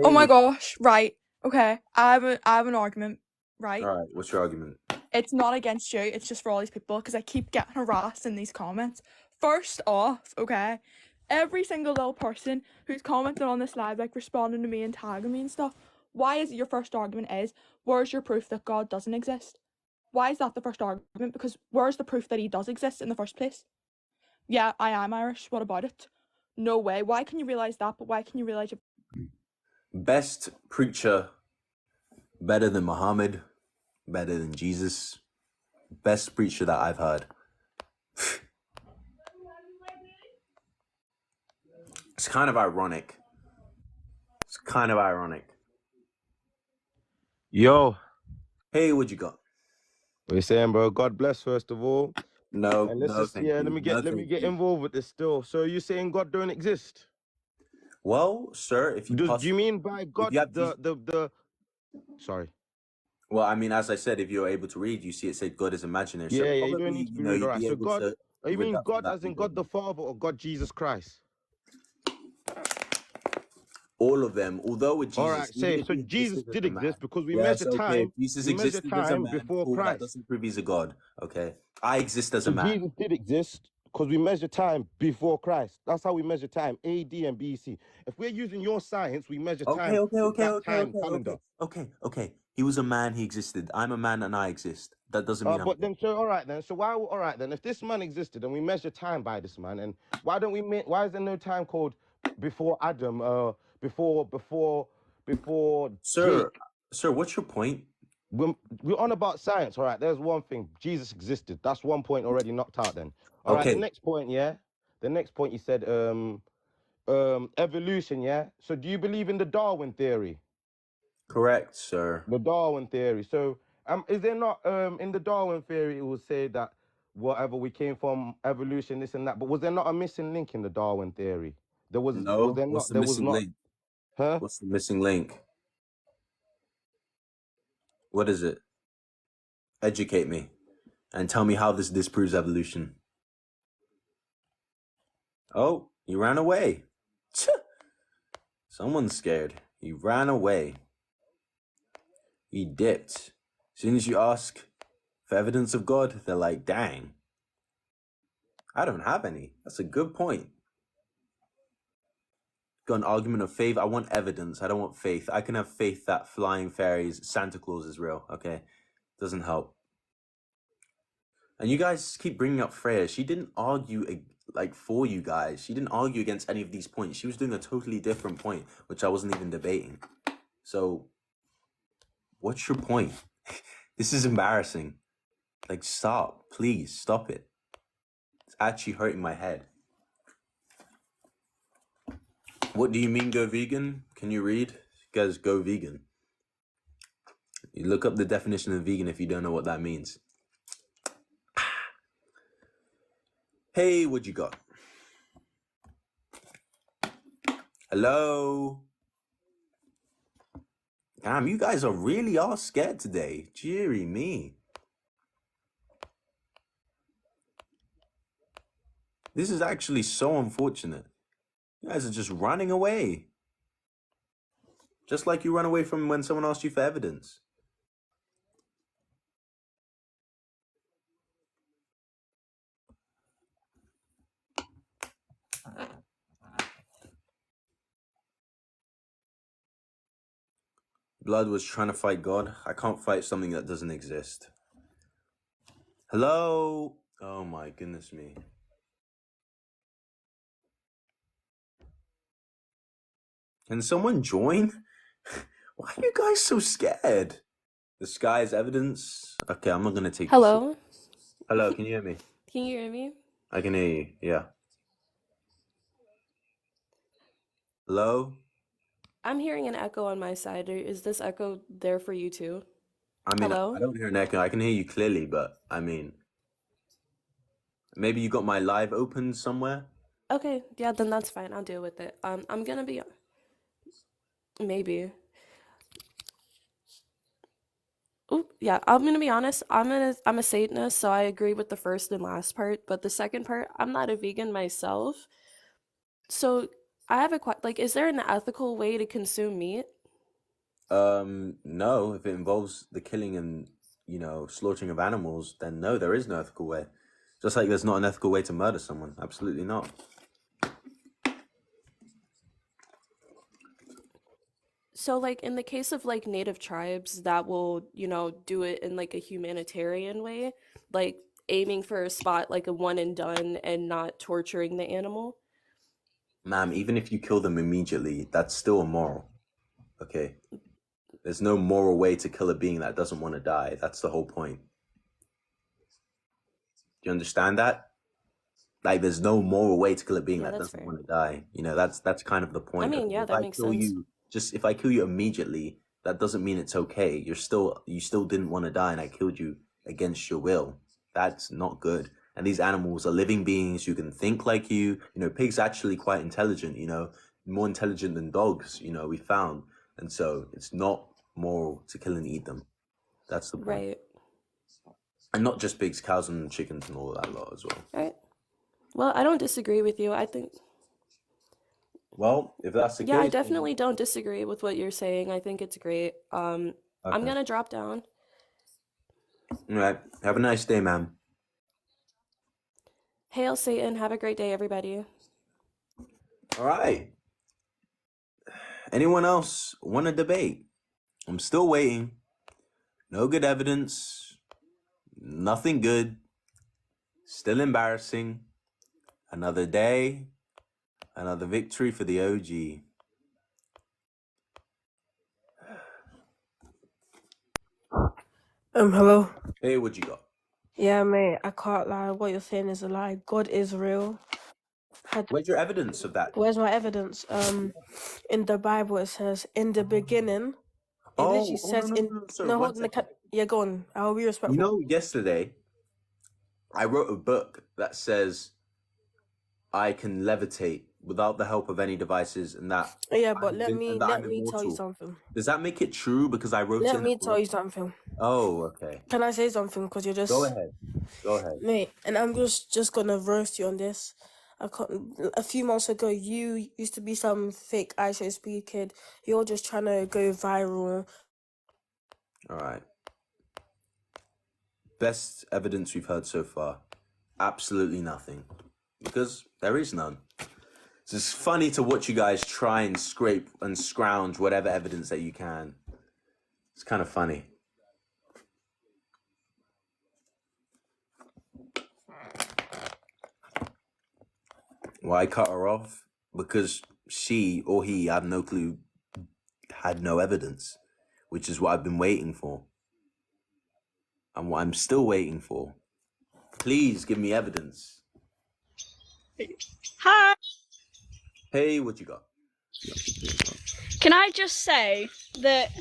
Oh my Hey. gosh, right. Okay. I have an argument, right? All right, what's your argument? It's not against you, it's just for all these people because I keep getting harassed in these comments. First off, okay, every single little person who's commented on this live, responding to me and tagging me and stuff, why is it your first argument is, where's your proof that God doesn't exist? Why is that the first argument? Because where's the proof that he does exist in the first place? Yeah, I am Irish, what about it? No way. Why can you realise that, but why can you realise Best preacher, better than Muhammad, better than Jesus. Best preacher that I've heard. It's kind of ironic. Yo. Hey, what you got? What you saying, bro? God bless, first of all. No, And let's no, just thank you. let me get No, thank you. involved with this still. So you're saying God don't exist? Well, sir, if you do you mean by God you have the sorry. Well, I mean, as I said, if you're able to read, you see it said God is imaginary. So Yeah, you don't probably, need to be rude. you'd Alright. be So able God, to you mean reduct from God that as in bigger. God the Father or God Jesus Christ? All of them, although with Jesus, Alright, even say if so he Jesus existed as did a man. exist because we Yes, measure okay. If time. Jesus We measure existed as a time man, before cool, that Christ. doesn't prove he's a God. Okay. I exist as a So man. Jesus did exist because we measure time before Christ. That's how we measure time, AD and BC. If we're using your science, we measure time with that time calendar. Okay. He was a man, he existed. I'm a man and I exist. That doesn't mean I'm But then, so all right then. So all right then? If this man existed and we measure time by this man, and why don't we? Why is there no time called before Adam? Before Jake. Sir, what's your point? We're on about science, all right? There's one thing. Jesus existed. That's one point already knocked out. Then, all right. The Okay. next point, yeah. The next point you said, evolution, yeah. So do you believe in the Darwin theory? Correct, sir. The Darwin theory. So, is there not in the Darwin theory it will say that whatever we came from evolution, this and that, but was there not a missing link in the Darwin theory? Was No. there What's not? the There was missing not. link? Huh? What's the missing link? What is it? Educate me and tell me how this disproves evolution. Oh, you ran away. Someone's scared. He ran away. He dipped. As soon as you ask for evidence of God, they're like, dang, I don't have any. That's a good point. Got an argument of faith. I want evidence. I don't want faith. I can have faith that flying fairies, Santa Claus is real, okay? Doesn't help. And you guys keep bringing up Freya. She didn't argue like for you guys. She didn't argue against any of these points. She was doing a totally different point, which I wasn't even debating. So, what's your point? This is embarrassing. Like, stop. Please, stop it. It's actually hurting my head. What do you mean go vegan? Can you read? Guys, go vegan. You look up the definition of vegan if you don't know what that means. Hey, what you got? Hello? Damn, you guys really are scared today. Deary me. This is actually so unfortunate. You guys are just running away. Just like you run away from when someone asks you for evidence. Blood was trying to fight God. I can't fight something that doesn't exist. Hello? Oh my goodness me. Can someone join? Why are you guys so scared? The sky is evidence. Okay, I'm not gonna take this. Hello? Hello, can you hear me? Can you hear me? I can hear you, yeah. Hello? I'm hearing an echo on my side. Is this echo there for you too? I mean, Hello? I don't hear an echo. I can hear you clearly, but I mean, maybe you got my live open somewhere? Okay, yeah, then that's fine. I'll deal with it. I'm gonna be maybe. Ooh, yeah, I'm gonna be honest. I'm a Satanist, so I agree with the first and last part, but the second part, I'm not a vegan myself. So I have like, is there an ethical way to consume meat? No. If it involves the killing and, slaughtering of animals, then no, there is no ethical way. Just like there's not an ethical way to murder someone. Absolutely not. So, like, in the case of like native tribes that will, do it in like a humanitarian way, like aiming for a spot like a one and done and not torturing the animal. Ma'am, even if you kill them immediately, that's still immoral. Okay? There's no moral way to kill a being that doesn't want to die. That's the whole point. Do you understand that? Like, there's no moral way to kill a being Yeah, that that's doesn't fair. want to die. That's kind of the I point. mean, Okay? yeah, If that I makes kill sense. you, if I kill you immediately, that doesn't mean it's okay. You still didn't want to die, and I killed you against your will. That's not good. And these animals are living beings who can think like you. Pigs are actually quite intelligent. More intelligent than dogs. We found, and so it's not moral to kill and eat them. That's the point. Right. And not just pigs, cows and chickens and all of that lot as well. Right. Well, I don't disagree with you. I think, Well, if that's the yeah, I case, then definitely don't disagree with what you're saying. I think it's great. I'm okay. gonna drop down. All right. Have a nice day, ma'am. Hail Satan. Have a great day, everybody. All right. Anyone else want to debate? I'm still waiting. No good evidence. Nothing good. Still embarrassing. Another day. Another victory for the OG. Hello. Hey, what you got? Yeah, mate, I can't lie. What you're saying is a lie. God is real. Where's your evidence of that? Where's my evidence? In the Bible it says, "In the beginning." It literally says No. Sorry, no, one hold on. second. Yeah, go on. I will be respectful. Yesterday, I wrote a book that says I can levitate without the help of any devices, and that Yeah, but I'm let me tell tell you immortal. something. Does that make it true because I wrote it Let in a me tell book? you something. Oh, okay. Can I say something? Because you're just Go ahead. Go ahead. mate, and I'm just gonna roast you on this. A few months ago, you used to be some fake ISOSP kid. You're just trying to go viral. All right. Best evidence we've heard so far. Absolutely nothing. Because there is none. It's just funny to watch you guys try and scrape and scrounge whatever evidence that you can. It's kind of funny. Why cut her off? Because she or he, I have no clue, had no evidence, which is what I've been waiting for. And what I'm still waiting for. Please give me evidence. Hi. Hey, what you got? Can I just say that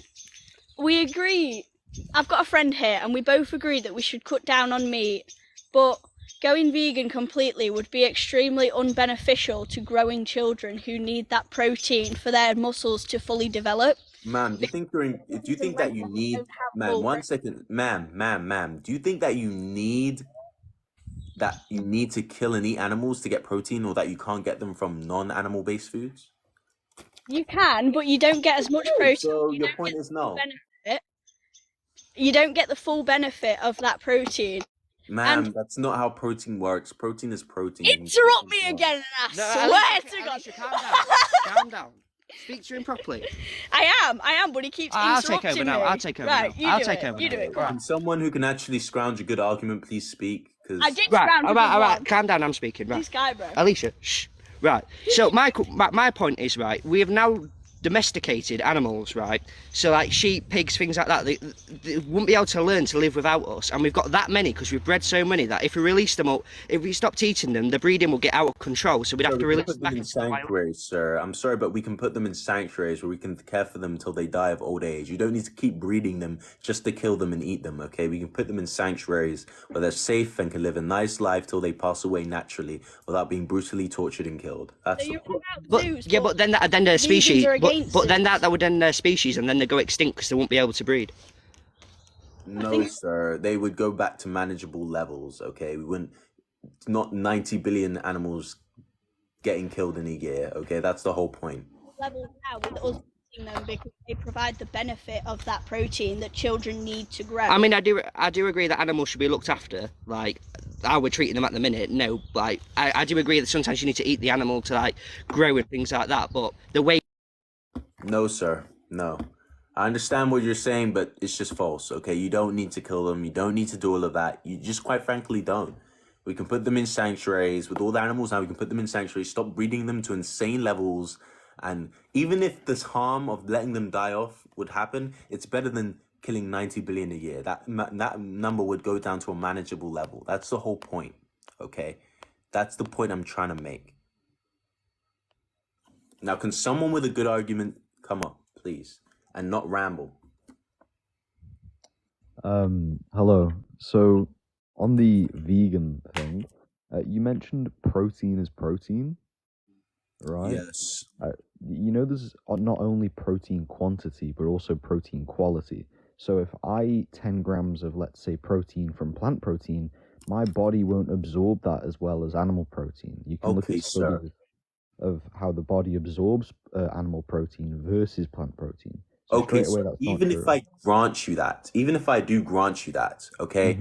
we agree? I've got a friend here, and we both agree that we should cut down on meat, but going vegan completely would be extremely unbeneficial to growing children who need that protein for their muscles to fully develop. Ma'am, do you think do you think that you need, ma'am, 1 second, ma'am, do you think that you need to kill and eat animals to get protein, or that you can't get them from non-animal based foods? You can, but you don't get as much protein. So your point is no. Benefit. You don't get the full benefit of that protein. Ma'am, that's not how protein works. Protein is protein. Interrupt me again, and I swear to God. Calm down. Calm down. Speak to him properly. I am, but he keeps interrupting me. I'll take over right, now. You do it. Come on. Can someone who can actually scrounge a good argument please speak? I did Right, scrounge a good all right. one. Calm down. I'm speaking. Right. This guy, bro. Alicia, shh. Right. So my point is, right, we have now domesticated animals, right? So like sheep, pigs, things like that, they wouldn't be able to learn to live without us. And we've got that many because we've bred so many that if we release them up, if we stopped eating them, the breeding will get out of control. So we'd have to release put them them back in into the wild. sanctuaries, sir. I'm sorry, but we can put them in sanctuaries where we can care for them until they die of old age. You don't need to keep breeding them just to kill them and eat them, okay? We can put them in sanctuaries where they're safe and can live a nice life till they pass away naturally without being brutally tortured and killed. That's the point. But then the species, but then that would end their species and then they go extinct because they won't be able to breed. No, sir. They would go back to manageable levels, okay? We wouldn't, not 90 billion animals getting killed in a year, okay? That's the whole point. Levels now with us eating them because they provide the benefit of that protein that children need to grow. I mean, I do agree that animals should be looked after, like how we're treating them at the minute. No, like I do agree that sometimes you need to eat the animal to like grow and things like that. But the way. No, sir. No. I understand what you're saying, but it's just false, okay? You don't need to kill them. You don't need to do all of that. You just quite frankly don't. We can put them in sanctuaries. With all the animals now, we can put them in sanctuaries, stop breeding them to insane levels. And even if this harm of letting them die off would happen, it's better than killing 90 billion a year. That number would go down to a manageable level. That's the whole point, okay? That's the point I'm trying to make. Now, can someone with a good argument come up, please, and not ramble? Hello. So, on the vegan thing, you mentioned protein is protein, right? Yes. You know, there's not only protein quantity, but also protein quality. So if I eat 10 grams of, let's say, protein from plant protein, my body won't absorb that as well as animal protein. You can look Okay, at sir. studies of how the body absorbs animal protein versus plant protein. So Okay, straight away, so that's not even if true. I grant you that, even if I do grant you that, okay,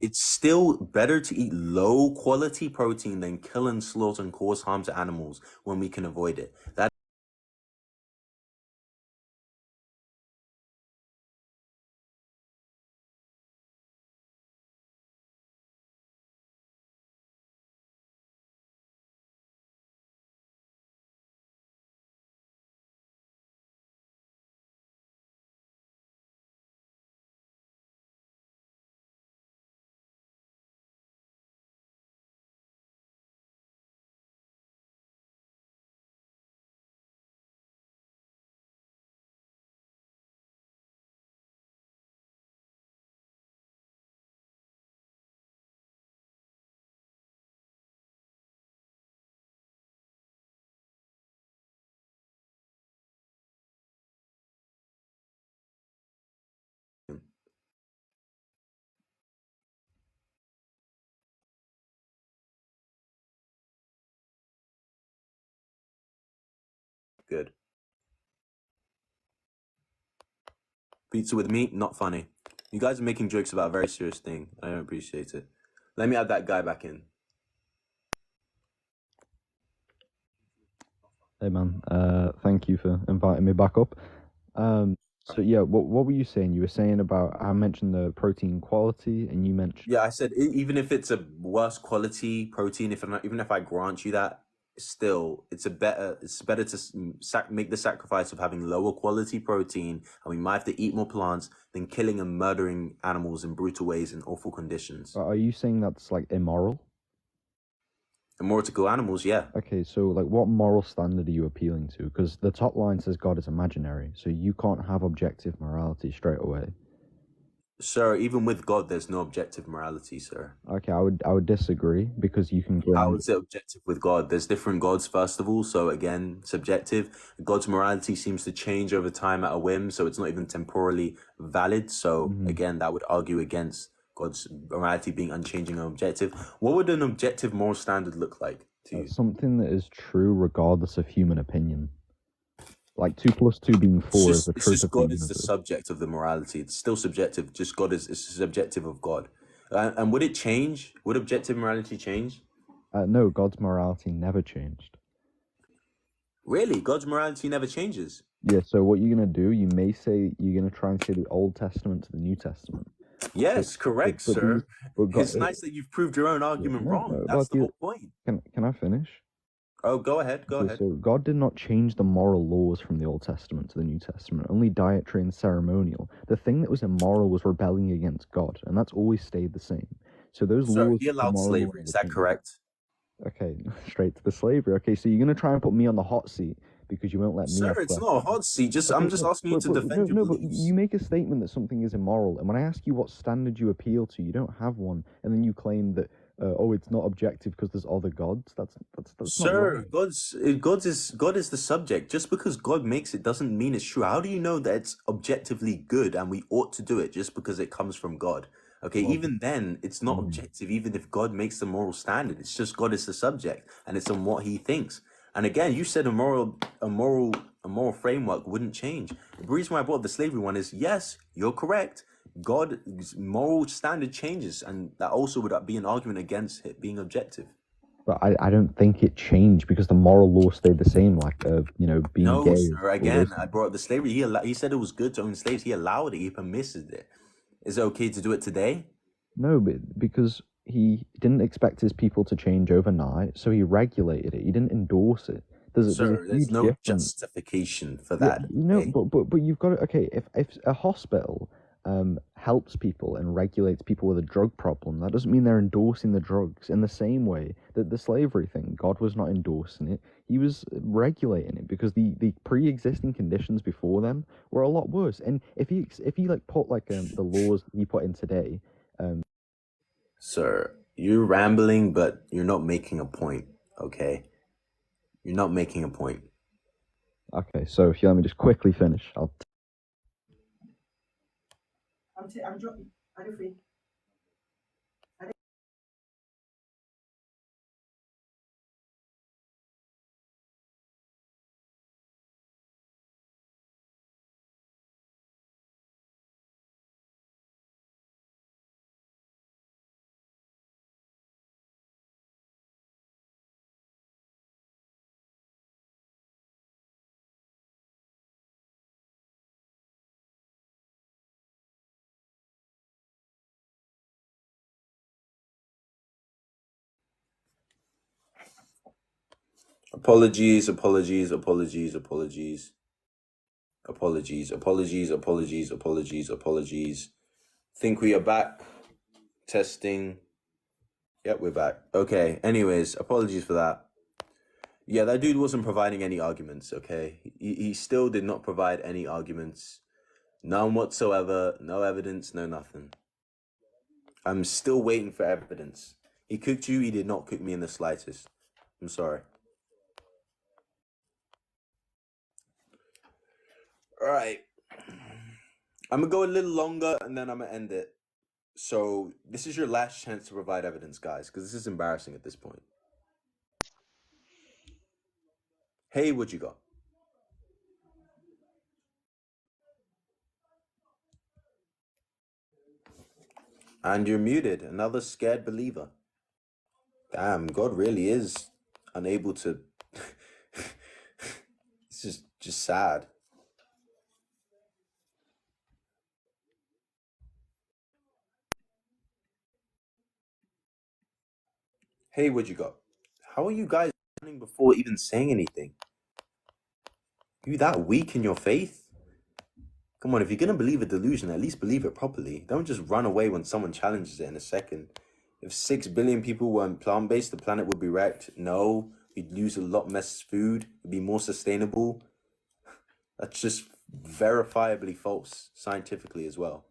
it's still better to eat low quality protein than kill and slaughter and cause harm to animals when we can avoid it. That good. Pizza with meat, not funny. You guys are making jokes about a very serious thing. I don't appreciate it. Let me add that guy back in. Hey man, thank you for inviting me back up. So yeah, what were you saying? You were saying about I mentioned the protein quality, and you mentioned Yeah, I said even if it's a worse quality protein, even if I grant you that, still it's better to make the sacrifice of having lower quality protein, and we might have to eat more plants than killing and murdering animals in brutal ways in awful conditions. Are you saying that's like immoral? Immoral to kill animals, yeah. Okay, so like what moral standard are you appealing to? Because the top line says God is imaginary, so you can't have objective morality straight away. Sir, even with God, there's no objective morality, sir. Okay, I would disagree because you can How bring is it objective with God? There's different gods, first of all, so again, subjective. God's morality seems to change over time at a whim, so it's not even temporally valid. So again, that would argue against God's morality being unchanging and objective. What would an objective moral standard look like to you? something that is true regardless of human opinion. Like 2 + 2 being 4 is the It's truth just of the God is the universe. subject of the morality. It's still subjective. Just God is subjective of God. And would it change? Would objective morality change? No, God's morality never changed. Really? God's morality never changes? Yeah, so what you're gonna do, you may say you're gonna try and say the Old Testament to the New Testament. Yes, correct, but sir. God, It's nice that you've proved your own argument wrong. That's but the whole point. Can I finish? Oh, go ahead. Go ahead. So God did not change the moral laws from the Old Testament to the New Testament, only dietary and ceremonial. The thing that was immoral was rebelling against God, and that's always stayed the same. So those Sir, laws, he the allowed moral slavery. laws Is that changed. correct? Okay, straight to the slavery. Okay, so you're gonna try and put me on the hot seat because you won't let me Sir, ask it's questions. not a hot seat. I'm just asking you to defend your no, but beliefs. you make a statement that something is immoral, and when I ask you what standard you appeal to, you don't have one, and then you claim that it's not objective because there's other gods. That's not Sir, right. God is the subject. Just because God makes it doesn't mean it's true. How do you know that it's objectively good and we ought to do it just because it comes from God? Okay, Well, even then, it's not objective. Even if God makes the moral standard, it's just God is the subject, and it's on what He thinks. And again, you said a moral framework wouldn't change. The reason why I brought up the slavery one is yes, you're correct. God's moral standard changes, and that also would be an argument against it being objective. But I don't think it changed because the moral law stayed the same, like being No, gay. sir. Again, I brought up the slavery. He said it was good to own slaves. He allowed it. He permitted it. Is it okay to do it today? No, but because he didn't expect his people to change overnight, so he regulated it. He didn't endorse it. There's a Sir, there's huge no difference. justification for Yeah, that. Okay? but you've got to, okay, if a hospital helps people and regulates people with a drug problem, that doesn't mean they're endorsing the drugs. In the same way that the slavery thing, God was not endorsing it, He was regulating it because the pre-existing conditions before them were a lot worse. And if he like put like the laws He put in today, Sir, you're rambling, but you're not making a point. Okay, you're not making a point. Okay, so if you let me just quickly finish, I'm dropping. Are you free? Apologies, apologies, apologies, apologies. Apologies, apologies, apologies, apologies, apologies. Think we are back. Testing. Yep, we're back. Okay, anyways, apologies for that. Yeah, that dude wasn't providing any arguments, okay? He still did not provide any arguments. None whatsoever. No evidence, no nothing. I'm still waiting for evidence. He cooked you, he did not cook me in the slightest. I'm sorry. Alright. I'm gonna go a little longer and then I'm gonna end it. So, this is your last chance to provide evidence, guys, because this is embarrassing at this point. Hey, what you got? And you're muted. Another scared believer. Damn, God really is unable to. It's just sad. Hey, what you got? How are you guys running before even saying anything? You that weak in your faith? Come on, if you're gonna believe a delusion, at least believe it properly. Don't just run away when someone challenges it in a second. If 6 billion people weren't plant-based, the planet would be wrecked. No, we'd lose a lot less food. It'd be more sustainable. That's just verifiably false, scientifically as well.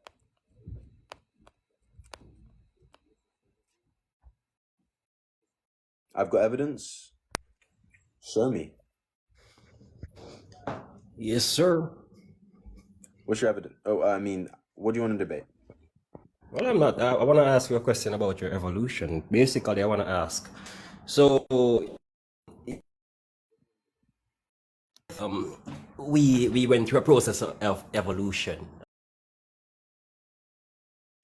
I've got evidence. Show me. Yes, sir. What's your evidence? Oh, I mean, what do you want to debate? Well, I'm not. I want to ask you a question about your evolution. Basically, I want to ask. So, we went through a process of evolution.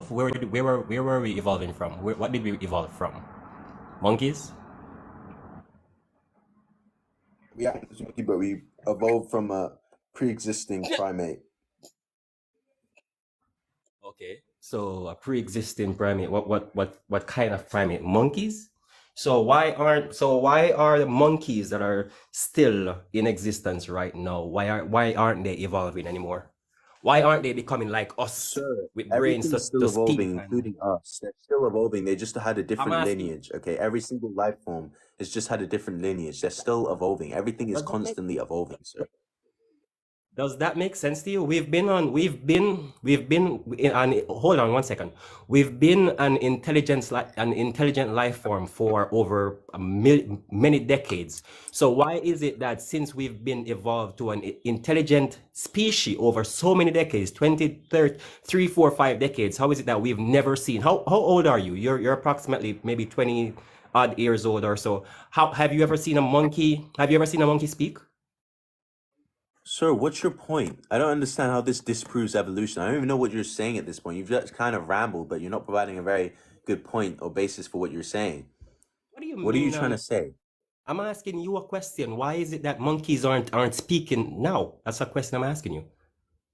Where were we evolving from? What did we evolve from? Monkeys? Yeah, but we evolved from a pre-existing primate. Okay. So a pre-existing primate. What kind of primate? Monkeys? So why are the monkeys that are still in existence right now? Why aren't they evolving anymore? Why aren't they becoming like us Sir, with brains everything's still to speak? evolving, including us. They're still evolving. They just had a different asking- lineage. Okay, every single life form has just had a different lineage. They're still evolving. Everything is Does that make- constantly evolving, sir. Does that make sense to you? We've been on hold on one second. We've been an intelligent life form for over many decades. So why is it that since we've been evolved to an intelligent species over so many decades, 20, 30, 3, 4, 5 decades, how is it that we've never seen? How old are you? You're approximately maybe 20 odd years old or so. How have you ever seen a monkey? Have you ever seen a monkey speak? Sir, what's your point? I don't understand how this disproves evolution. I don't even know what you're saying at this point. You've just kind of rambled, but you're not providing a very good point or basis for what you're saying. What do you What are you mean, trying to say? I'm asking you a question. Why is it that monkeys aren't speaking now? That's a question I'm asking you.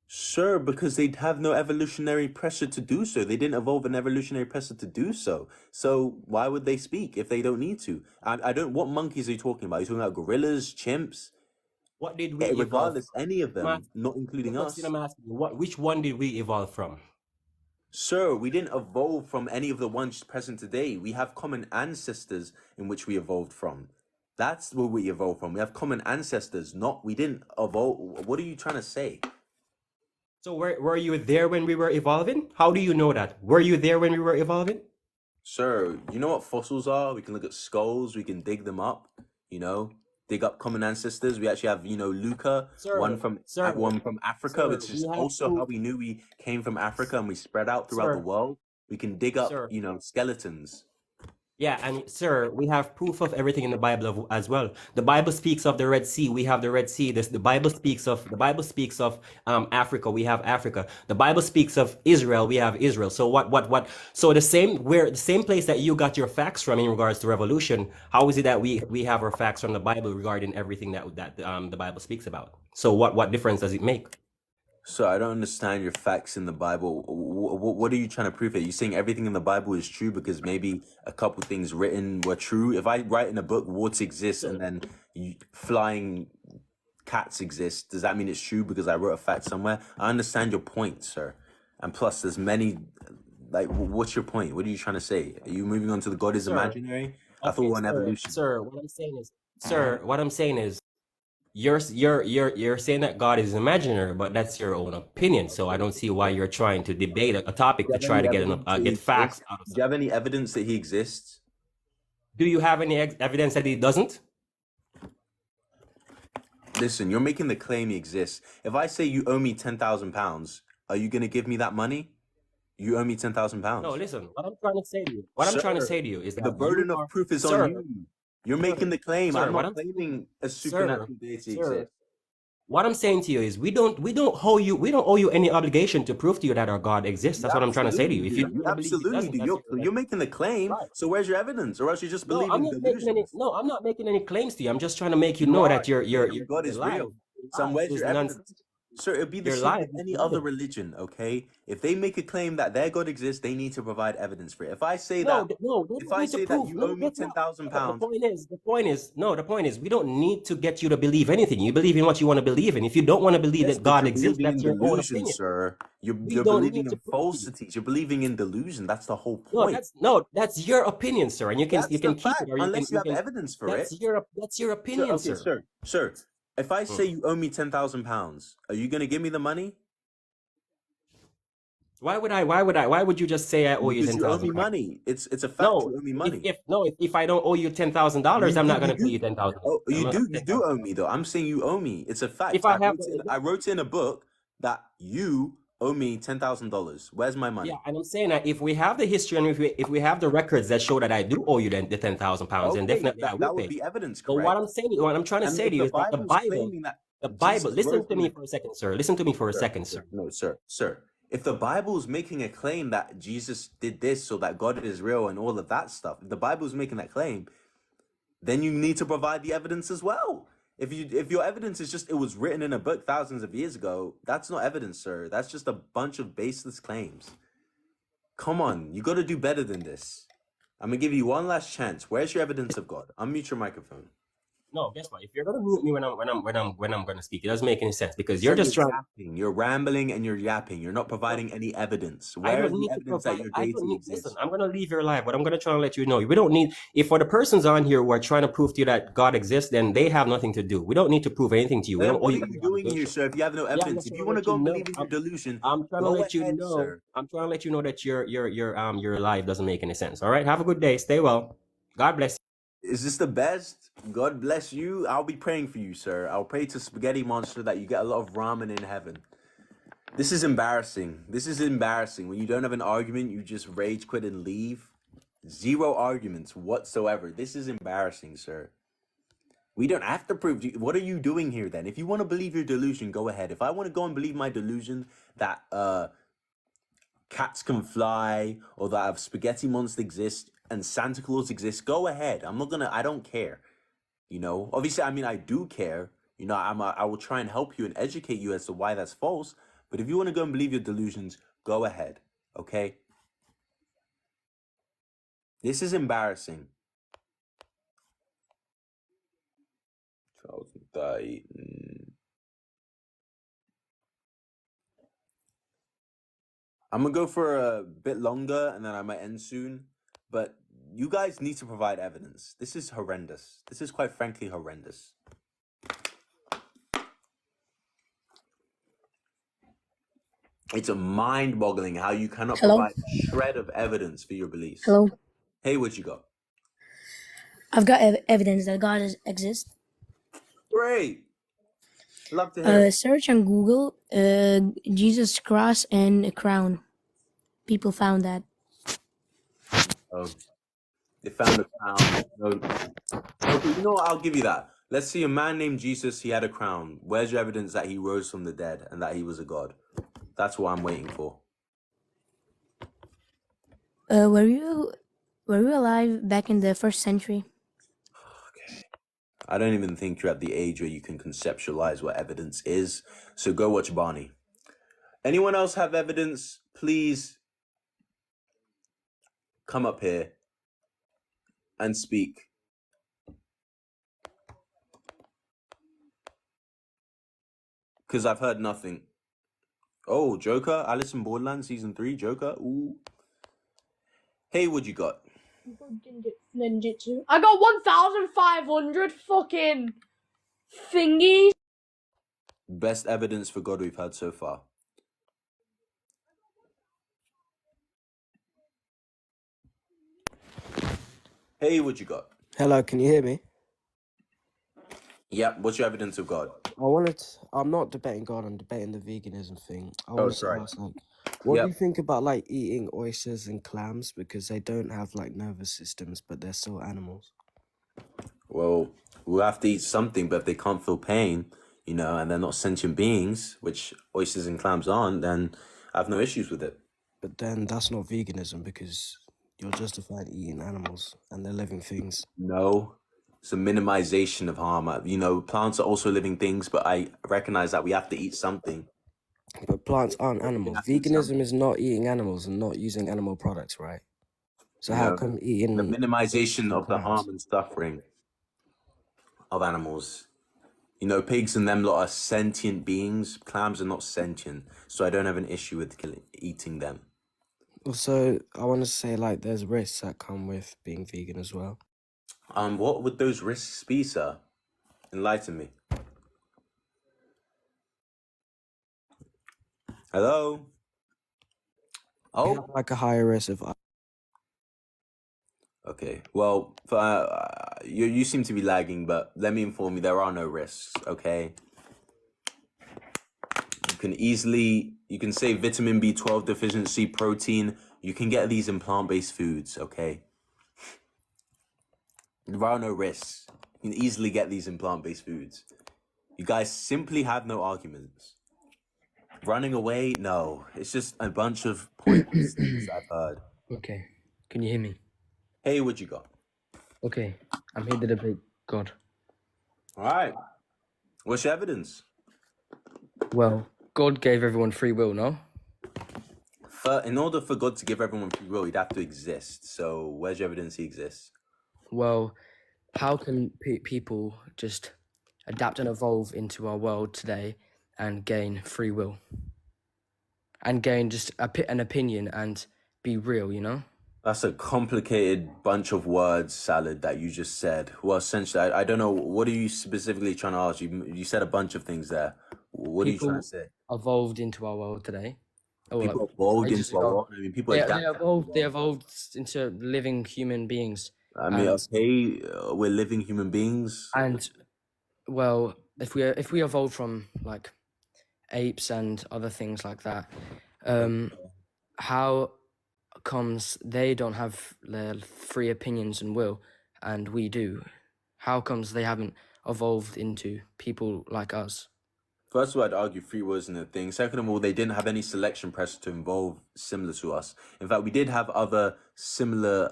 Sure, because they'd have no evolutionary pressure to do so. They didn't evolve an evolutionary pressure to do so. So why would they speak if they don't need to? I don't. What monkeys are you talking about? Are you talking about gorillas, chimps? What did we evolve Regardless, from? any of I'm them, asking- not The including question us. I'm asking you, which one did we evolve from? Sir, we didn't evolve from any of the ones present today. We have common ancestors in which we evolved from. That's where we evolved from. We have common ancestors, not we didn't evolve. What are you trying to say? So were you there when we were evolving? How do you know that? Were you there when we were evolving? Sir, you know what fossils are? We can look at skulls, we can dig them up, dig up common ancestors. We actually have, Luca, one from Africa, which is also how we knew we came from Africa and we spread out throughout the world. We can dig up, skeletons. Yeah, and sir, we have proof of everything in the Bible as well. The Bible speaks of the Red Sea. We have the Red Sea. The Bible speaks of Africa. We have Africa. The Bible speaks of Israel. We have Israel. So what? So the same place that you got your facts from in regards to revolution. How is it that we have our facts from the Bible regarding everything that the Bible speaks about? So what difference does it make? So I don't understand your facts in the Bible. What are you trying to prove here? You saying everything in the Bible is true because maybe a couple things written were true? If I write in a book water exists and then flying cats exist, does that mean it's true because I wrote a fact somewhere? I understand your point, sir. And plus, there's many. Like, what's your point? What are you trying to say? Are you moving on to the God is imaginary? I thought we're on evolution. Sir, what I'm saying is, you're saying that God is imaginary, but that's your own opinion. So I don't see why you're trying to debate a topic to try to get facts out of Do you have any evidence that he exists? Do you have any evidence that he doesn't? Listen, you're making the claim he exists. If I say you owe me £10,000, are you going to give me that money? You owe me £10,000. No, listen. What I'm trying to say to you, is that the burden of proof is on you. You're making the claim. I'm not claiming a supernatural deity exists. what I'm saying to you is we don't owe you any obligation to prove to you that our God exists. That's You what I'm trying to say to you. If absolutely you do. don't You wanna believe it absolutely doesn't, do. that's You're making the claim. right. So where's your evidence? Or else you just No, believe I'm in not making any. delusions. No, I'm not making any claims to you. I'm just trying to make you You know are. that You're saying God your is life, real. So where's is your evidence? nonsense. Sir, it'd be the Your same life with is any other nonsense. religion, okay? If they make a claim that their God exists, they need to provide evidence for it. If I say No, that, no, they if don't I need to say that prove. you No, owe me guess what? The £10,000, point is, we don't need to get you to believe anything. You believe in what you want to believe in. If you don't want to believe yes, that but God you're exists, believing in that's your own delusion, opinion. sir. We You're don't believing need to in prove to you. falsities. You're believing in delusion. That's the whole No, point. that's your opinion, sir, and you That's the can keep it, fact. or Unless you you have can. evidence for it. That's your Sir, opinion, okay, sir. sir. If I say Hmm. you owe me £10,000, are you gonna give me the money? Why would you just say I owe you Because ten you owe thousand me pounds? money. It's a fact. No, You owe me money. if I don't owe you $10,000, I'm not You gonna pay do. you 10,000. Oh, I'm not you do owe me though. I'm saying you owe me. It's a fact. if I have the, I wrote in a book that you owe me $10,000. Where's my yeah, money? and I'm saying that if we have the history and if we have the records that show that I do owe you the 10,000 pounds, then Okay, definitely I will that would pay. be evidence, But what correct? I'm saying, what I'm trying to And say if to you the is that Bible's claiming that the Bible. Jesus Listen rose to from me the for a second, sir. Listen to me for a second, sir. no, sir. If the Bible's making a claim that Jesus did this so that God is real and all of that stuff, if the Bible's making that claim, then you need to provide the evidence as well. If your evidence is just it was written in a book thousands of years ago, that's not evidence, sir. That's just a bunch of baseless claims. Come on, you got to do better than this. I'm gonna give you one last chance. Where's your evidence of God? Unmute your microphone. No, guess what? If you're gonna mute me when I'm gonna speak, it doesn't make any sense because Sir, you're just you're trying. yapping. You're rambling and you're yapping. You're not providing any evidence. I Where don't is the need to evidence that provide. your I don't deity need. Listen, exists? I'm gonna leave your live, but I'm gonna try and let you know. We don't need. If for the persons on here who are trying to prove to you that God exists, then they have nothing to do. We don't need to prove anything to you. We Then don't owe what are you you any doing here, obligation. sir, if you have no Yeah, I'm evidence? just If trying you to want to let you go and know. believe in your delusion, I'm trying to go let you ahead, know. sir. I'm trying to let you know that your life doesn't make any sense. All right. Have a good day. Stay well. God bless you. Is this the best? God bless you. I'll be praying for you, sir. I'll pray to Spaghetti Monster that you get a lot of ramen in heaven. This is embarrassing. This is embarrassing. When you don't have an argument, you just rage quit and leave. Zero arguments whatsoever. This is embarrassing, sir. We don't have to prove. What are you doing here then? If you want to believe your delusion, go ahead. If I want to go and believe my delusion that cats can fly or that a spaghetti monster exists and Santa Claus exists, go ahead. I don't care. Obviously, I mean, I do care. I will try and help you and educate you as to why that's false. But if you want to go and believe your delusions, go ahead. Okay? This is embarrassing. 2030. I'm gonna go for a bit longer and then I might end soon. But you guys need to provide evidence. This is horrendous. This is quite frankly horrendous. It's a mind-boggling how you cannot Hello? provide a shred of evidence for your beliefs. Hello. Hey, what you got? I've got evidence that God exists. Great. Love to hear it. Search on Google Jesus cross and a crown. People found that. Oh, they found a crown. No. Okay, you know what? I'll give you that. Let's see a man named Jesus. He had a crown. Where's your evidence that he rose from the dead and that he was a god? That's what I'm waiting for. Were you alive back in the 1st century? I don't even think you're at the age where you can conceptualize what evidence is. So go watch Barney. Anyone else have evidence? Please come up here and speak. Because I've heard nothing. Oh, Joker, Alice in Borderland Season 3, Joker. Ooh. Hey, what you got? Ninjutsu. I got 1,500 fucking thingies. Best evidence for God we've had so far. Hey, what you got? Hello, can you hear me? Yeah, what's your evidence of God? I'm not debating God, I'm debating the veganism thing. I Oh, wanted to sorry. ask, what do Yep. you think about eating oysters and clams because they don't have nervous systems, but they're still animals? Well, we'll have to eat something, but if they can't feel pain, you know, and they're not sentient beings, which oysters and clams aren't, then I have no issues with it. But then that's not veganism because you're justified eating animals and they're living things. No, it's a minimization of harm. You know, plants are also living things, but I recognize that we have to eat something. But plants aren't animals. Veganism is not eating animals and not using animal products, right? So You how know, come eating the minimization of the clams? harm and suffering of animals? You know, pigs and them lot are sentient beings. Clams are not sentient, so I don't have an issue with eating them. Also, I want to say like there's risks that come with being vegan as well. What would those risks be, sir? Enlighten me. Hello? You have like a higher risk of Okay, well, you seem to be lagging, but let me inform you, there are no risks, okay? You can say vitamin B12 deficiency, protein, you can get these in plant-based foods, okay? There are no risks. You can easily get these in plant-based foods. You guys simply have no arguments. Running away? No. It's just a bunch of pointless things I've heard. Okay. Can you hear me? Hey, what you got? Okay. I'm here to debate God. Alright. What's your evidence? Well, God gave everyone free will, no? In order for God to give everyone free will, he'd have to exist. So, where's your evidence he exists? Well, how can people just adapt and evolve into our world today and gain free will? And gain just an opinion and be real, you know? That's a complicated bunch of words salad that you just said. Well, essentially, I don't know. What are you specifically trying to ask? You said a bunch of things there. What are you trying to say? Evolved into our world today. Or People like evolved ages into our ago. world. I mean, people They adapt. evolved into living human beings. I mean, okay, we're living human beings. And well, if we evolved from like apes and other things like that, how comes they don't have their free opinions and will, and we do? How comes they haven't evolved into people like us? First of all, I'd argue free will isn't a thing. Second of all, they didn't have any selection pressure to evolve similar to us. In fact, we did have other similar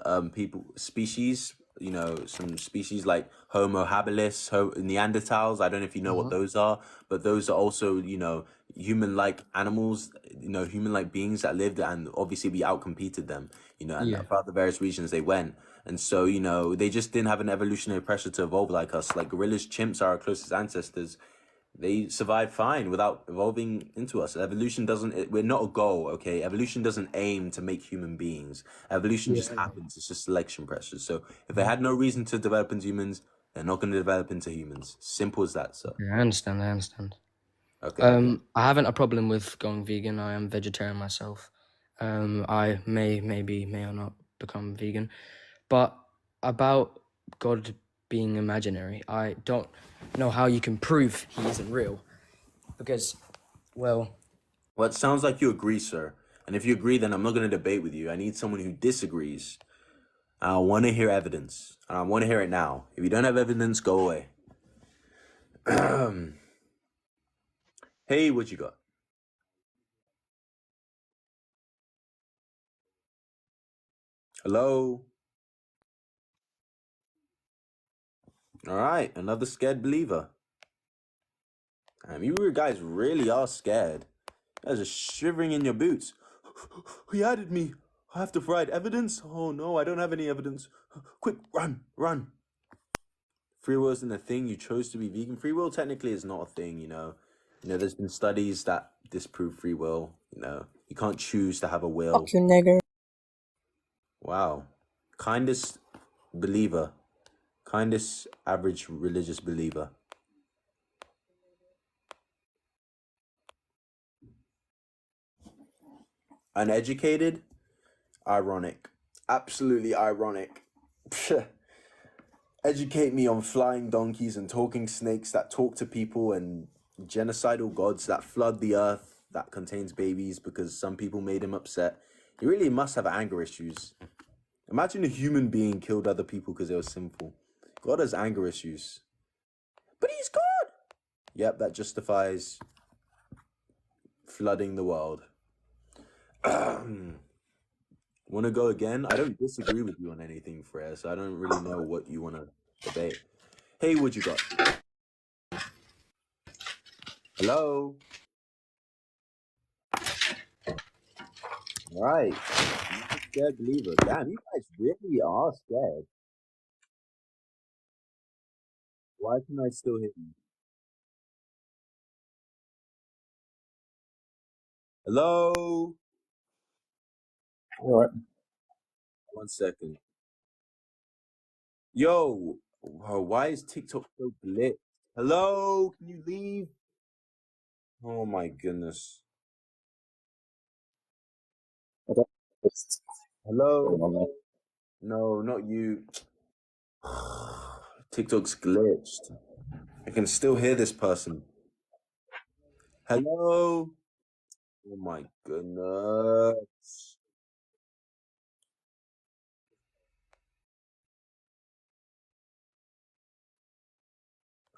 species. You know, some species like Homo habilis, Neanderthals. I don't know if you know what those are, but those are also, you know, human-like animals, you know, human-like beings that lived, and obviously we outcompeted them, you know, and throughout the various regions they went. And so, you know, they just didn't have an evolutionary pressure to evolve like us. Like gorillas, chimps are our closest ancestors. They survived fine without evolving into us. Evolution doesn't, we're not a goal, okay? Evolution doesn't aim to make human beings. Evolution just happens. It's just selection pressure. So if they had no reason to develop into humans, they're not going to develop into humans. Simple as that, sir. Yeah, I understand. Okay. I haven't a problem with going vegan. I am vegetarian myself. I may or not become vegan. But about God being imaginary, I don't know how you can prove he isn't real. Because, well, it sounds like you agree, sir. And if you agree, then I'm not going to debate with you. I need someone who disagrees. I want to hear evidence. And I want to hear it now. If you don't have evidence, go away. Hey, what you got? Hello? All right, another scared believer. You guys really are scared. You guys are shivering in your boots. He added me. I have to provide evidence? Oh no, I don't have any evidence. Quick, run. Free will isn't a thing. You chose to be vegan. Free will technically is not a thing, you know. You know, there's been studies that disprove free will, you know. You can't choose to have a will. Fuck you, nigger. Wow. Kindest believer. Kindest average religious believer. Uneducated? Ironic. Absolutely ironic. Educate me on flying donkeys and talking snakes that talk to people and genocidal gods that flood the earth that contains babies because some people made him upset. He really must have anger issues. Imagine a human being killed other people because they were sinful. God has anger issues. But he's God! Yep, that justifies flooding the world. Want to go again? I don't disagree with you on anything, Freya, so I don't really know what you want to debate. Hey, what you got? Hello? All right. Scared believer. Damn, you guys really are scared. Why can I still hear you? Hello? All right. 1 second. Yo, why is TikTok so glitched? Hello? Can you leave? Oh my goodness. Hello? No, not you. TikTok's glitched. I can still hear this person. Hello? Oh my goodness.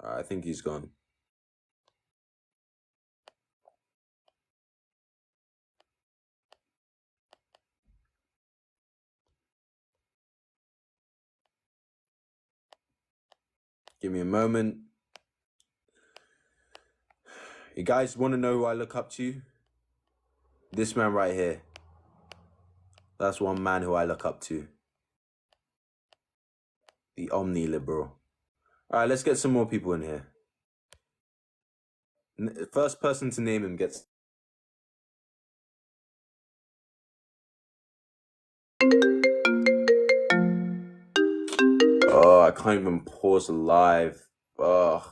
I think he's gone. Give me a moment. You guys want to know who I look up to? This man right here. That's one man who I look up to. The omni-liberal. All right, let's get some more people in here. First person to name him gets... Oh, I can't even pause the live. Ugh.